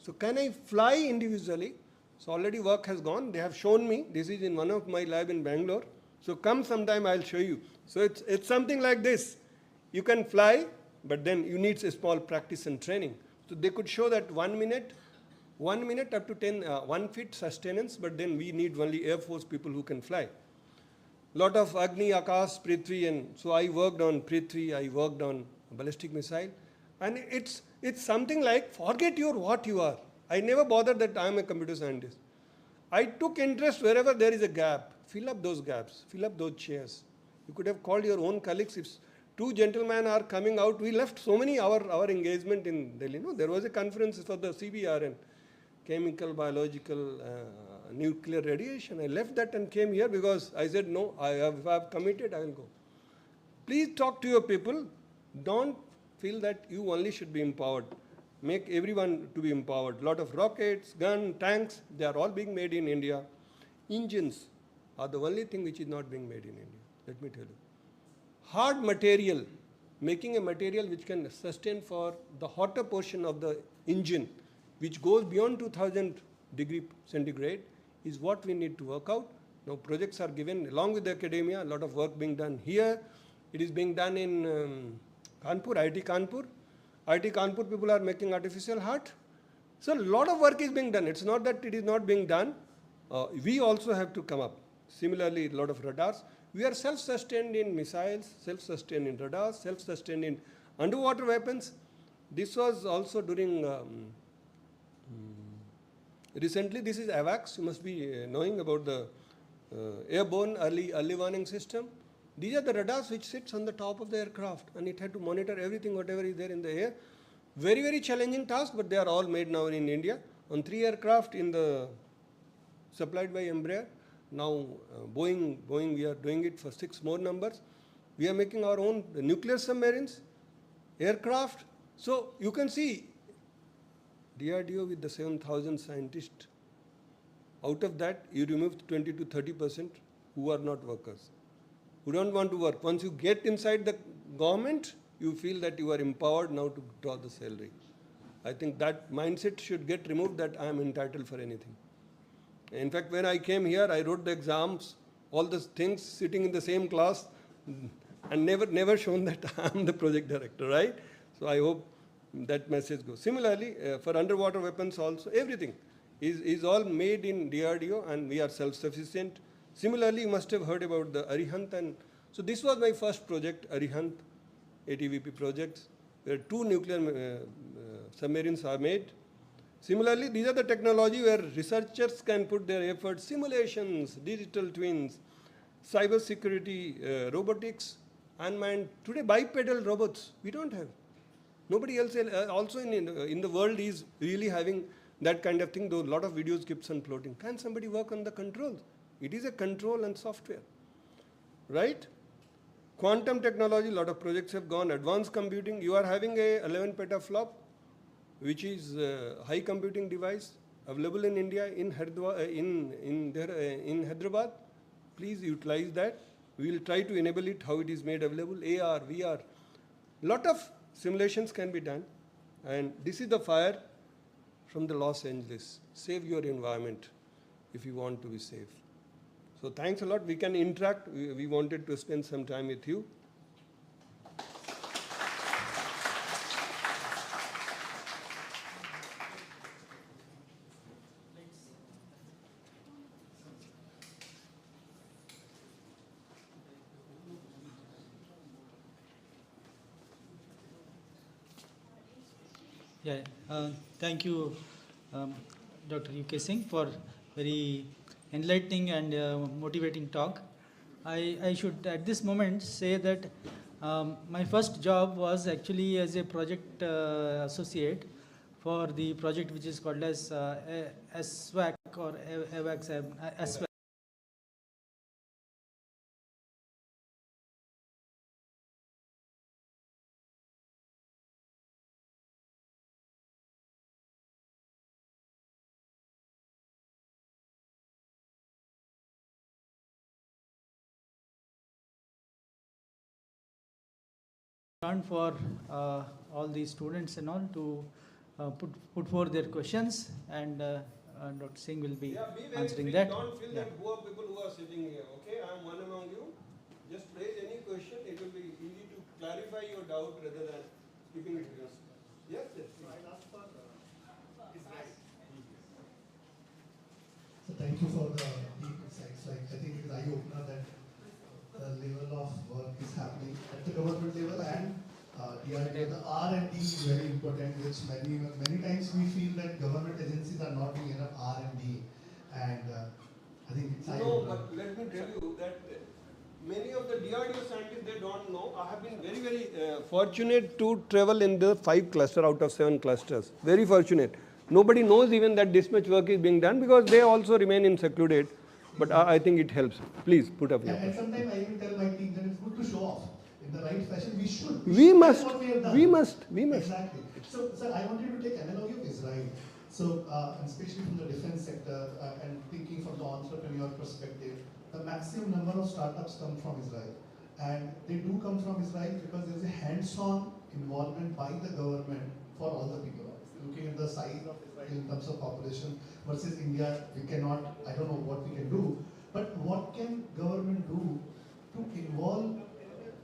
So can I fly individually? So already work has gone. They have shown me. This is in one of my lab in Bangalore. So come sometime, I'll show you. So it's something like this. You can fly, but then you need a small practice and training. So they could show that 1 minute up to 1 feet sustenance, but then we need only Air Force people who can fly. Lot of Agni, Akash, Prithvi, and so I worked on Prithvi, I worked on ballistic missile. And it's something like, forget what you are. I never bothered that I am a computer scientist. I took interest wherever there is a gap. Fill up those gaps, fill up those chairs. You could have called your own colleagues. If 2 gentlemen are coming out, we left so many our engagement in Delhi. No, there was a conference for the CBRN, chemical, biological, nuclear radiation. I left that and came here because I said, no, if I have committed, I will go. Please talk to your people. Don't feel that you only should be empowered. Make everyone to be empowered. Lot of rockets, guns, tanks, they are all being made in India. Engines are the only thing which is not being made in India. Let me tell you. Hard material, making a material which can sustain for the hotter portion of the engine, which goes beyond 2000 degree centigrade, is what we need to work out. Now projects are given along with the academia, a lot of work being done here. It is being done in Kanpur, IIT Kanpur. IIT Kanpur people are making artificial heart. So a lot of work is being done. It's not that it is not being done. We also have to come up. Similarly, a lot of radars. We are self-sustained in missiles, self-sustained in radars, self-sustained in underwater weapons. This was also during, recently this is AVAX. You must be knowing about the airborne early warning system. These are the radars which sits on the top of the aircraft and it had to monitor everything, whatever is there in the air. Very, very challenging task, but they are all made now in India. On 3 aircraft supplied by Embraer. Now Boeing, we are doing it for 6 more numbers. We are making our own nuclear submarines, aircraft. So you can see DRDO with the 7,000 scientists. Out of that, you remove 20 to 30% who are not workers, who don't want to work. Once you get inside the government, you feel that you are empowered now to draw the salary. I think that mindset should get removed that I am entitled for anything. In fact, when I came here, I wrote the exams, all the things sitting in the same class and never shown that I am the project director, right? So I hope that message goes. Similarly, for underwater weapons also, everything is all made in DRDO and we are self-sufficient. Similarly, you must have heard about the Arihant. And so this was my first project, Arihant, ATVP projects, where 2 nuclear submarines are made. Similarly, these are the technology where researchers can put their efforts, simulations, digital twins, cyber security, robotics, unmanned. Today, bipedal robots, we don't have. Nobody else also in the world is really having that kind of thing, though a lot of videos keeps on floating. Can somebody work on the controls? It is a control and software, right? Quantum technology, a lot of projects have gone. Advanced computing, you are having a 11 petaflop, which is a high computing device available in India, in Hyderabad. Please utilize that. We will try to enable it, how it is made available, AR, VR. Lot of simulations can be done. And this is the fire from the Los Angeles. Save your environment if you want to be safe. So thanks a lot. We can interact. We wanted to spend some time with you. Yeah, thank you, Dr. U.K. Singh, for very enlightening and motivating talk. I should at this moment say that my first job was actually as a project associate for the project which is called as SWAC or AVAX, SWAC. For all the students and all to put forth their questions, and Dr. Singh will be answering free. that. Don't feel that who are people who are sitting here. Okay, I am one among you. Just raise any question. It will be easy to clarify your doubt rather than keeping it to yourself. Yes, yes. So thank you for the deep insights. Like, I think it is eye-opener that the level of work is happening at the government level, and the R&D is very important, which many times we feel that government agencies are not doing enough R&D, and I think it's no, but let me tell you that many of the DRDO scientists, they don't know. I have been very, very fortunate to travel in the 5 clusters out of 7 clusters. Very fortunate. Nobody knows even that this much work is being done because they also remain in secluded. But I think it helps. Please put up your question. And sometimes I even tell my team that it's good to show off in the right fashion. We should. We must. What we have done. We must. Exactly. So, sir, I wanted to take analogy of Israel. So, especially from the defense sector and thinking from the entrepreneur perspective, the maximum number of startups come from Israel. And they do come from Israel because there is a hands-on involvement by the government for all the people. Looking at the size of Israel in terms of population versus India, we cannot, I don't know what we can do, but what can government do to involve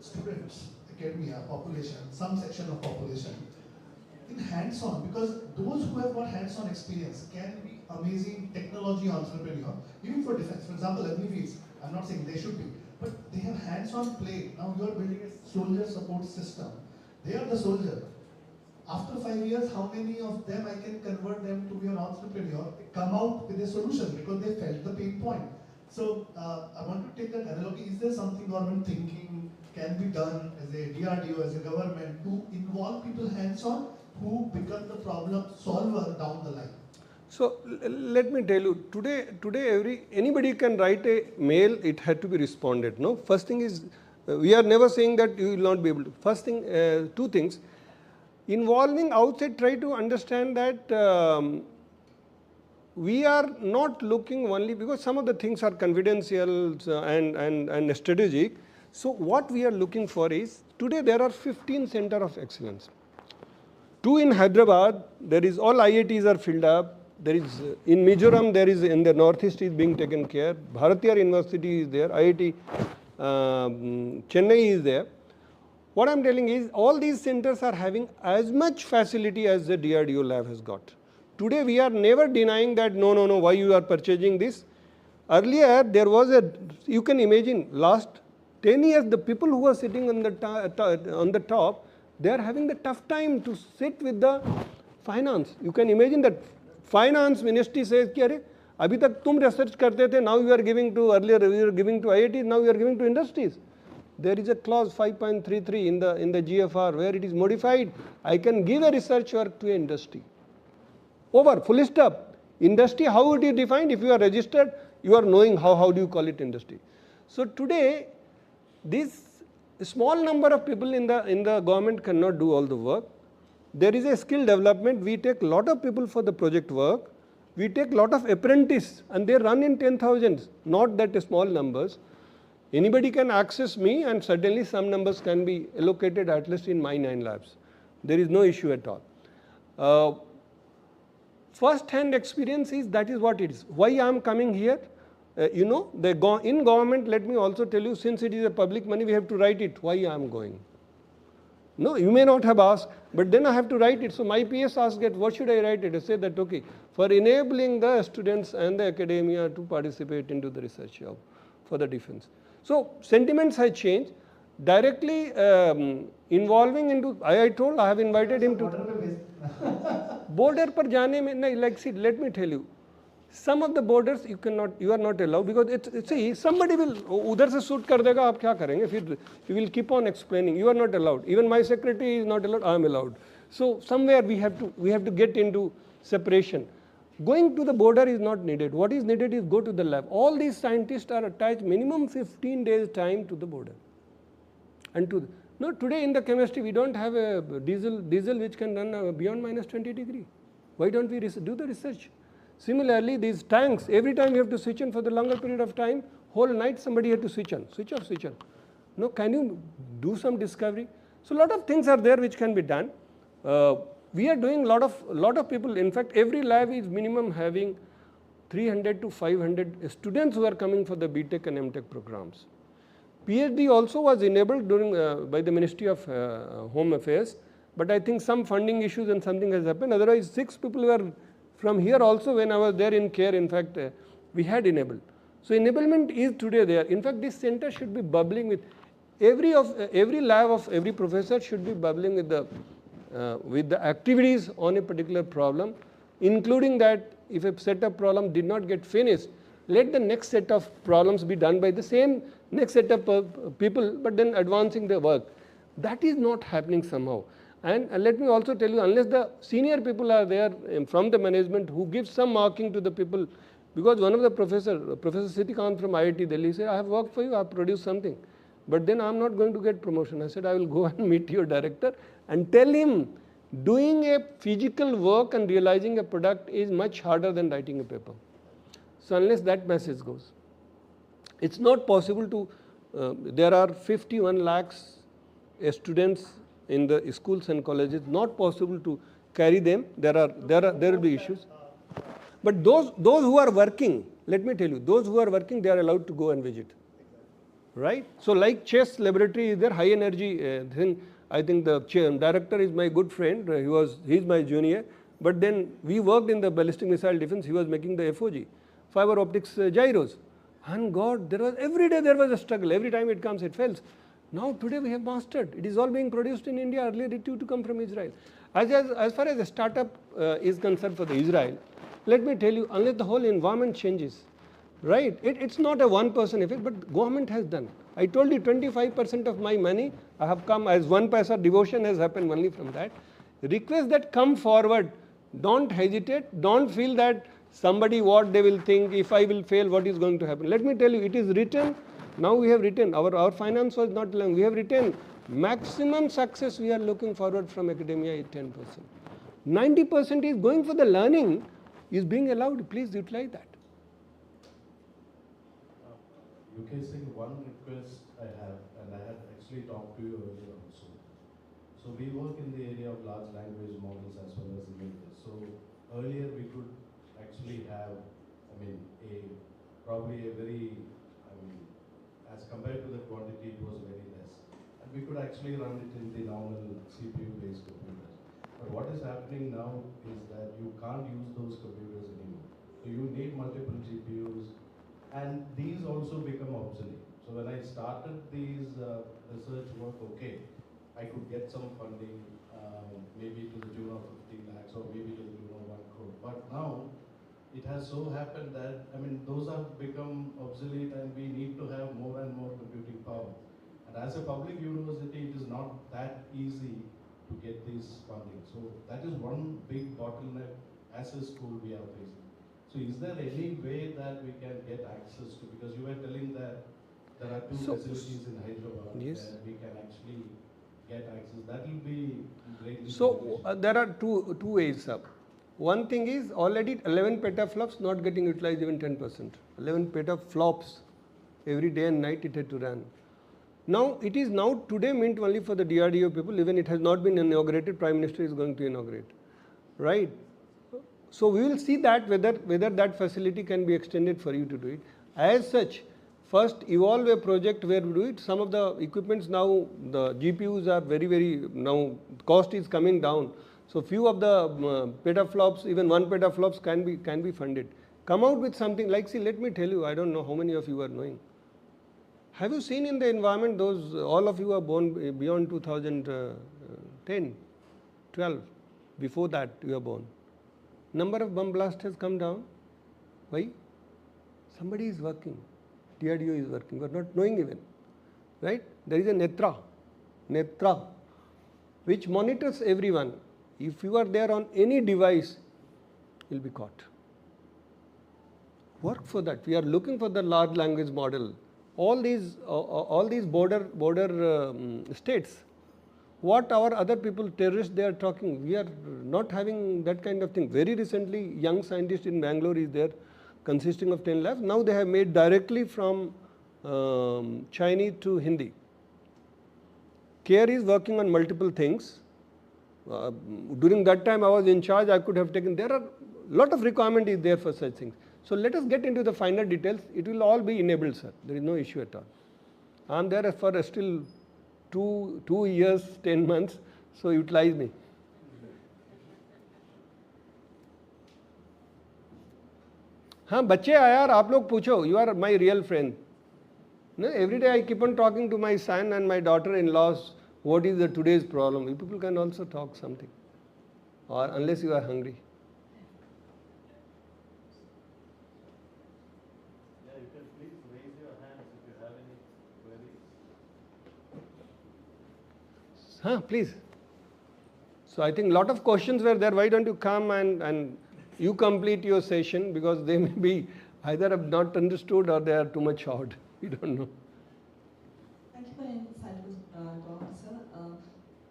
students, academia, population, some section of population in hands-on, because those who have got hands-on experience can be amazing technology entrepreneur, even for defense. For example, MVVs, I'm not saying they should be, but they have hands-on play. Now you are building a soldier support system. They are the soldier. After 5 years, how many of them I can convert them to be an entrepreneur, come out with a solution because they felt the pain point. So I want to take that analogy. Is there something government thinking can be done as a DRDO, as a government, to involve people hands-on who become the problem solver down the line? So let me tell you, today anybody can write a mail, it had to be responded. No, first thing is, we are never saying that you will not be able to. First thing, 2 things. Involving outside, try to understand that we are not looking only because some of the things are confidential and strategic. So what we are looking for is, today there are 15 centers of excellence. 2 in Hyderabad, there is all IITs are filled up. There is in Mizoram, there is in the northeast is being taken care. Bharatiya University is there. IIT Chennai is there. What I am telling is, all these centers are having as much facility as the DRDO lab has got. Today we are never denying that, no, why you are purchasing this. Earlier there was you can imagine, last 10 years, the people who are sitting on the top, they are having the tough time to sit with the finance. You can imagine that Finance Ministry says कि अरे अभी तक तुम research करते थे, now you are giving to earlier you were giving to IIT, now you are giving to industries. There is a clause 5.33 in the GFR where it is modified. I can give a research work to an industry. Over, full stop. Industry, how it is defined? If you are registered, you are knowing how do you call it industry. So today, this small number of people in the government cannot do all the work. There is a skill development. We take a lot of people for the project work. We take a lot of apprentices and they run in 10,000s, not that small numbers. Anybody can access me and certainly some numbers can be allocated at least in my 9 labs. There is no issue at all. First hand experience is that is what it is. Why I am coming here? In government, let me also tell you, since it is a public money, we have to write it, why I am going. No, you may not have asked, but then I have to write it. So my PS asked that, what should I write it? I say that, okay, for enabling the students and the academia to participate into the research job for the defense. So sentiments have changed. Directly involving into, I told, I have invited him to border par jane mein, nahi, like see, let me tell you, some of the borders you are not allowed because it's somebody will udhar se shoot kar dega, aap kya karenge? Fir you will keep on explaining. You are not allowed. Even my secretary is not allowed. I am allowed. So somewhere we have to get into separation. Going to the border is not needed. What is needed is go to the lab. All these scientists are attached minimum 15 days time to the border. And today in the chemistry we don't have a diesel which can run beyond -20 degree. Why don't we do the research? Similarly, these tanks, every time you have to switch on for the longer period of time, whole night somebody had to switch on, switch off, switch on. No, can you do some discovery? So a lot of things are there which can be done. We are doing lot of people. In fact, every lab is minimum having 300 to 500 students who are coming for the BTech and MTech programs. PhD also was enabled during by the Ministry of Home Affairs, but I think some funding issues and something has happened. Otherwise, 6 people were from here also when I was there in care. In fact, we had enabled. So enablement is today there. In fact, this center should be bubbling with every lab of every professor should be bubbling with the activities on a particular problem, including that if a set of problem did not get finished, let the next set of problems be done by the same next set of people, but then advancing the work. That is not happening somehow. And let me also tell you, unless the senior people are there from the management who give some marking to the people, because one of the Professor Sitikant from IIT Delhi said, I have worked for you, I have produced something, but then I am not going to get promotion. I said, I will go and meet your director and tell him doing a physical work and realizing a product is much harder than writing a paper. So unless that message goes, it's not possible to, there are 51 lakhs students in the schools and colleges, not possible to carry them. There will be issues. But those who are working, let me tell you, those who are working, they are allowed to go and visit. Right? So like chess laboratory is there, high energy thing. I think the director is my good friend. He's my junior. But then we worked in the ballistic missile defense. He was making the FOG, fiber optics gyros. And God, every day there was a struggle. Every time it comes, it fails. Now today we have mastered. It is all being produced in India. Earlier it used to come from Israel. As far as the startup is concerned for the Israel, let me tell you, unless the whole environment changes, right? It's not a one-person effect, but government has done. I told you 25% of my money I have come as 1 paisa devotion has happened only from that. Request that come forward. Don't hesitate. Don't feel that somebody what they will think, if I will fail, what is going to happen. Let me tell you, it is written. Now we have written, our finance was not long. We have written maximum success we are looking forward from academia is 10%. 90% is going for the learning, is being allowed. Please utilize that. UK Singh, one request I have, and I had actually talked to you earlier also. So we work in the area of large language models as well as images. So earlier we could actually have, probably a very, as compared to the quantity, it was very less. And we could actually run it in the normal CPU-based computers. But what is happening now is that you can't use those computers anymore. So you need multiple GPUs, and these also become obsolete. So when I started these research work, okay, I could get some funding, maybe to the tune of 50 lakhs or maybe to the tune of 1 crore. But now, it has so happened that, I mean, those have become obsolete and we need to have more and more computing power. And as a public university, it is not that easy to get this funding. So that is one big bottleneck as a school we are facing. So is there any way that we can get access to, because you were telling that there are two facilities in Hyderabad where we can actually get access. That will be greatly. So there are two ways, sir. One thing is already 11 petaflops not getting utilized even 10%. 11 petaflops every day and night it had to run. Now it is now today meant only for the DRDO people, even it has not been inaugurated, Prime Minister is going to inaugurate. Right? So we will see that whether that facility can be extended for you to do it. As such, first evolve a project where we do it. Some of the equipments now, the GPUs are very, now cost is coming down. So few of the petaflops, even 1 petaflops can be funded. Come out with something like, see, let me tell you, I don't know how many of you are knowing. Have you seen in the environment those, all of you are born beyond 2010, 12, before that you are born. Number of bomb blasts has come down. Why? Somebody is working. DRDO is working. We are not knowing even. Right? There is a Netra, which monitors everyone. If you are there on any device, you will be caught. Work for that. We are looking for the large language model. All these border states, what our other people, terrorists, they are talking, we are not having that kind of thing. Very recently, young scientist in Bangalore is there, consisting of 10 labs. Now they have made directly from Chinese to Hindi. CARE is working on multiple things. During that time I was in charge, I could have taken, there are a lot of requirement is there for such things. So let us get into the finer details. It will all be enabled, sir. There is no issue at all. I am there for still 2 years, 10 months, so utilize me. हाँ बच्चे यार आप लोग पूछो, you are my real friend. No, every day I keep on talking to my son and my daughter-in-laws, what is the today's problem? You people can also talk something, or unless you are hungry. Yeah, you can please raise your hands if you have any queries. Huh, please. So I think a lot of questions were there. Why don't you come and you complete your session, because they may be either have not understood or they are too much short. We don't know. Thank you for an insightful talk, sir.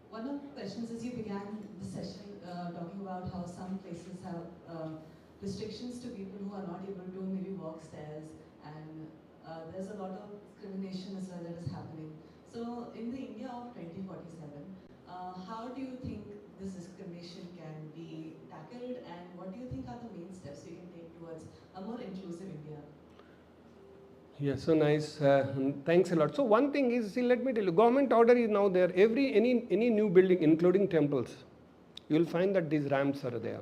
One of the questions is you began the session talking about how some places have restrictions to people who are not able to maybe walk stairs, and there's a lot of discrimination as well that is happening. So in the India of 2047, how do you think this discrimination can be tackled, and what do you think are the main steps we can take towards a more inclusive India? Yeah, so nice. Thanks a lot. So one thing is, see, let me tell you, government order is now there. Any new building, including temples, you will find that these ramps are there.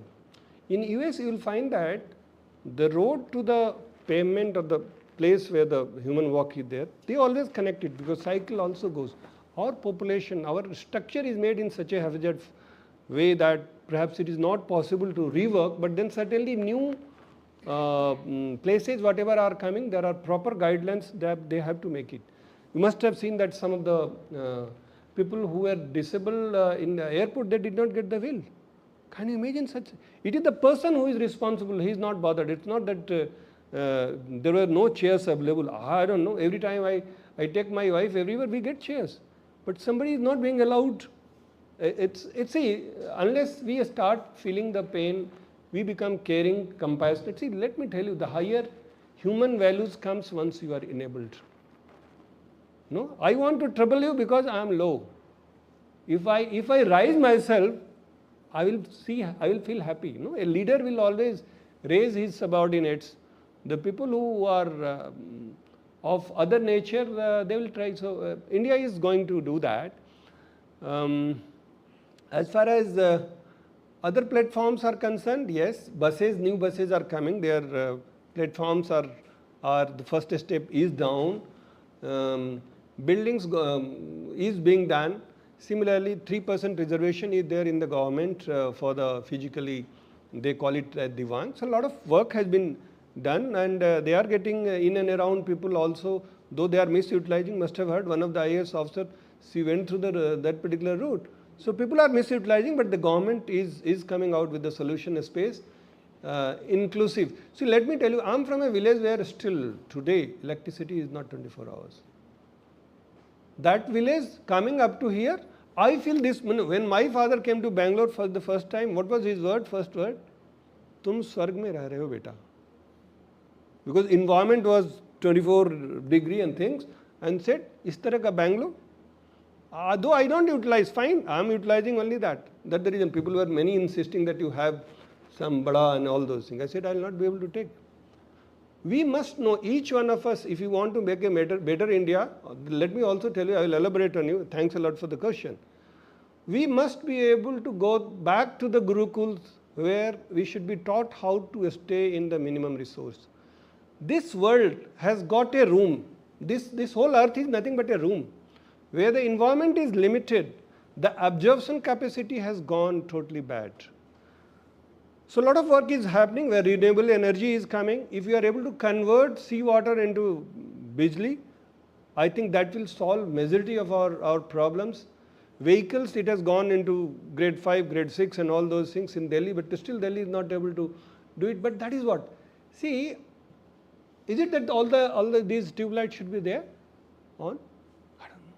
In US, you will find that the road to the pavement or the place where the human walk is there, they always connect it, because cycle also goes. Our population, our structure is made in such a hazard way that perhaps it is not possible to rework, but then certainly new places, whatever are coming, there are proper guidelines that they have to make it. You must have seen that some of the people who were disabled in the airport, they did not get the wheel. Can you imagine such? It is the person who is responsible. He is not bothered. It's not that there were no chairs available. I don't know. Every time I take my wife everywhere, we get chairs. But somebody is not being allowed. Unless we start feeling the pain, we become caring, compassionate. See, let me tell you, the higher human values comes once you are enabled. No, I want to trouble you because I am low. If I rise myself, I will feel happy. No, a leader will always raise his subordinates. The people who are of other nature, they will try. So India is going to do that. As far as other platforms are concerned, yes, new buses are coming. Their platforms are the first step is down. Buildings is being done. Similarly, 3% reservation is there in the government for the physically they call it Diwan. So a lot of work has been done, and they are getting in and around people also, though they are misutilizing. Must have heard one of the IAS officer, she went through that particular route. So people are misutilizing, but the government is coming out with the solution space, inclusive. See, let me tell you, I'm from a village where still today electricity is not 24 hours. That village coming up to here, I feel this, when my father came to Bangalore for the first time, what was his first word? Tum swarg mein reh rahe ho beta. Because environment was 24 degree and things, and said, is tarah ka Bangalore? Though I don't utilize, fine, I am utilizing only that. That's the reason people were many insisting that you have some bada and all those things. I said, I will not be able to take. We must know, each one of us, if you want to make a better India, let me also tell you, I will elaborate on you. Thanks a lot for the question. We must be able to go back to the Gurukuls where we should be taught how to stay in the minimum resource. This world has got a room. This whole earth is nothing but a room. Where the environment is limited, the absorption capacity has gone totally bad. So a lot of work is happening where renewable energy is coming. If we are able to convert seawater into bijli, I think that will solve majority of our problems. Vehicles, it has gone into grade 5, grade 6 and all those things in Delhi, but still Delhi is not able to do it. But that is what? See, is it that all these tube lights should be there on? I don't know.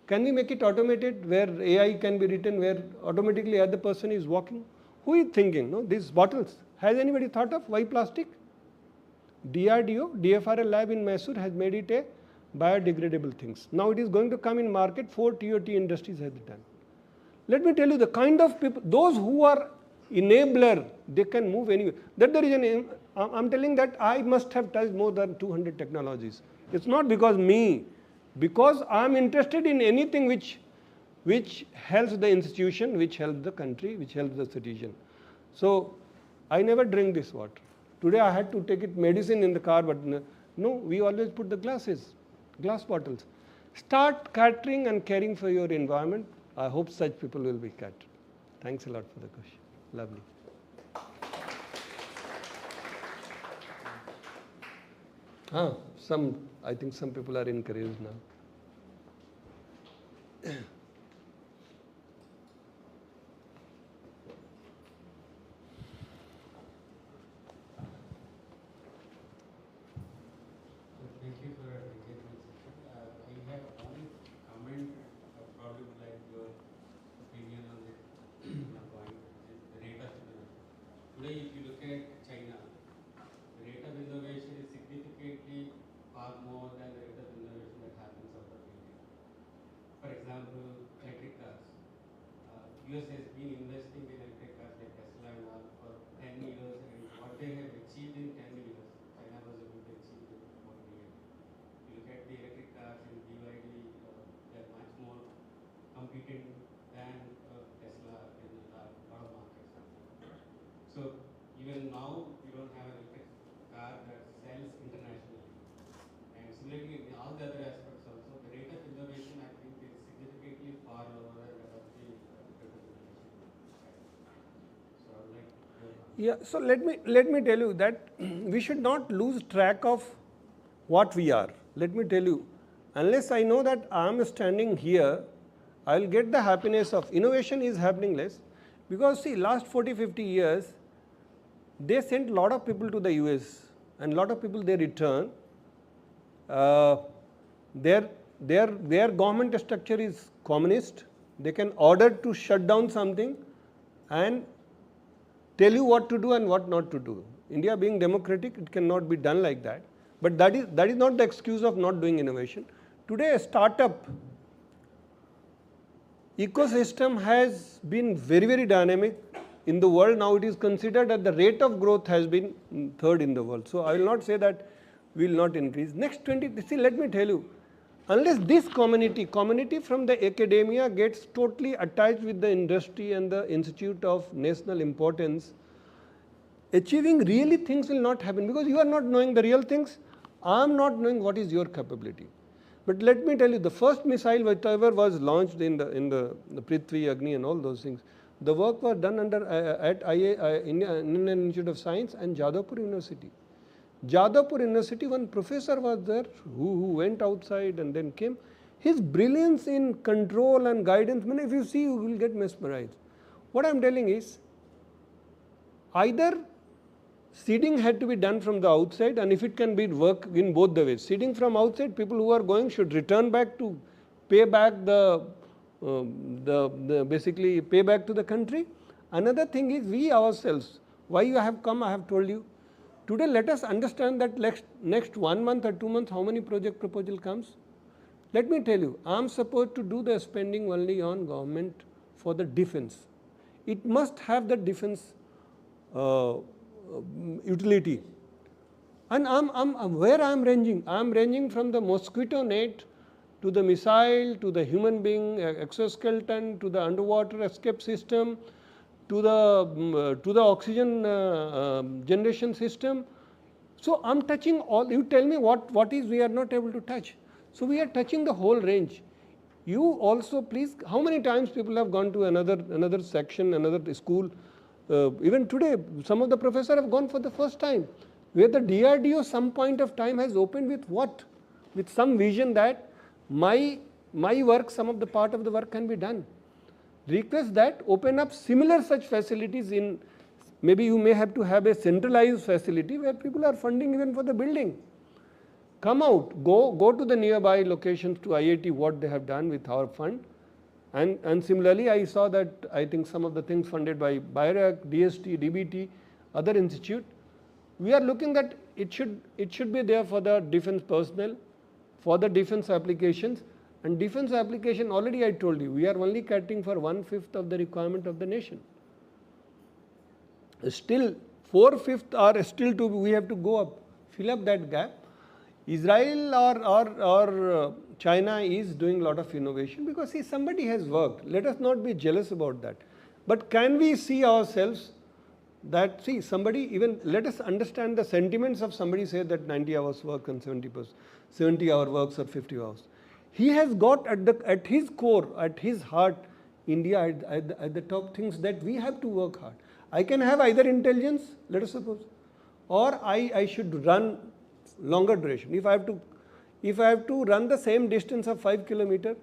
Can we make it automated where AI can be written where automatically other person is walking? Who is thinking? No, these bottles. Has anybody thought of why plastic? DRDO, DFRL lab in Mysore has made it a biodegradable things. Now it is going to come in market. 4 TOT industries has done. Let me tell you the kind of people, those who are enabler, they can move anywhere. That's the reason I'm telling that I must have touched more than 200 technologies. It's not because me, because I'm interested in anything which helps the institution, which helps the country, which helps the citizen. So I never drink this water. Today I had to take it medicine in the car, but no, we always put the glass bottles. Start catering and caring for your environment. I hope such people will be catered. Thanks a lot for the question. Lovely. I think some people are encouraged now. Thank you for your engagement session. I have one comment, probably would like your opinion on this point, which is the rate of innovation. Today, if you look at China, the rate of innovation is significantly far more than the rate of innovation that happens out of India. For example, electric cars. US has been investing in electric cars like Tesla and all for 10 years, and what they have achieved in 10 years, China was able to achieve in 1 year. You look at the electric cars in BYD, they are much more competent than Tesla in a lot of markets. So even now, you don't have an electric car that sells internationally. And similarly, in all the other aspects also, the rate of innovation, I think, is significantly far lower than that of the rate of innovation. So I would like Yeah, so let me tell you that we should not lose track of what we are. Let me tell you, unless I know that I am standing here, I will get the happiness of innovation is happening less. Because see, last 40-50 years, they sent a lot of people to the US and a lot of people they return. Their government structure is communist. They can order to shut down something and tell you what to do and what not to do. India being democratic, it cannot be done like that. But that is not the excuse of not doing innovation. Today, a startup ecosystem has been very, very dynamic in the world. Now it is considered that the rate of growth has been third in the world. So I will not say that we will not increase. Next 20, see, let me tell you, unless this community from the academia gets totally attached with the industry and the institute of national importance, achieving really things will not happen because you are not knowing the real things. I am not knowing what is your capability. But let me tell you, the first missile whatever was launched in the Prithvi, Agni and all those things The work was done at Indian Institute of Science and Jadavpur University. Jadavpur University, one professor was there who went outside and then came. His brilliance in control and guidance, I mean, if you see, you will get mesmerized. What I am telling is, either seeding had to be done from the outside, and if it can be work in both the ways. Seeding from outside, people who are going should return back to pay back basically pay back to the country. Another thing is we ourselves, why you have come, I have told you. Today let us understand that next 1 month or 2 months how many project proposal comes. Let me tell you, I am supposed to do the spending only on government for the defense. It must have the defense utility. And where I am ranging? I am ranging from the mosquito net to the missile, to the human being exoskeleton, to the underwater escape system, to the oxygen generation system. So I am touching all. You tell me what is we are not able to touch. So we are touching the whole range. You also please, how many times people have gone to another section, another school? Even today, some of the professors have gone for the first time, where the DRDO some point of time has opened with what? With some vision that my work, some of the part of the work can be done. Request that open up similar such facilities in, maybe you may have to have a centralized facility where people are funding even for the building. Come out, go to the nearby locations to IIT, what they have done with our fund. And similarly, I saw that I think some of the things funded by BIRAC, DST, DBT, other institute, we are looking that it should be there for the defense personnel, for the defense applications. And defense application, already I told you, we are only catering for 1/5 of the requirement of the nation. Still 4/5 are still to, we have to go up, fill up that gap. Israel or China is doing a lot of innovation because see, somebody has worked. Let us not be jealous about that. But can we see ourselves that, see, somebody, even let us understand the sentiments of somebody say that 90 hours work and 70 hour works or 50 hours. He has got at his core, at his heart, India at the top things that we have to work hard. I can have either intelligence, let us suppose, or I should run longer duration. If I have to run the same distance of 5 kilometers,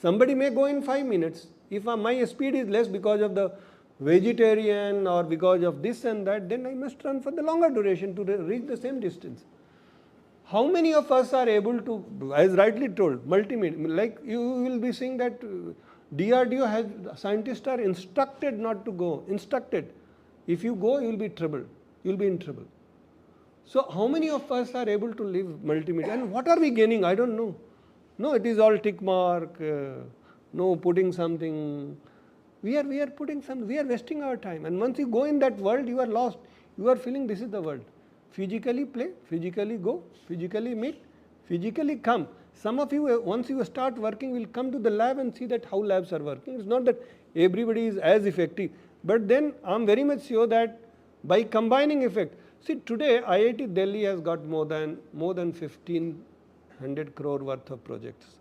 somebody may go in 5 minutes. If my speed is less because of the vegetarian or because of this and that, then I must run for the longer duration to reach the same distance. How many of us are able to, as rightly told, like you will be seeing that DRDO has, scientists are instructed not to go, instructed. If you go, you will be in trouble. So how many of us are able to live multimedia? And what are we gaining? I don't know. No, it is all tick mark, no putting something. We are putting something, we are wasting our time. And once you go in that world, you are lost. You are feeling this is the world. Physically play, physically go, physically meet, physically come. Some of you, once you start working, will come to the lab and see that how labs are working. It's not that everybody is as effective. But then I am very much sure that by combining effect, see today IIT Delhi has got more than 1500 crore worth of projects.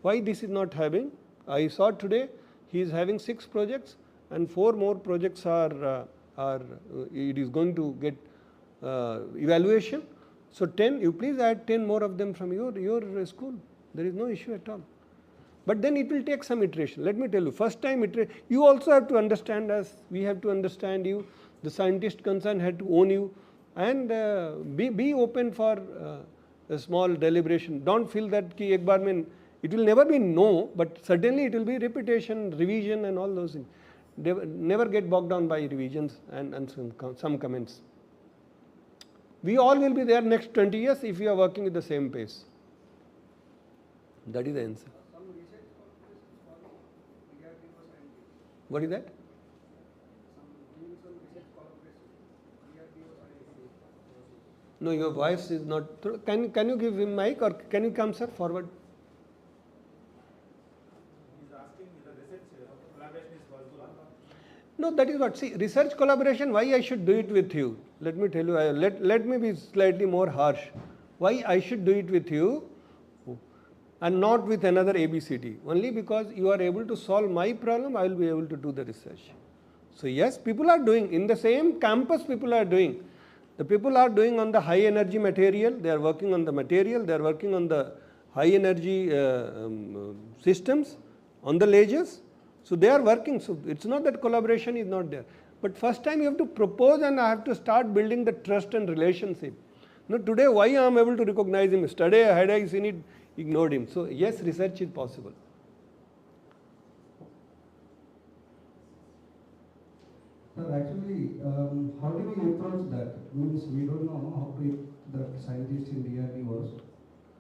Why this is not having? I saw today he is having 6 projects and 4 more projects are it is going to get evaluation. So 10, you please add 10 more of them from your school. There is no issue at all. But then it will take some iteration. Let me tell you, first time iteration, you also have to understand us, we have to understand you, the scientist concerned had to own you, and be open for a small deliberation. Don't feel that ki ek baar mein, it will never be no, but certainly it will be repetition, revision and all those things. Never get bogged down by revisions and some comments. We all will be there next 20 years if we are working with the same pace. That is the answer. What is that? No, your voice is not. Can you give him mic or can you come, sir, forward? No, that is what. See, research collaboration, why I should do it with you? Let me tell you, let me be slightly more harsh. Why I should do it with you and not with another ABCD? Only because you are able to solve my problem, I will be able to do the research. So yes, people are doing, in the same campus people are doing. The people are doing on the high energy material, they are working on the material, they are working on the high energy systems, on the lasers. So they are working, so it's not that collaboration is not there. But first time you have to propose and I have to start building the trust and relationship. Now today why I am able to recognize him, yesterday had I seen it, ignored him. So yes, research is possible. Sir, actually, how do we approach that? Means we don't know how to the scientist in DRD was.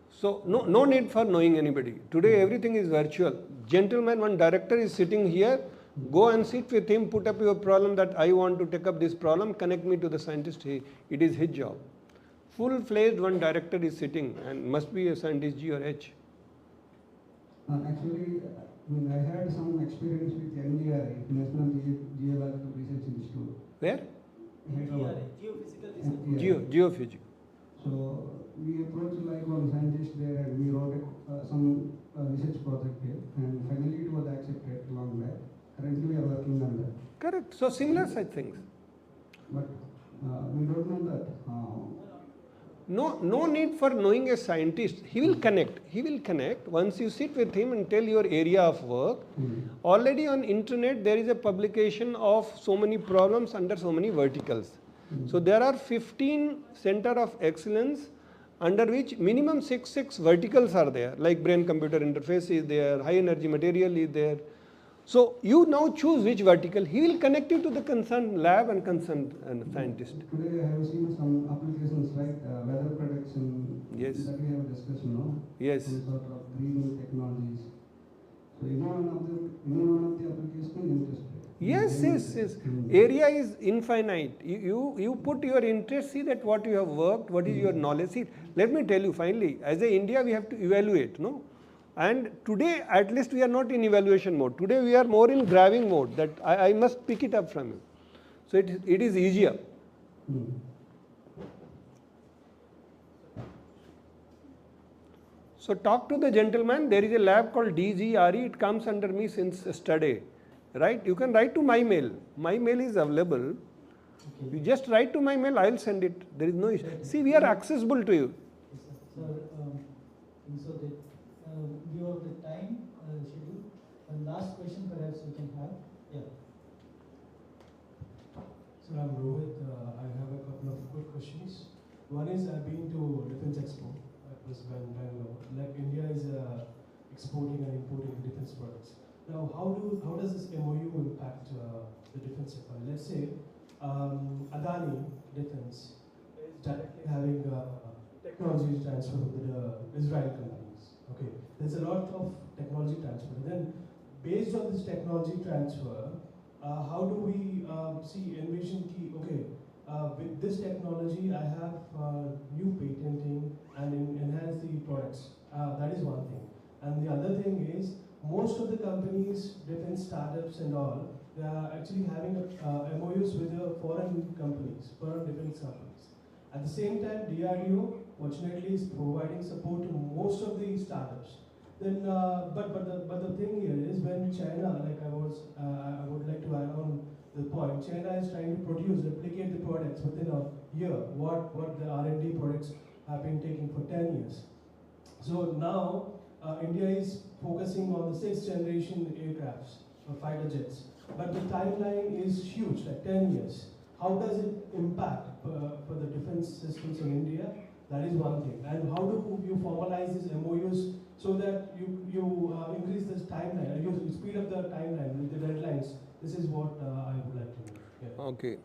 So no need for knowing anybody. Today everything is virtual. Gentlemen, one director is sitting here, go and sit with him, put up your problem that I want to take up this problem, connect me to the scientist, it is his job. Full-fledged one director is sitting and must be a scientist G or H. Actually, I had some experience with NGRI, National Geological Research Institute. Where? Hyderabad. Geophysics. So we approached like one scientist there and we wrote some research project here and finally it was accepted long back. Currently we are working on that. Correct. So similar such things. But we don't know that. No need for knowing a scientist. He will connect. He will connect. Once you sit with him and tell your area of work, already on internet there is a publication of so many problems under so many verticals. So there are 15 center of excellence under which minimum 6 verticals are there, like brain computer interface is there, high energy material is there. So you now choose which vertical. He will connect you to the concerned lab and concerned scientist. Today I have seen some applications like weather prediction. Yes. That we have discussed, Yes. Some sort of green technologies. So any one of the applications is interested. Yes. Area is infinite. You put your interest, see that what you have worked, what is your knowledge. See, let me tell you finally, as a India we have to evaluate, no? And today at least we are not in evaluation mode. Today we are more in grabbing mode, that I must pick it up from you. So it is easier. So talk to the gentleman. There is a lab called DGRE. It comes under me since yesterday. Right? You can write to my mail. My mail is available. Okay. You just write to my mail, I will send it. There is no issue. See, we are accessible to you. Sir, so the view of the time schedule. And last question perhaps we can have. Yeah. Sir, I'm Rohit. I have a couple of quick questions. One is I've been to Defense Expo at Bangalore. Like India is exporting and importing defense products. Now, how does this MOU impact the defense sector? Let's say Adani Defense is directly having technology transfer with the Israel companies. Okay, there's a lot of technology transfer. Then, based on this technology transfer, how do we envision key? Okay, with this technology, I have new patenting and enhance the products. That is one thing. And the other thing is, most of the companies, defense startups and all, they are actually having MOUs with the foreign companies, foreign defense companies. At the same time, DRDO, fortunately, is providing support to most of the startups. Then, but the thing here is when China, like I would like to add on the point, China is trying to replicate the products within a year, what the R&D products have been taking for 10 years. So now, India is focusing on the 6th generation aircrafts, fighter jets. But the timeline is huge, like 10 years. How does it impact for the defense systems in India? That is one thing. And how do you formalize these MOUs so that you increase this timeline, you speed up the timeline with the deadlines? This is what I would like to know. Yeah. Okay.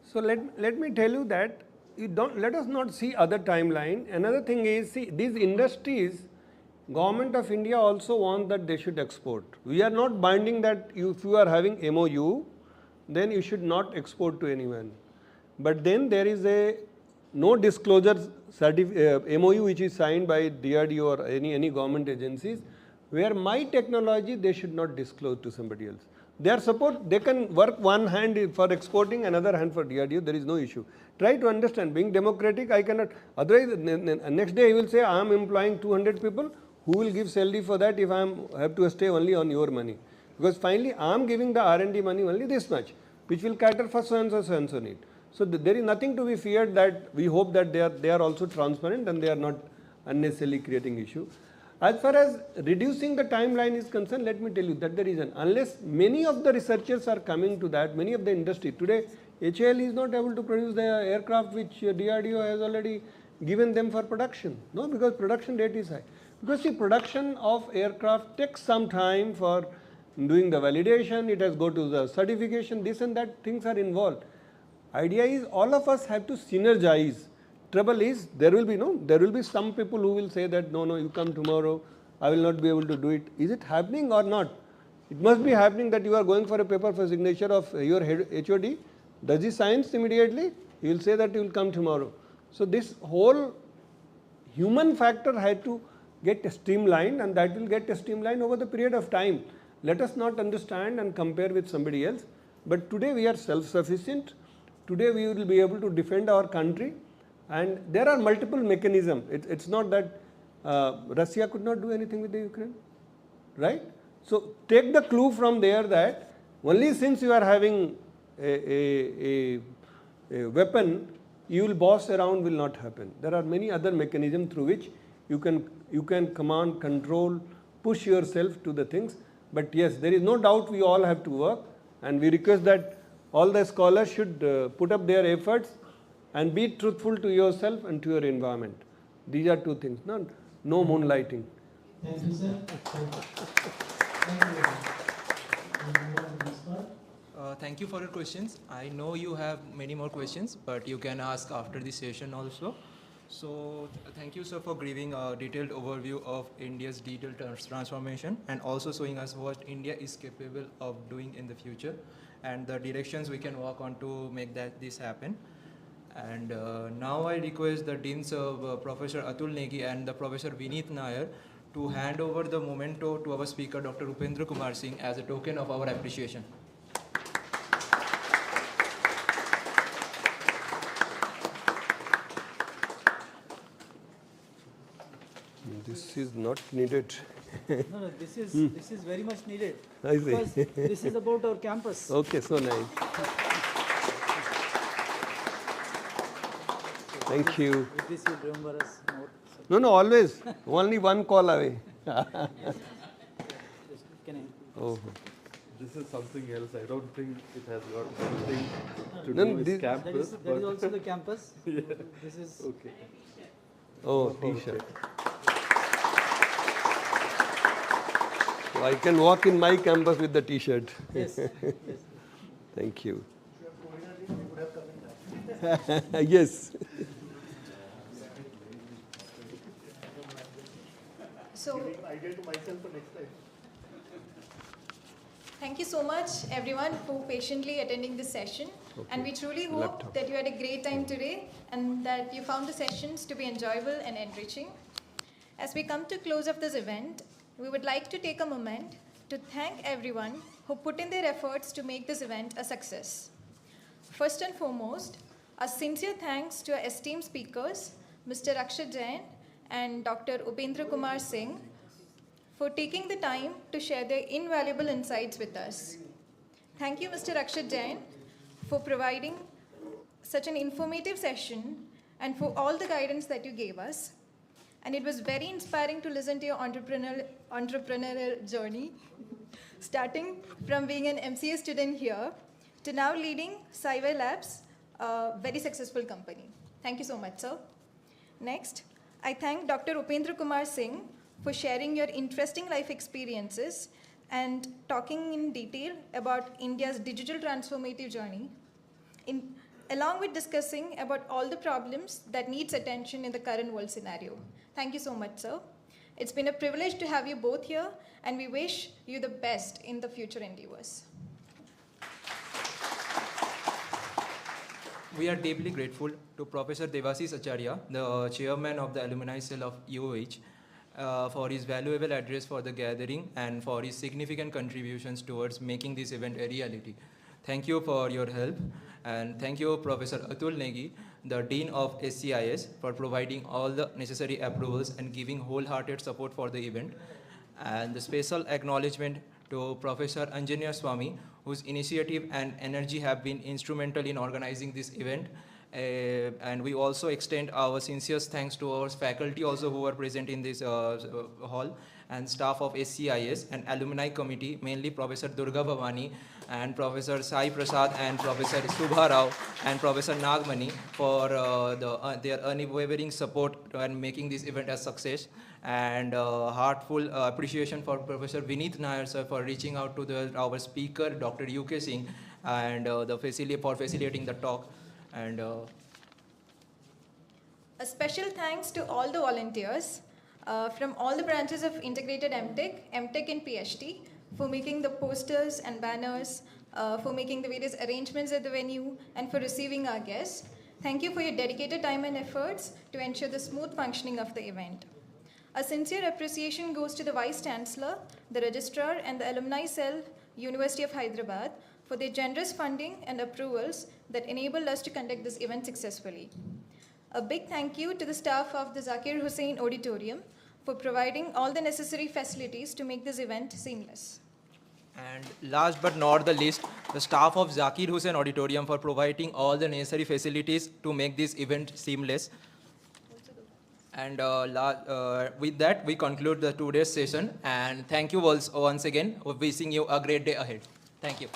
So let me tell you that let us not see other timeline. Another thing is, see, these industries, Government of India also wants that they should export. We are not binding that if you are having MOU, then you should not export to anyone. But then there is a no disclosure MOU which is signed by DRDO or any government agencies, where my technology they should not disclose to somebody else. They can work one hand for exporting, another hand for DRDO, there is no issue. Try to understand, being democratic, I cannot, otherwise next day he will say I am employing 200 people, who will give salary for that if I have to stay only on your money? Because finally I am giving the R&D money only this much. which will cater for so and so need. So there is nothing to be feared. That we hope that they are also transparent and they are not unnecessarily creating issue. As far as reducing the timeline is concerned, let me tell you that the reason, unless many of the researchers are coming to that, many of the industry today, HAL is not able to produce the aircraft which DRDO has already given them for production. No, because production rate is high. Because see, production of aircraft takes some time for doing the validation, it has go to the certification, this and that things are involved. Idea is all of us have to synergize. Trouble is there will be some people who will say that no, you come tomorrow, I will not be able to do it. Is it happening or not? It must be happening that you are going for a paper for signature of your HOD. Does he sign immediately? He will say that he will come tomorrow. So this whole human factor had to get streamlined, and that will get streamlined over the period of time. Let us not understand and compare with somebody else. But today we are self-sufficient. Today we will be able to defend our country. And there are multiple mechanisms. It's not that Russia could not do anything with the Ukraine, right? So take the clue from there that only since you are having a weapon, you will boss around will not happen. There are many other mechanisms through which you can command, control, push yourself to the things. But yes, there is no doubt we all have to work, and we request that all the scholars should put up their efforts and be truthful to yourself and to your environment. These are two things. No moonlighting. Thank you, sir. Thank you for your questions. I know you have many more questions, but you can ask after the session also. So thank you, sir, for giving a detailed overview of India's digital transformation and also showing us what India is capable of doing in the future and the directions we can work on to make this happen. And now I request the Deans of Professor Atul Negi and the Professor Vineet Nair to hand over the memento to our speaker, Dr. Upendra Kumar Singh, as a token of our appreciation. This is not needed. No, this is very much needed. I see. Because this is about our campus. Okay, so nice. Thank you. With this, you remember us more. No, always. Only one call away. Can I? Oh. This is something else. I don't think it has got anything to No, do with this- campus. That is also the campus. Yeah. This is okay. Oh, T-shirt. So I can walk in my campus with the T-shirt. Yes. Yes. Thank you. Yes. So, Idea to myself for next time. thank you so much, everyone, for patiently attending this session. Okay. And we truly hope that you had a great time today and that you found the sessions to be enjoyable and enriching. As we come to close of this event, we would like to take a moment to thank everyone who put in their efforts to make this event a success. First and foremost, a sincere thanks to our esteemed speakers, Mr. Akshat Jain and Dr. Upendra Kumar Singh, for taking the time to share their invaluable insights with us. Thank you, Mr. Akshat Jain, for providing such an informative session and for all the guidance that you gave us. And it was very inspiring to listen to your entrepreneurial journey, starting from being an MCA student here to now leading SCIS Labs, a very successful company. Thank you so much, sir. Next, I thank Dr. Upendra Kumar Singh for sharing your interesting life experiences and talking in detail about India's digital transformative journey, along with discussing about all the problems that needs attention in the current world scenario. Thank you so much, sir. It's been a privilege to have you both here, and we wish you the best in the future endeavors. We are deeply grateful to Professor Devasis Acharya, the chairman of the alumni cell of EOH, for his valuable address for the gathering and for his significant contributions towards making this event a reality. Thank you for your help, and thank you, Professor Atul Negi, the Dean of SCIS, for providing all the necessary approvals and giving wholehearted support for the event. And the special acknowledgement to Professor Anjanya Swami, whose initiative and energy have been instrumental in organizing this event. And we also extend our sincerest thanks to our faculty also who are present in this hall, and staff of SCIS and alumni committee, mainly Professor Durga Bhavani and Professor Sai Prasad and Professor Subha Rao and Professor Nagmani for their unwavering support and making this event a success. And heartful appreciation for Professor Vineet Nair sir for reaching out to our speaker, Dr. UK Singh, and for facilitating the talk. And A special thanks to all the volunteers from all the branches of Integrated MTech, MTech and PhD for making the posters and banners, for making the various arrangements at the venue, and for receiving our guests. Thank you for your dedicated time and efforts to ensure the smooth functioning of the event. A sincere appreciation goes to the Vice Chancellor, the Registrar, and the Alumni Cell, University of Hyderabad, for their generous funding and approvals that enabled us to conduct this event successfully. A big thank you to the staff of the Zakir Hussain Auditorium for providing all the necessary facilities to make this event seamless. And last but not the least, the staff of Zakir Hussain Auditorium for providing all the necessary facilities to make this event seamless. And with that, we conclude the today's session. And thank you once again for wishing you a great day ahead. Thank you.